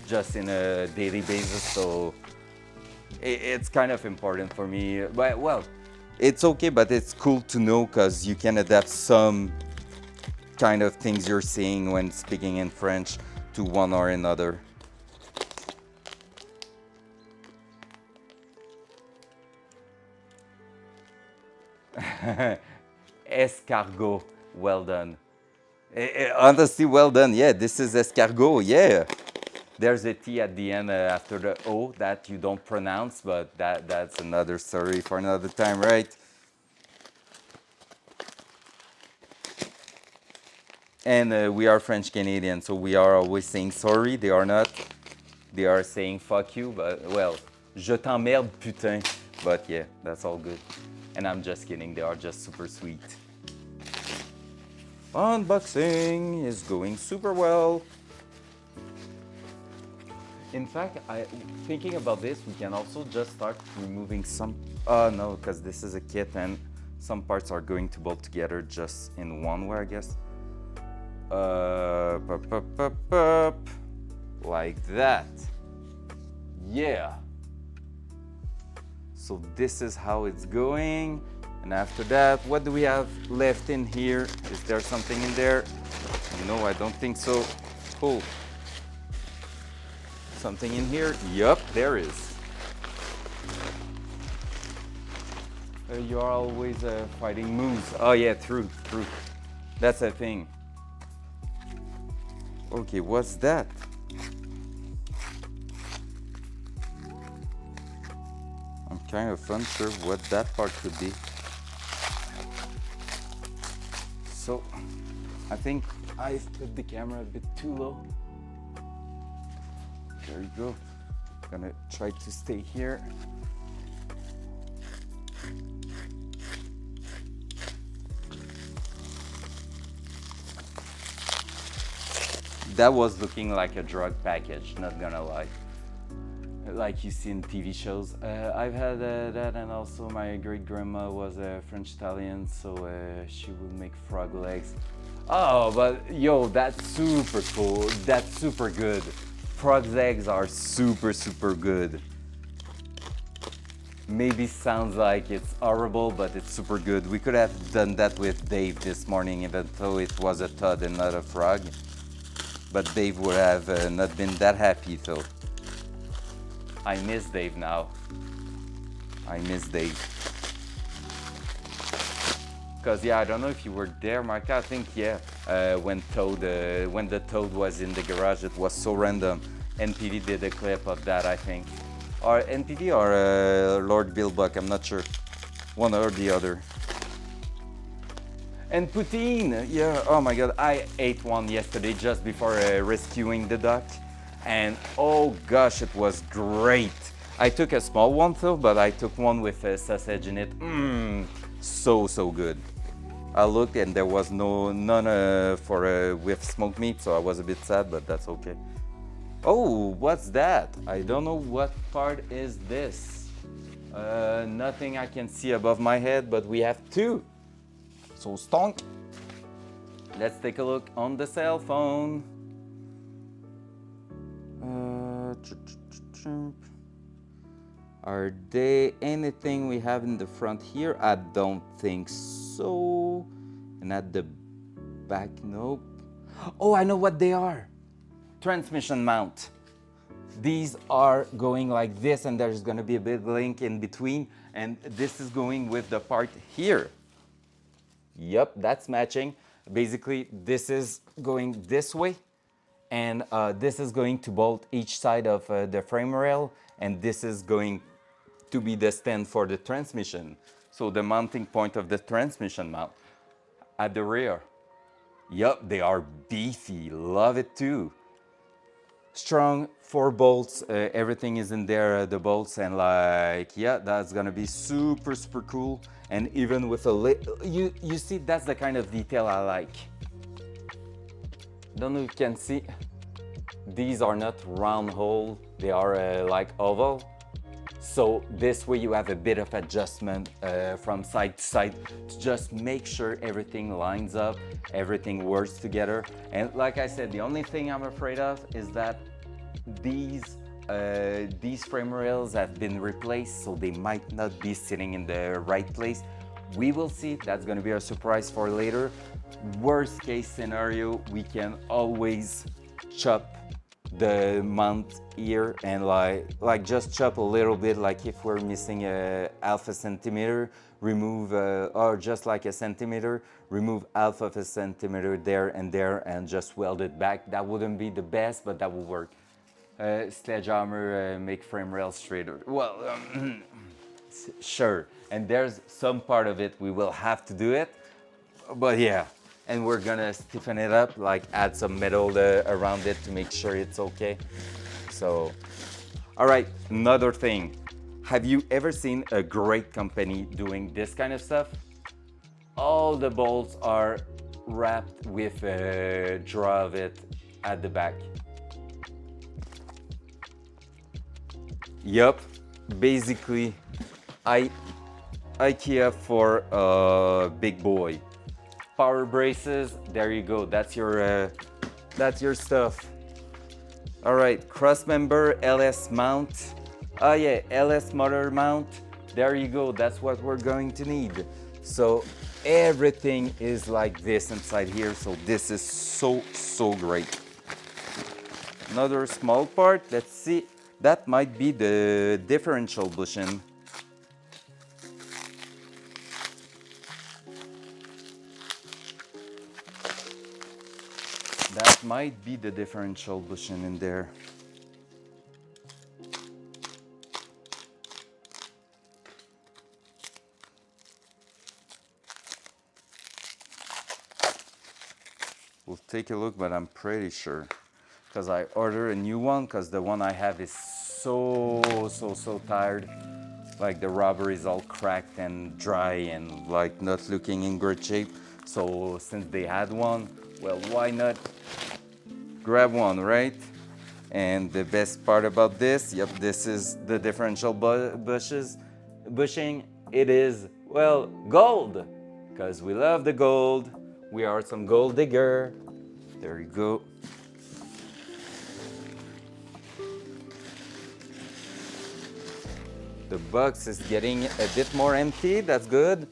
just in a daily basis. So it's kind of important for me. But well, it's okay, but it's cool to know because you can adapt some kind of things you're saying when speaking in French to one or another. Escargot, well done. Honestly, well done. Yeah, this is escargot. Yeah, there's a T at the end after the O that you don't pronounce, but that's another story for another time, right? And we are French Canadian, so we are always saying sorry. They are not. They are saying fuck you, but well, je t'emmerde, putain. But yeah, that's all good. And I'm just kidding. They are just super sweet. Unboxing is going super well. In fact, thinking about this, we can also just start removing some. Oh no, because this is a kit and some parts are going to bolt together just in one way, I guess. Like that. Yeah. So this is how it's going. And after that, what do we have left in here? Is there something in there? No, I don't think so. Cool. Something in here? Yup, there is. You are always fighting moves. Oh yeah, true. That's a thing. Okay, what's that? I'm kind of unsure what that part could be. So, I think I put the camera a bit too low. There you go. Gonna try to stay here. That was looking like a drug package, not gonna lie. Like you see in TV shows. I've had that, and also my great grandma was a French Italian, so she would make frog legs. Oh, but yo, that's super cool. That's super good. Frog legs are super good. Maybe sounds like it's horrible, but it's super good. We could have done that with Dave this morning, even though it was a toad and not a frog. But Dave would have not been that happy, though. I miss Dave now. I miss Dave. Cause yeah, I don't know if you were there, Mark. I think yeah. When the Toad was in the garage, it was so random. NPD did a clip of that, I think, or NPD or Lord Billbuck. I'm not sure. One or the other. And poutine, yeah. Oh my God, I ate one yesterday just before rescuing the duck. And oh gosh, it was great. I took a small one though, but I took one with sausage in it. So good. I looked and there was none with smoked meat, so I was a bit sad, but that's okay. Oh, what's that? I don't know what part is this. Nothing I can see above my head, but we have two. So stonk. Let's take a look on the cell phone. Are there anything we have in the front here? I don't think so. And at the back, nope. Oh, I know what they are. Transmission mount. These are going like this, and there's going to be a big link in between, and this is going with the part here. Yep, that's matching. Basically, this is going this way, and this is going to bolt each side of the frame rail, and this is going to be the stand for the transmission. So the mounting point of the transmission mount at the rear. Yep, they are beefy. Love it too. Strong 4 bolts. Everything is in there, the bolts, and like, yeah, that's gonna be super cool. And even with a you see, that's the kind of detail I like. Don't know if you can see. These are not round hole. They are like oval. So this way you have a bit of adjustment from side to side to just make sure everything lines up, everything works together. And like I said, the only thing I'm afraid of is that these frame rails have been replaced, so they might not be sitting in the right place. We will see. That's going to be a surprise for later. Worst case scenario, we can always chop the mount here and like just chop a little bit, like if we're missing a half a centimeter, remove or just like a centimeter, remove half of a centimeter there and just weld it back. That wouldn't be the best, but that will work. Sledgehammer make frame rails straighter. Well, sure. And there's some part of it we will have to do it, but yeah. And we're gonna stiffen it up, like add some metal around it to make sure it's okay. So, all right, another thing. Have you ever seen a great company doing this kind of stuff? All the bolts are wrapped with a draw of it at the back. Yup, basically, IKEA for a big boy. Power braces, there you go. That's your stuff. All right, cross member, LS mount. Oh yeah, LS motor mount. There you go. That's what we're going to need. So everything is like this inside here. So this is so great. Another small part. Let's see. That might be the differential bushing. That might be the differential bushing in there. We'll take a look, but I'm pretty sure. Because I ordered a new one, because the one I have is so tired. Like the rubber is all cracked and dry and like not looking in great shape. So since they had one, well, why not grab one, right? And the best part about this, yep, this is the differential bushing. It is, well, gold, because we love the gold. We are some gold digger. There you go. The box is getting a bit more empty. That's good.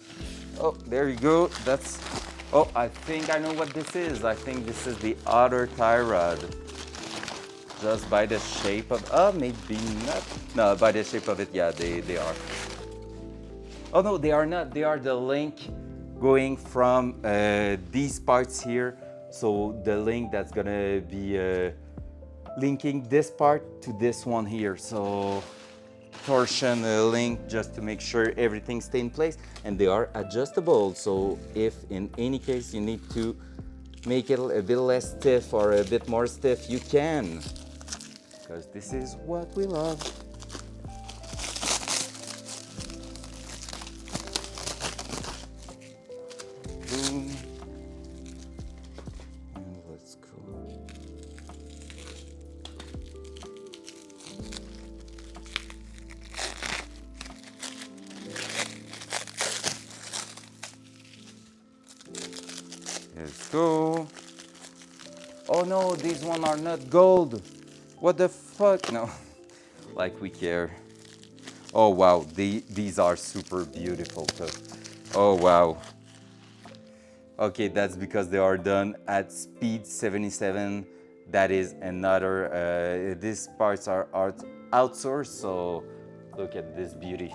Oh, there you go. That's, oh, I think I know what this is. I think this is the other tie rod. Just by the shape of, oh, maybe not. No, by the shape of it, yeah, they are. Oh no, they are not. They are the link going from these parts here. So the link that's gonna be linking this part to this one here. So torsion link just to make sure everything stays in place, and they are adjustable. So if in any case you need to make it a bit less stiff or a bit more stiff, you can, because this is what we love. Boom. And let's go. Let's go. Oh no, these ones are not gold. What the fuck? No, like we care. Oh wow, these are super beautiful too. Oh wow. Okay, that's because they are done at speed 77. That is another, these parts are outsourced, so look at this beauty.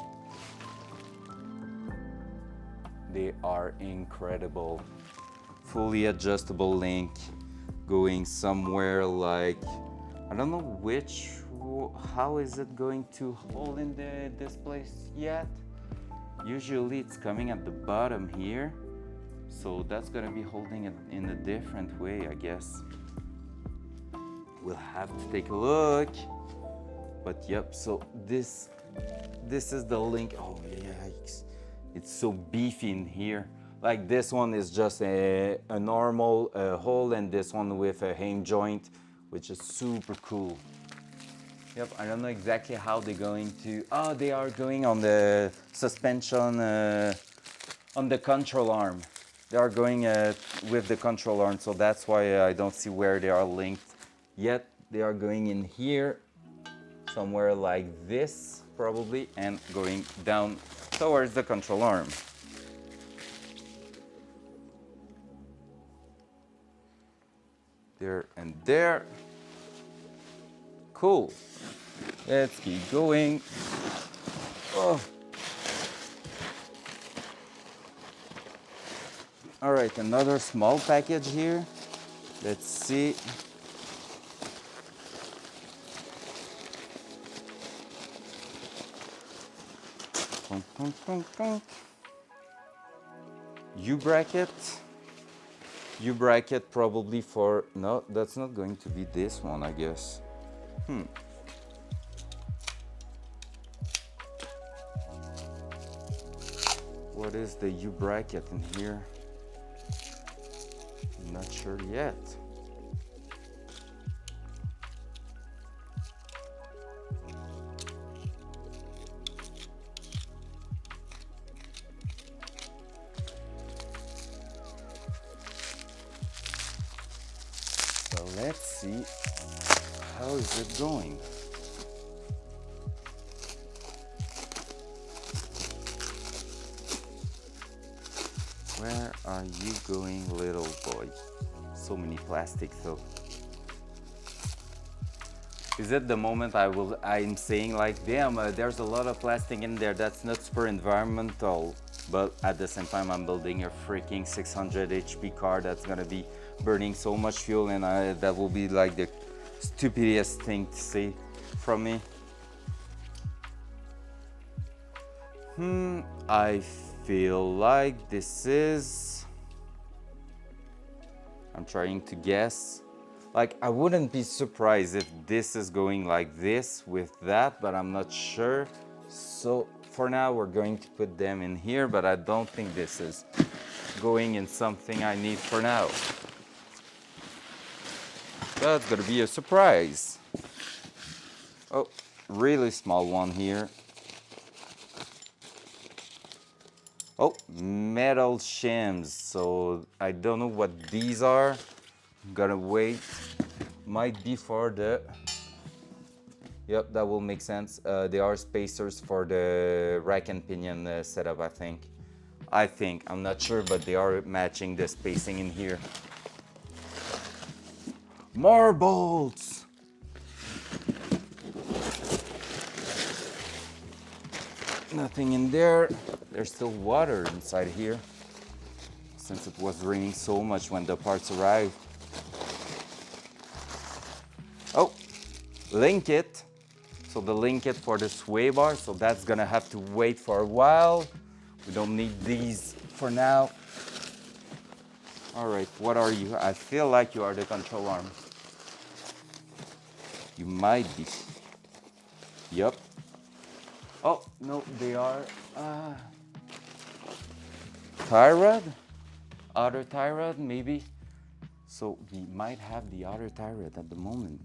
They are incredible. Fully adjustable link going somewhere like, I don't know which, how is it going to hold in this place yet? Usually it's coming at the bottom here. So that's gonna be holding it in a different way, I guess. We'll have to take a look. But yep, so this is the link. Oh yikes. It's so beefy in here. Like this one is just a normal hole, and this one with a hang joint, which is super cool. Yep, I don't know exactly how they're going to. Oh, they are going on the suspension, on the control arm. They are going with the control arm, so that's why I don't see where they are linked yet. They are going in here, somewhere like this, probably, and going down towards the control arm. There and there. Cool. Let's keep going. Oh. All right, another small package here. Let's see. U-bracket. U-bracket probably for, no, that's not going to be this one, I guess. What is the U-bracket in here? Not sure yet. So let's see, how is it going? Where are you going, little boy? So many plastic though. Is it the moment I'm saying like, damn, there's a lot of plastic in there, that's not super environmental, but at the same time I'm building a freaking 600 HP car that's gonna be burning so much fuel, and that will be like the stupidest thing to say from me. I feel like this is, I'm trying to guess. Like, I wouldn't be surprised if this is going like this with that, but I'm not sure. So for now, we're going to put them in here, but I don't think this is going in something I need for now. That's gonna be a surprise. Oh, really small one here. Oh, metal shims. So I don't know what these are. Gotta wait. Might be for the, yep, that will make sense. They are spacers for the rack and pinion setup, I think. I'm not sure, but they are matching the spacing in here. More bolts! Nothing in there. There's still water inside here, since it was raining so much when the parts arrived. Oh, link it. So the link it for the sway bar, so that's gonna have to wait for a while. We don't need these for now. All right, what are you? I feel like you are the control arm. You might be. Yup. Oh, no, they are tie rod? Outer tie rod, maybe? So we might have the outer tie rod at the moment.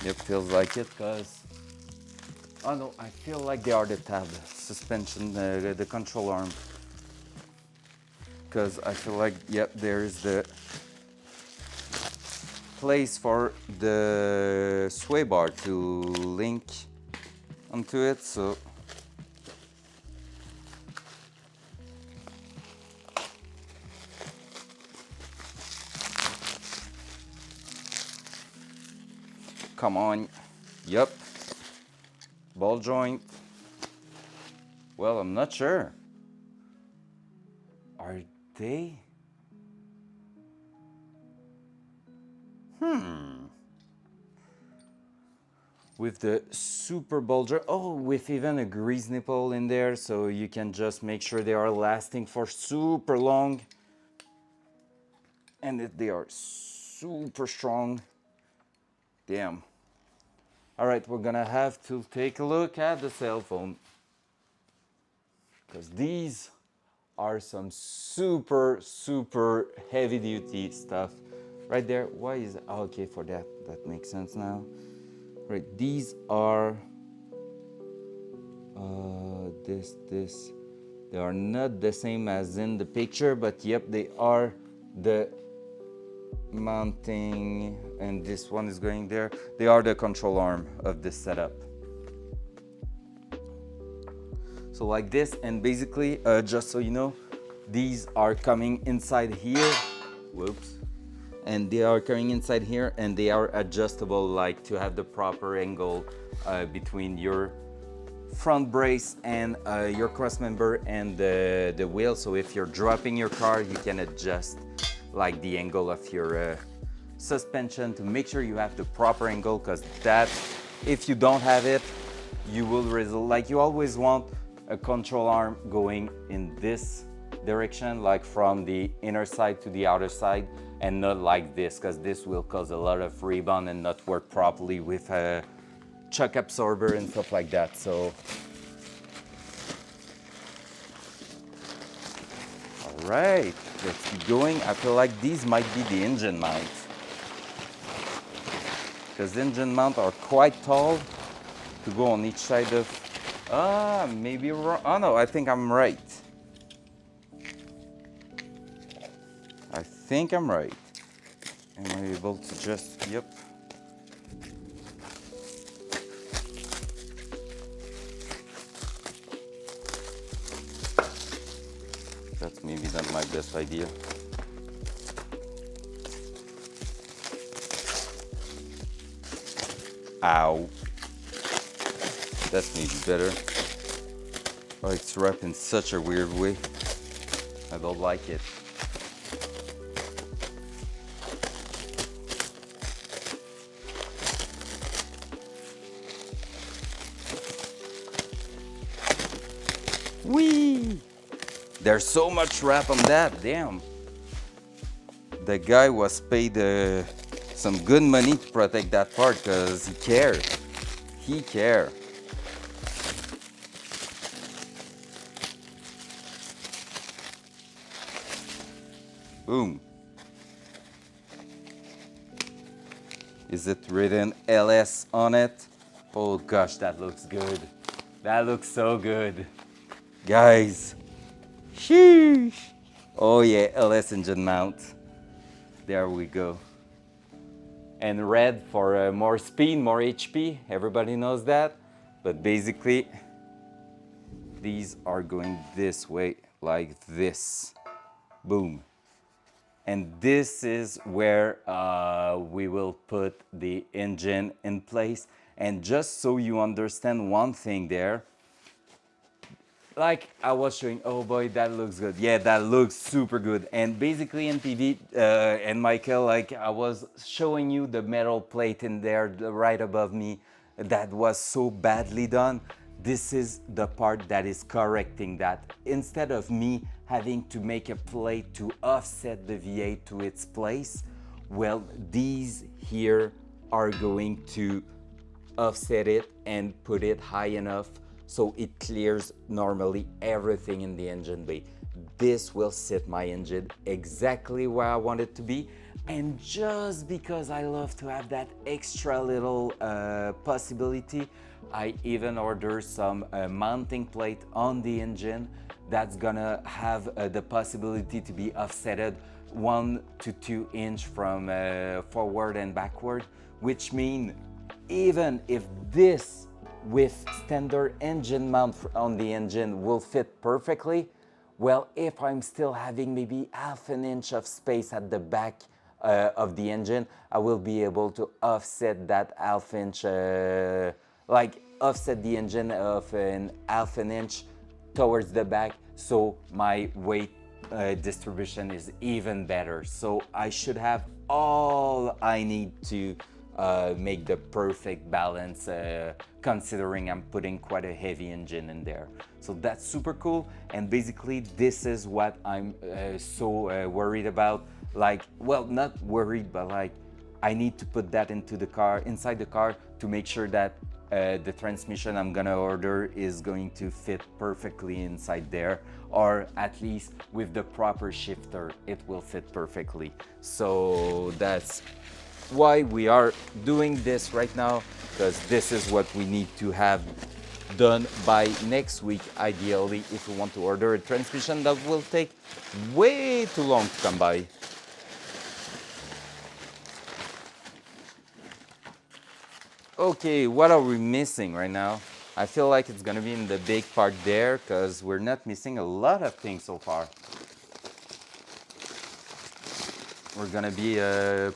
It feels like it, because, oh no, I feel like they are the tab suspension, the control arm. Because I feel like, yep, there's the place for the sway bar to link onto it, so. Come on, yep, ball joint. Well, I'm not sure. Are they? With the super ball joint, oh, with even a grease nipple in there, so you can just make sure they are lasting for super long. And that they are super strong. Damn. All right, we're gonna have to take a look at the cell phone, because these are some super, super heavy duty stuff right there. Why is it? Oh, okay, for that, that makes sense now. Right, these are this. They are not the same as in the picture, but yep, they are the mounting, and this one is going there. They are the control arm of this setup. So like this, and basically, just so you know, these are coming inside here. Whoops. And they are coming inside here, and they are adjustable, like to have the proper angle between your front brace and your cross member and the wheel. So if you're dropping your car, you can adjust like the angle of your suspension to make sure you have the proper angle, because that, if you don't have it, you will result, like you always want a control arm going in this direction, like from the inner side to the outer side, and not like this, because this will cause a lot of rebound and not work properly with a shock absorber and stuff like that. So all right, let's keep going. I feel like these might be the engine mounts, because the engine mounts are quite tall to go on each side of, maybe wrong. Oh no, I think I'm right. I think I'm right. Am I able to just, yep. That's maybe not my best idea. Ow. That's maybe better. Oh, it's wrapped in such a weird way. I don't like it. Whee! There's so much wrap on that, damn. The guy was paid some good money to protect that part, because he cared. He cared. Boom. Is it written LS on it? Oh gosh, that looks good. That looks so good. Guys, sheesh. Oh yeah, LS engine mount. There we go. And red for more speed, more HP. Everybody knows that. But basically, these are going this way, like this. Boom. And this is where we will put the engine in place. And just so you understand one thing there, like I was showing, oh boy, that looks good. Yeah, that looks super good. And basically in PV and Michael, like I was showing you the metal plate in there right above me that was so badly done. This is the part that is correcting that. Instead of me having to make a plate to offset the V8 to its place, well, these here are going to offset it and put it high enough so it clears normally everything in the engine bay. This will sit my engine exactly where I want it to be. And just because I love to have that extra little possibility, I even ordered some mounting plate on the engine that's gonna have the possibility to be offsetted 1 to 2 inch from forward and backward, which means even if this with standard engine mount on the engine will fit perfectly, well, if I'm still having maybe half an inch of space at the back of the engine, I will be able to offset that half inch, like offset the engine of an half an inch towards the back, so my weight distribution is even better. So I should have all I need to make the perfect balance, considering I'm putting quite a heavy engine in there. So that's super cool. And basically this is what I'm so worried about. Like, well, not worried, but like I need to put that into the car, inside the car, to make sure that the transmission I'm gonna order is going to fit perfectly inside there, or at least with the proper shifter it will fit perfectly. So that's why we are doing this right now, because this is what we need to have done by next week, ideally, if we want to order a transmission that will take way too long to come by. Okay, what are we missing right now? I feel like it's gonna be in the big part there, because we're not missing a lot of things so far. We're gonna be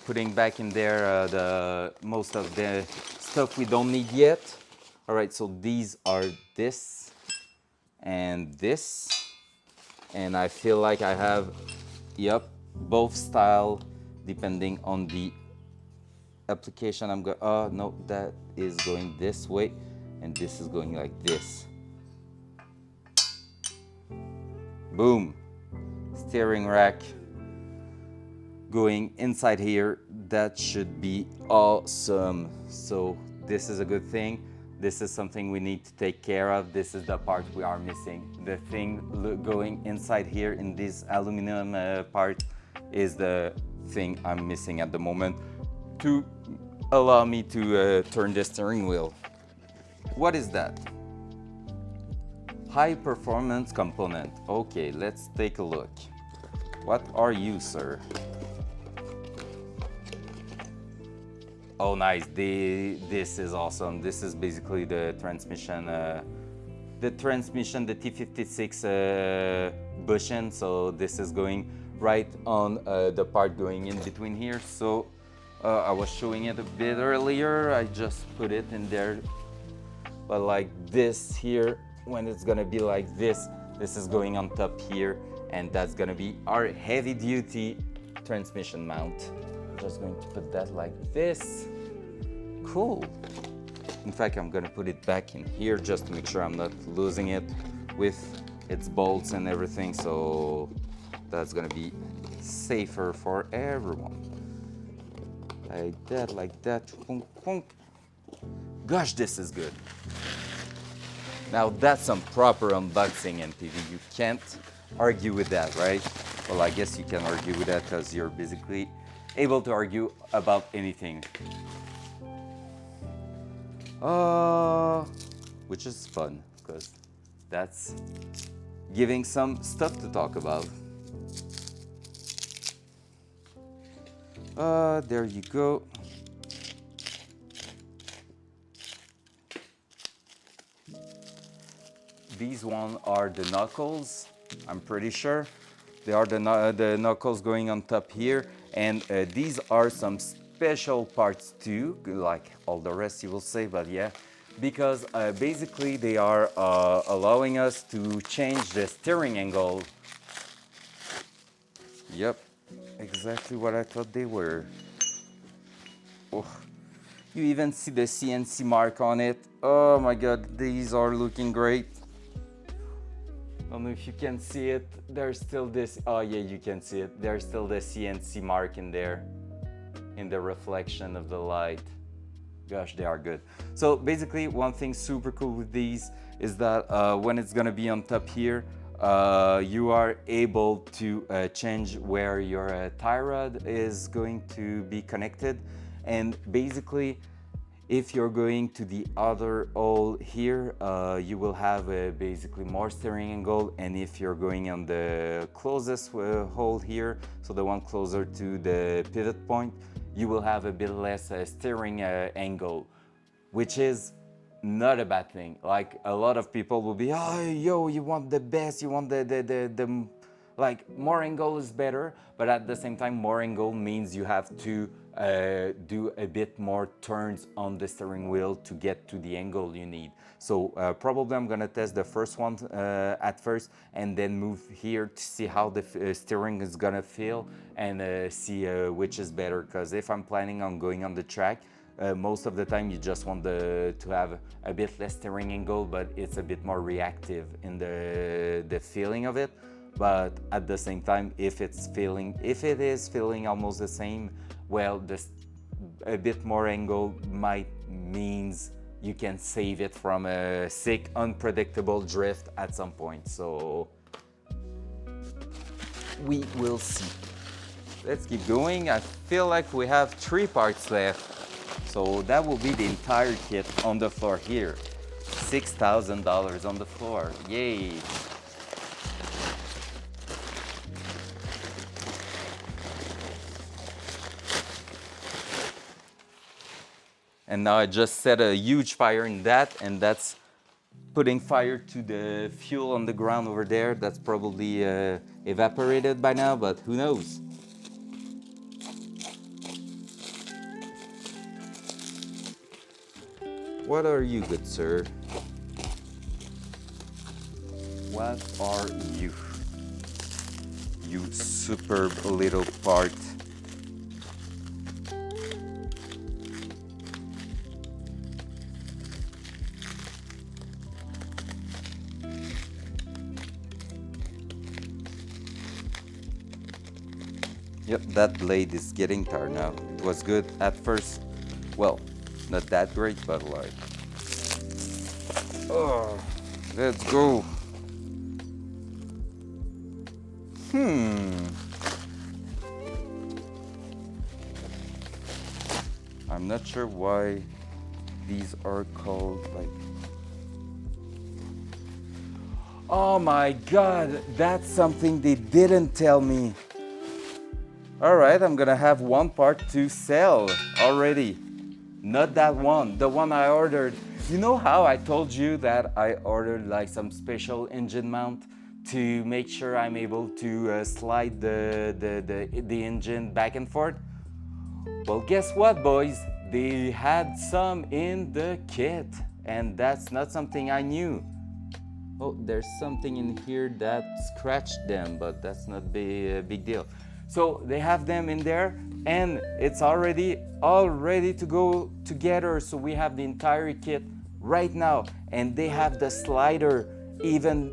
putting back in there the most of the stuff we don't need yet. All right, so these are this and this, and I feel like I have, yep, both style depending on the application I'm going. Oh no, that is going this way, and this is going like this. Boom, steering rack going inside here. That should be awesome. So this is a good thing. This is something we need to take care of. This is the part we are missing. The thing going inside here in this aluminum part is the thing I'm missing at the moment to allow me to turn the steering wheel. What is that? High performance component. Okay, let's take a look. What are you, sir? Oh, nice. This is awesome. This is basically the transmission, the T56 bushing. So this is going right on the part going in between here. So I was showing it a bit earlier. I just put it in there. But like this here, when it's gonna be like this is going on top here, and that's gonna be our heavy duty transmission mount. Just going to put that like this. Cool. In fact, I'm gonna put it back in here just to make sure I'm not losing it with its bolts and everything. So that's gonna be safer for everyone. Like that, like that. Gosh, this is good. Now that's some proper unboxing, MTV. You can't argue with that, right? Well, I guess you can argue with that because you're basically able to argue about anything. Which is fun, because that's giving some stuff to talk about. There you go. These ones are the knuckles, I'm pretty sure. They are the knuckles going on top here, and these are some special parts too, like all the rest you will say, but yeah, because basically they are allowing us to change the steering angle. Yep, exactly what I thought they were. Oh, you even see the CNC mark on it. Oh my god, these are looking great. I don't know if you can see it. There's still this, oh yeah, you can see it. There's still the CNC mark in there, in the reflection of the light. Gosh, they are good. So basically, one thing super cool with these is that when it's gonna be on top here, you are able to change where your tie rod is going to be connected. And basically, if you're going to the other hole here, you will have basically more steering angle, and if you're going on the closest hole here, so the one closer to the pivot point, you will have a bit less steering angle, which is not a bad thing. Like a lot of people will be, oh, yo, you want the best, you want the like more angle is better, but at the same time, more angle means you have to do a bit more turns on the steering wheel to get to the angle you need. So probably I'm gonna test the first one at first, and then move here to see how the steering is gonna feel, and see which is better. Because if I'm planning on going on the track, most of the time you just want to have a bit less steering angle, but it's a bit more reactive in the feeling of it. But at the same time, if it is feeling almost the same, well, a bit more angle might means you can save it from a sick, unpredictable drift at some point. So we will see. Let's keep going. I feel like we have 3 parts left. So that will be the entire kit on the floor here. $6,000 on the floor. Yay! And now I just set a huge fire in that, and that's putting fire to the fuel on the ground over there. That's probably evaporated by now, but who knows? What are you, good sir? What are you? You superb little part. Yep, that blade is getting tired now. It was good at first. Well, not that great, but like... Oh, let's go. I'm not sure why these are called like... Oh my God, that's something they didn't tell me. All right, I'm gonna have 1 part to sell already. Not that one, the one I ordered. You know how I told you that I ordered like some special engine mount to make sure I'm able to slide the engine back and forth? Well, guess what, boys? They had some in the kit, and that's not something I knew. Oh, there's something in here that scratched them, but that's not a big deal. So they have them in there, and it's already all ready to go together. So we have the entire kit right now, and they have the slider even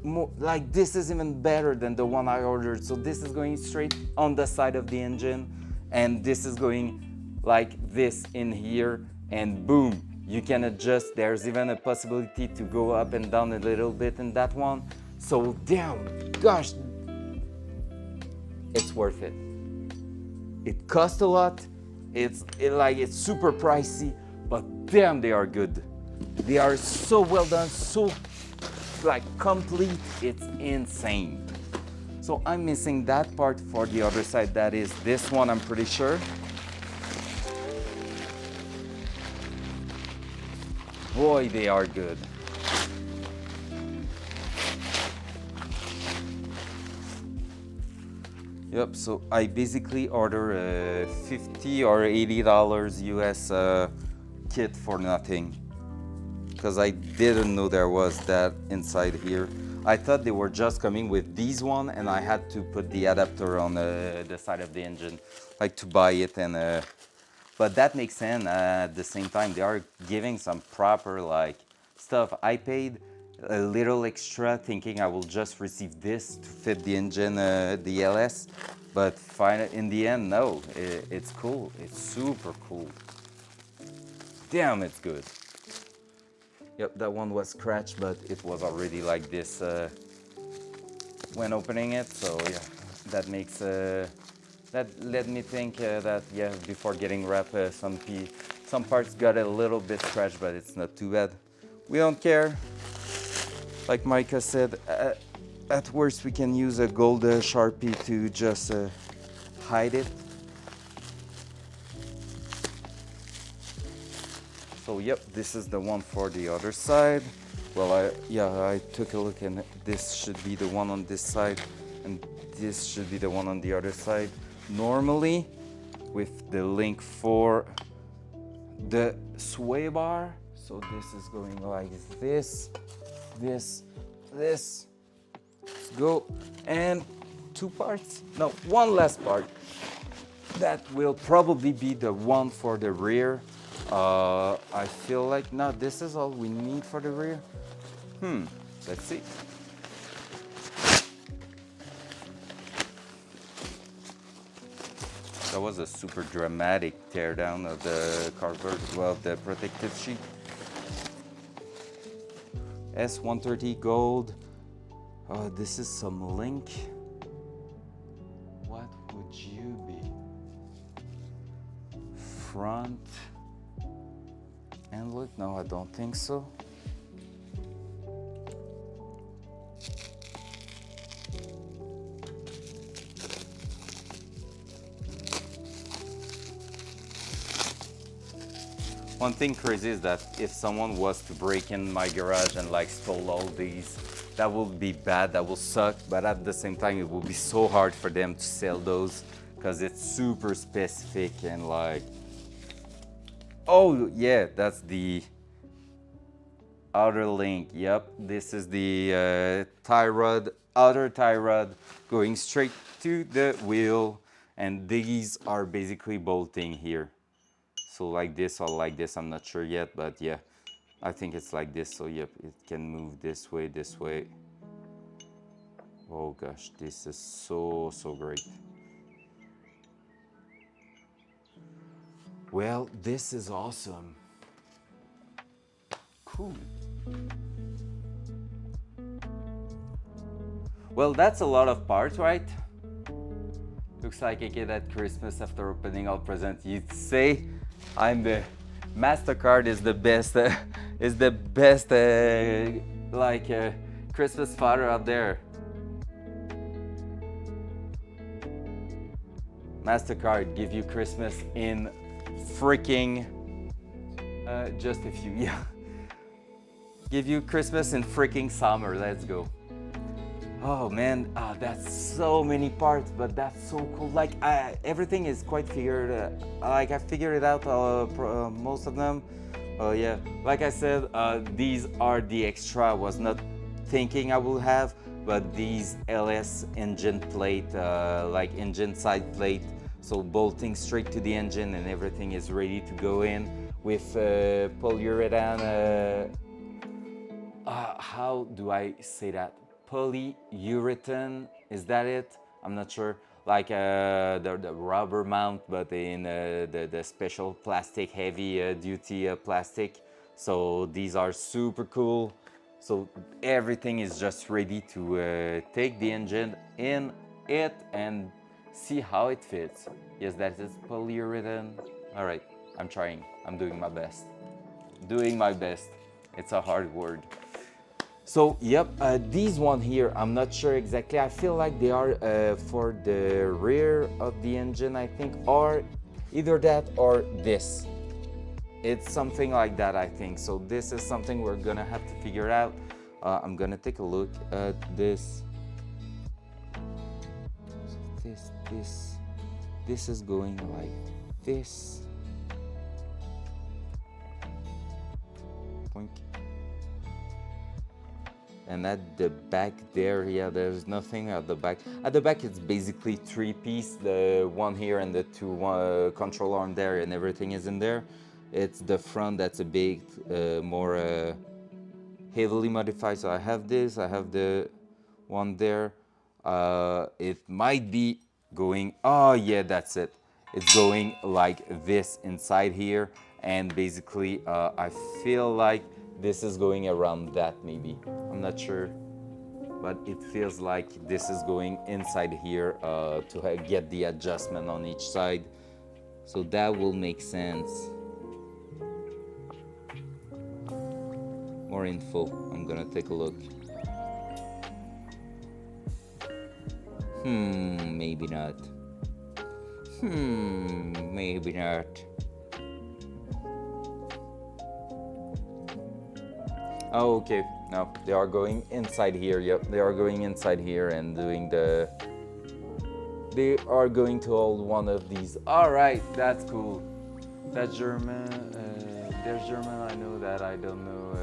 more, like this is even better than the one I ordered. So this is going straight on the side of the engine, and this is going like this in here, and boom, you can adjust. There's even a possibility to go up and down a little bit in that one. So damn, gosh, it's worth it. It costs a lot. It's super pricey, but damn, they are good. They are so well done, so like complete. It's insane. So I'm missing that part for the other side. That is this one, I'm pretty sure. Boy, they are good. Yep, so I basically order a $50 or $80 US kit for nothing, because I didn't know there was that inside here. I thought they were just coming with these one, and I had to put the adapter on the side of the engine, like to buy it. And but that makes sense. At the same time, they are giving some proper like stuff. I paid a little extra thinking I will just receive this to fit the engine, the LS, but in the end, no, it's cool. It's super cool. Damn, it's good. Yep, that one was scratched, but it was already like this when opening it. So yeah, that makes that led me think that yeah, before getting wrapped, some parts got a little bit scratched, but it's not too bad. We don't care. Like Micah said, at worst we can use a gold Sharpie to just hide it. So yep, this is the one for the other side. Well, I took a look, and this should be the one on this side, and this should be the one on the other side. Normally, with the link for the sway bar. So this is going like this. Let's go. And 2 parts, no, 1 last part. That will probably be the one for the rear. I feel like, no, this is all we need for the rear. Let's see. That was a super dramatic teardown of the cardboard, well, the protective sheet. S130 gold. Oh, this is some link. What would you be? Front. And look, no, I don't think so. One thing crazy is that if someone was to break in my garage and like stole all these, that would be bad, that will suck, but at the same time it will be so hard for them to sell those because it's super specific and like, oh yeah, that's the outer link. Yep, this is the tie rod, outer tie rod going straight to the wheel, and these are basically bolting here. So like this or like this, I'm not sure yet, but yeah, I think it's like this. So yep, it can move this way, this way. Oh gosh, this is so great. Well, this is awesome. Cool. Well, that's a lot of parts, right? Looks like a kid at Christmas after opening all presents. You'd say I'm the MasterCard is the best Christmas father out there. MasterCard give you Christmas in freaking just a few, yeah. Give you Christmas in freaking summer. Let's go. Oh man, that's so many parts, but that's so cool. Like everything is quite figured. Like I figured it out, most of them. Yeah, like I said, these are the extra I was not thinking I will have, but these LS engine plate, like engine side plate, so bolting straight to the engine and everything is ready to go in with polyurethane. How do I say that? Polyurethane, is that it? I'm not sure. Like the rubber mount, but in the special plastic, heavy duty plastic. So these are super cool. So everything is just ready to take the engine in it and see how it fits. Yes, that is polyurethane. All right, I'm trying. I'm doing my best. Doing my best. It's a hard word. So yep, these one here, I'm not sure exactly. I feel like they are for the rear of the engine, I think, or either that or this. It's something like that, I think. So this is something we're gonna have to figure out. I'm gonna take a look at this. This is going like this. Boink. And at the back there, yeah, there's nothing at the back. At the back, it's basically three-piece, the one here and the two control arm there, and everything is in there. It's the front that's a bit more heavily modified. So I have this, I have the one there. It might be going, oh yeah, that's it. It's going like this inside here, and basically I feel like this is going around that maybe. I'm not sure, but it feels like this is going inside here to get the adjustment on each side. So that will make sense. More info, I'm gonna take a look. Maybe not. Maybe not. Oh, okay. No, they are going inside here. Yep, they are going inside here and doing the... They are going to hold one of these. All right, that's cool. That's German. There's German. I know that. I don't know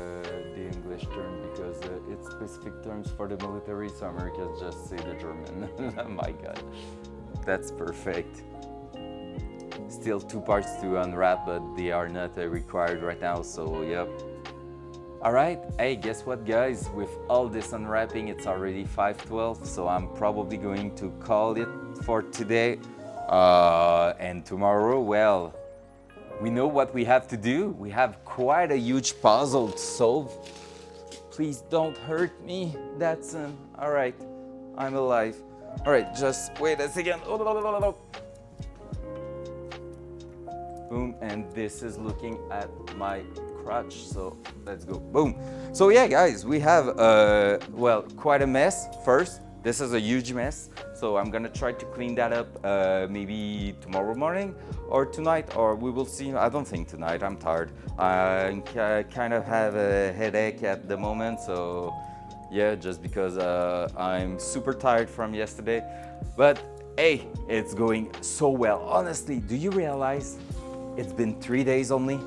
the English term because it's specific terms for the military, so Americans just say the German. Oh my God, that's perfect. Still two parts to unwrap, but they are not required right now, so yep. Alright, hey, guess what guys, with all this unwrapping, it's already 5:12, so I'm probably going to call it for today. And tomorrow, well, we know what we have to do. We have quite a huge puzzle to solve. Please don't hurt me, Datsun. All right, I'm alive. All right, just wait a second. Boom, and this is looking at my crotch, so let's go. Boom. So yeah, guys, we have well, quite a mess. First, this is a huge mess, so I'm gonna try to clean that up maybe tomorrow morning or tonight, or we will see. I don't think tonight. I'm tired. I kind of have a headache at the moment, so yeah, just because I'm super tired from yesterday. But hey, it's going so well. Honestly, do you realize it's been 3 days only?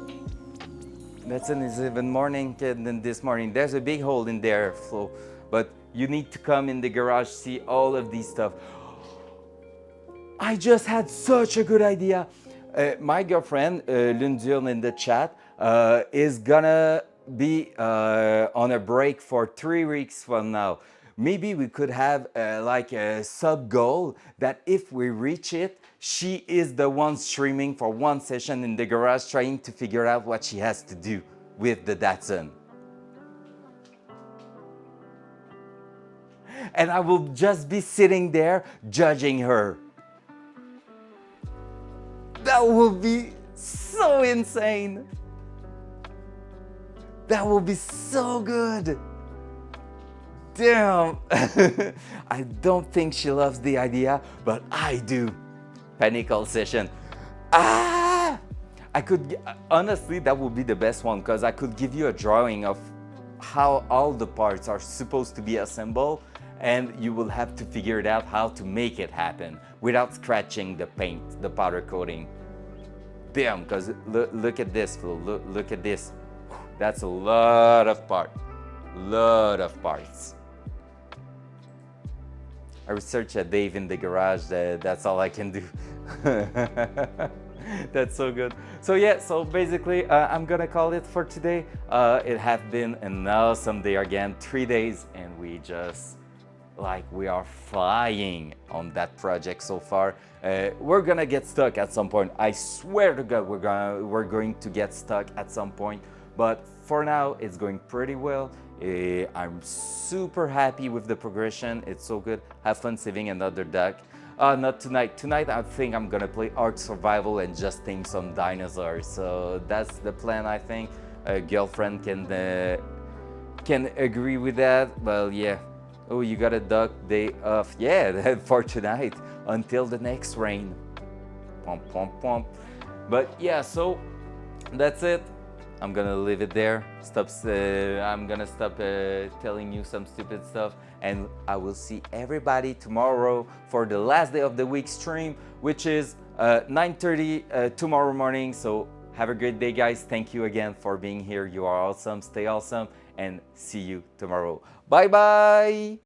Datsun is even morning than this morning. There's a big hole in there, Flo. But you need to come in the garage, see all of these stuff. I just had such a good idea. My girlfriend, Lundjul in the chat, is gonna be on a break for 3 weeks from now. Maybe we could have like a sub goal that if we reach it, she is the one streaming for one session in the garage trying to figure out what she has to do with the Datsun. And I will just be sitting there judging her. That will be so insane. That will be so good. Damn. I don't think she loves the idea, but I do. Panic all session. Ah! I could, honestly, that would be the best one because I could give you a drawing of how all the parts are supposed to be assembled, and you will have to figure it out how to make it happen without scratching the paint, the powder coating. Damn, because look at this, Phil. Look at this. That's a lot of parts. I researched a Dave in the garage. That's all I can do. That's so good. So yeah, so basically I'm gonna call it for today. It has been an awesome day again, 3 days, and we just, like, we are flying on that project so far. We're gonna get stuck at some point. I swear to God, we're going to get stuck at some point. But for now, it's going pretty well. I'm super happy with the progression. It's so good. Have fun saving another duck. Not tonight. Tonight, I think I'm gonna play Ark Survival and just tame some dinosaurs. So that's the plan, I think. A girlfriend can agree with that. Well, yeah. Oh, you got a duck day off. Yeah, for tonight until the next rain. Pump, pump, pump. But yeah, so that's it. I'm gonna leave it there. I'm gonna stop telling you some stupid stuff, and I will see everybody tomorrow for the last day of the week stream, which is 9:30 tomorrow morning. So have a great day, guys. Thank you again for being here. You are awesome. Stay awesome, and see you tomorrow. Bye bye.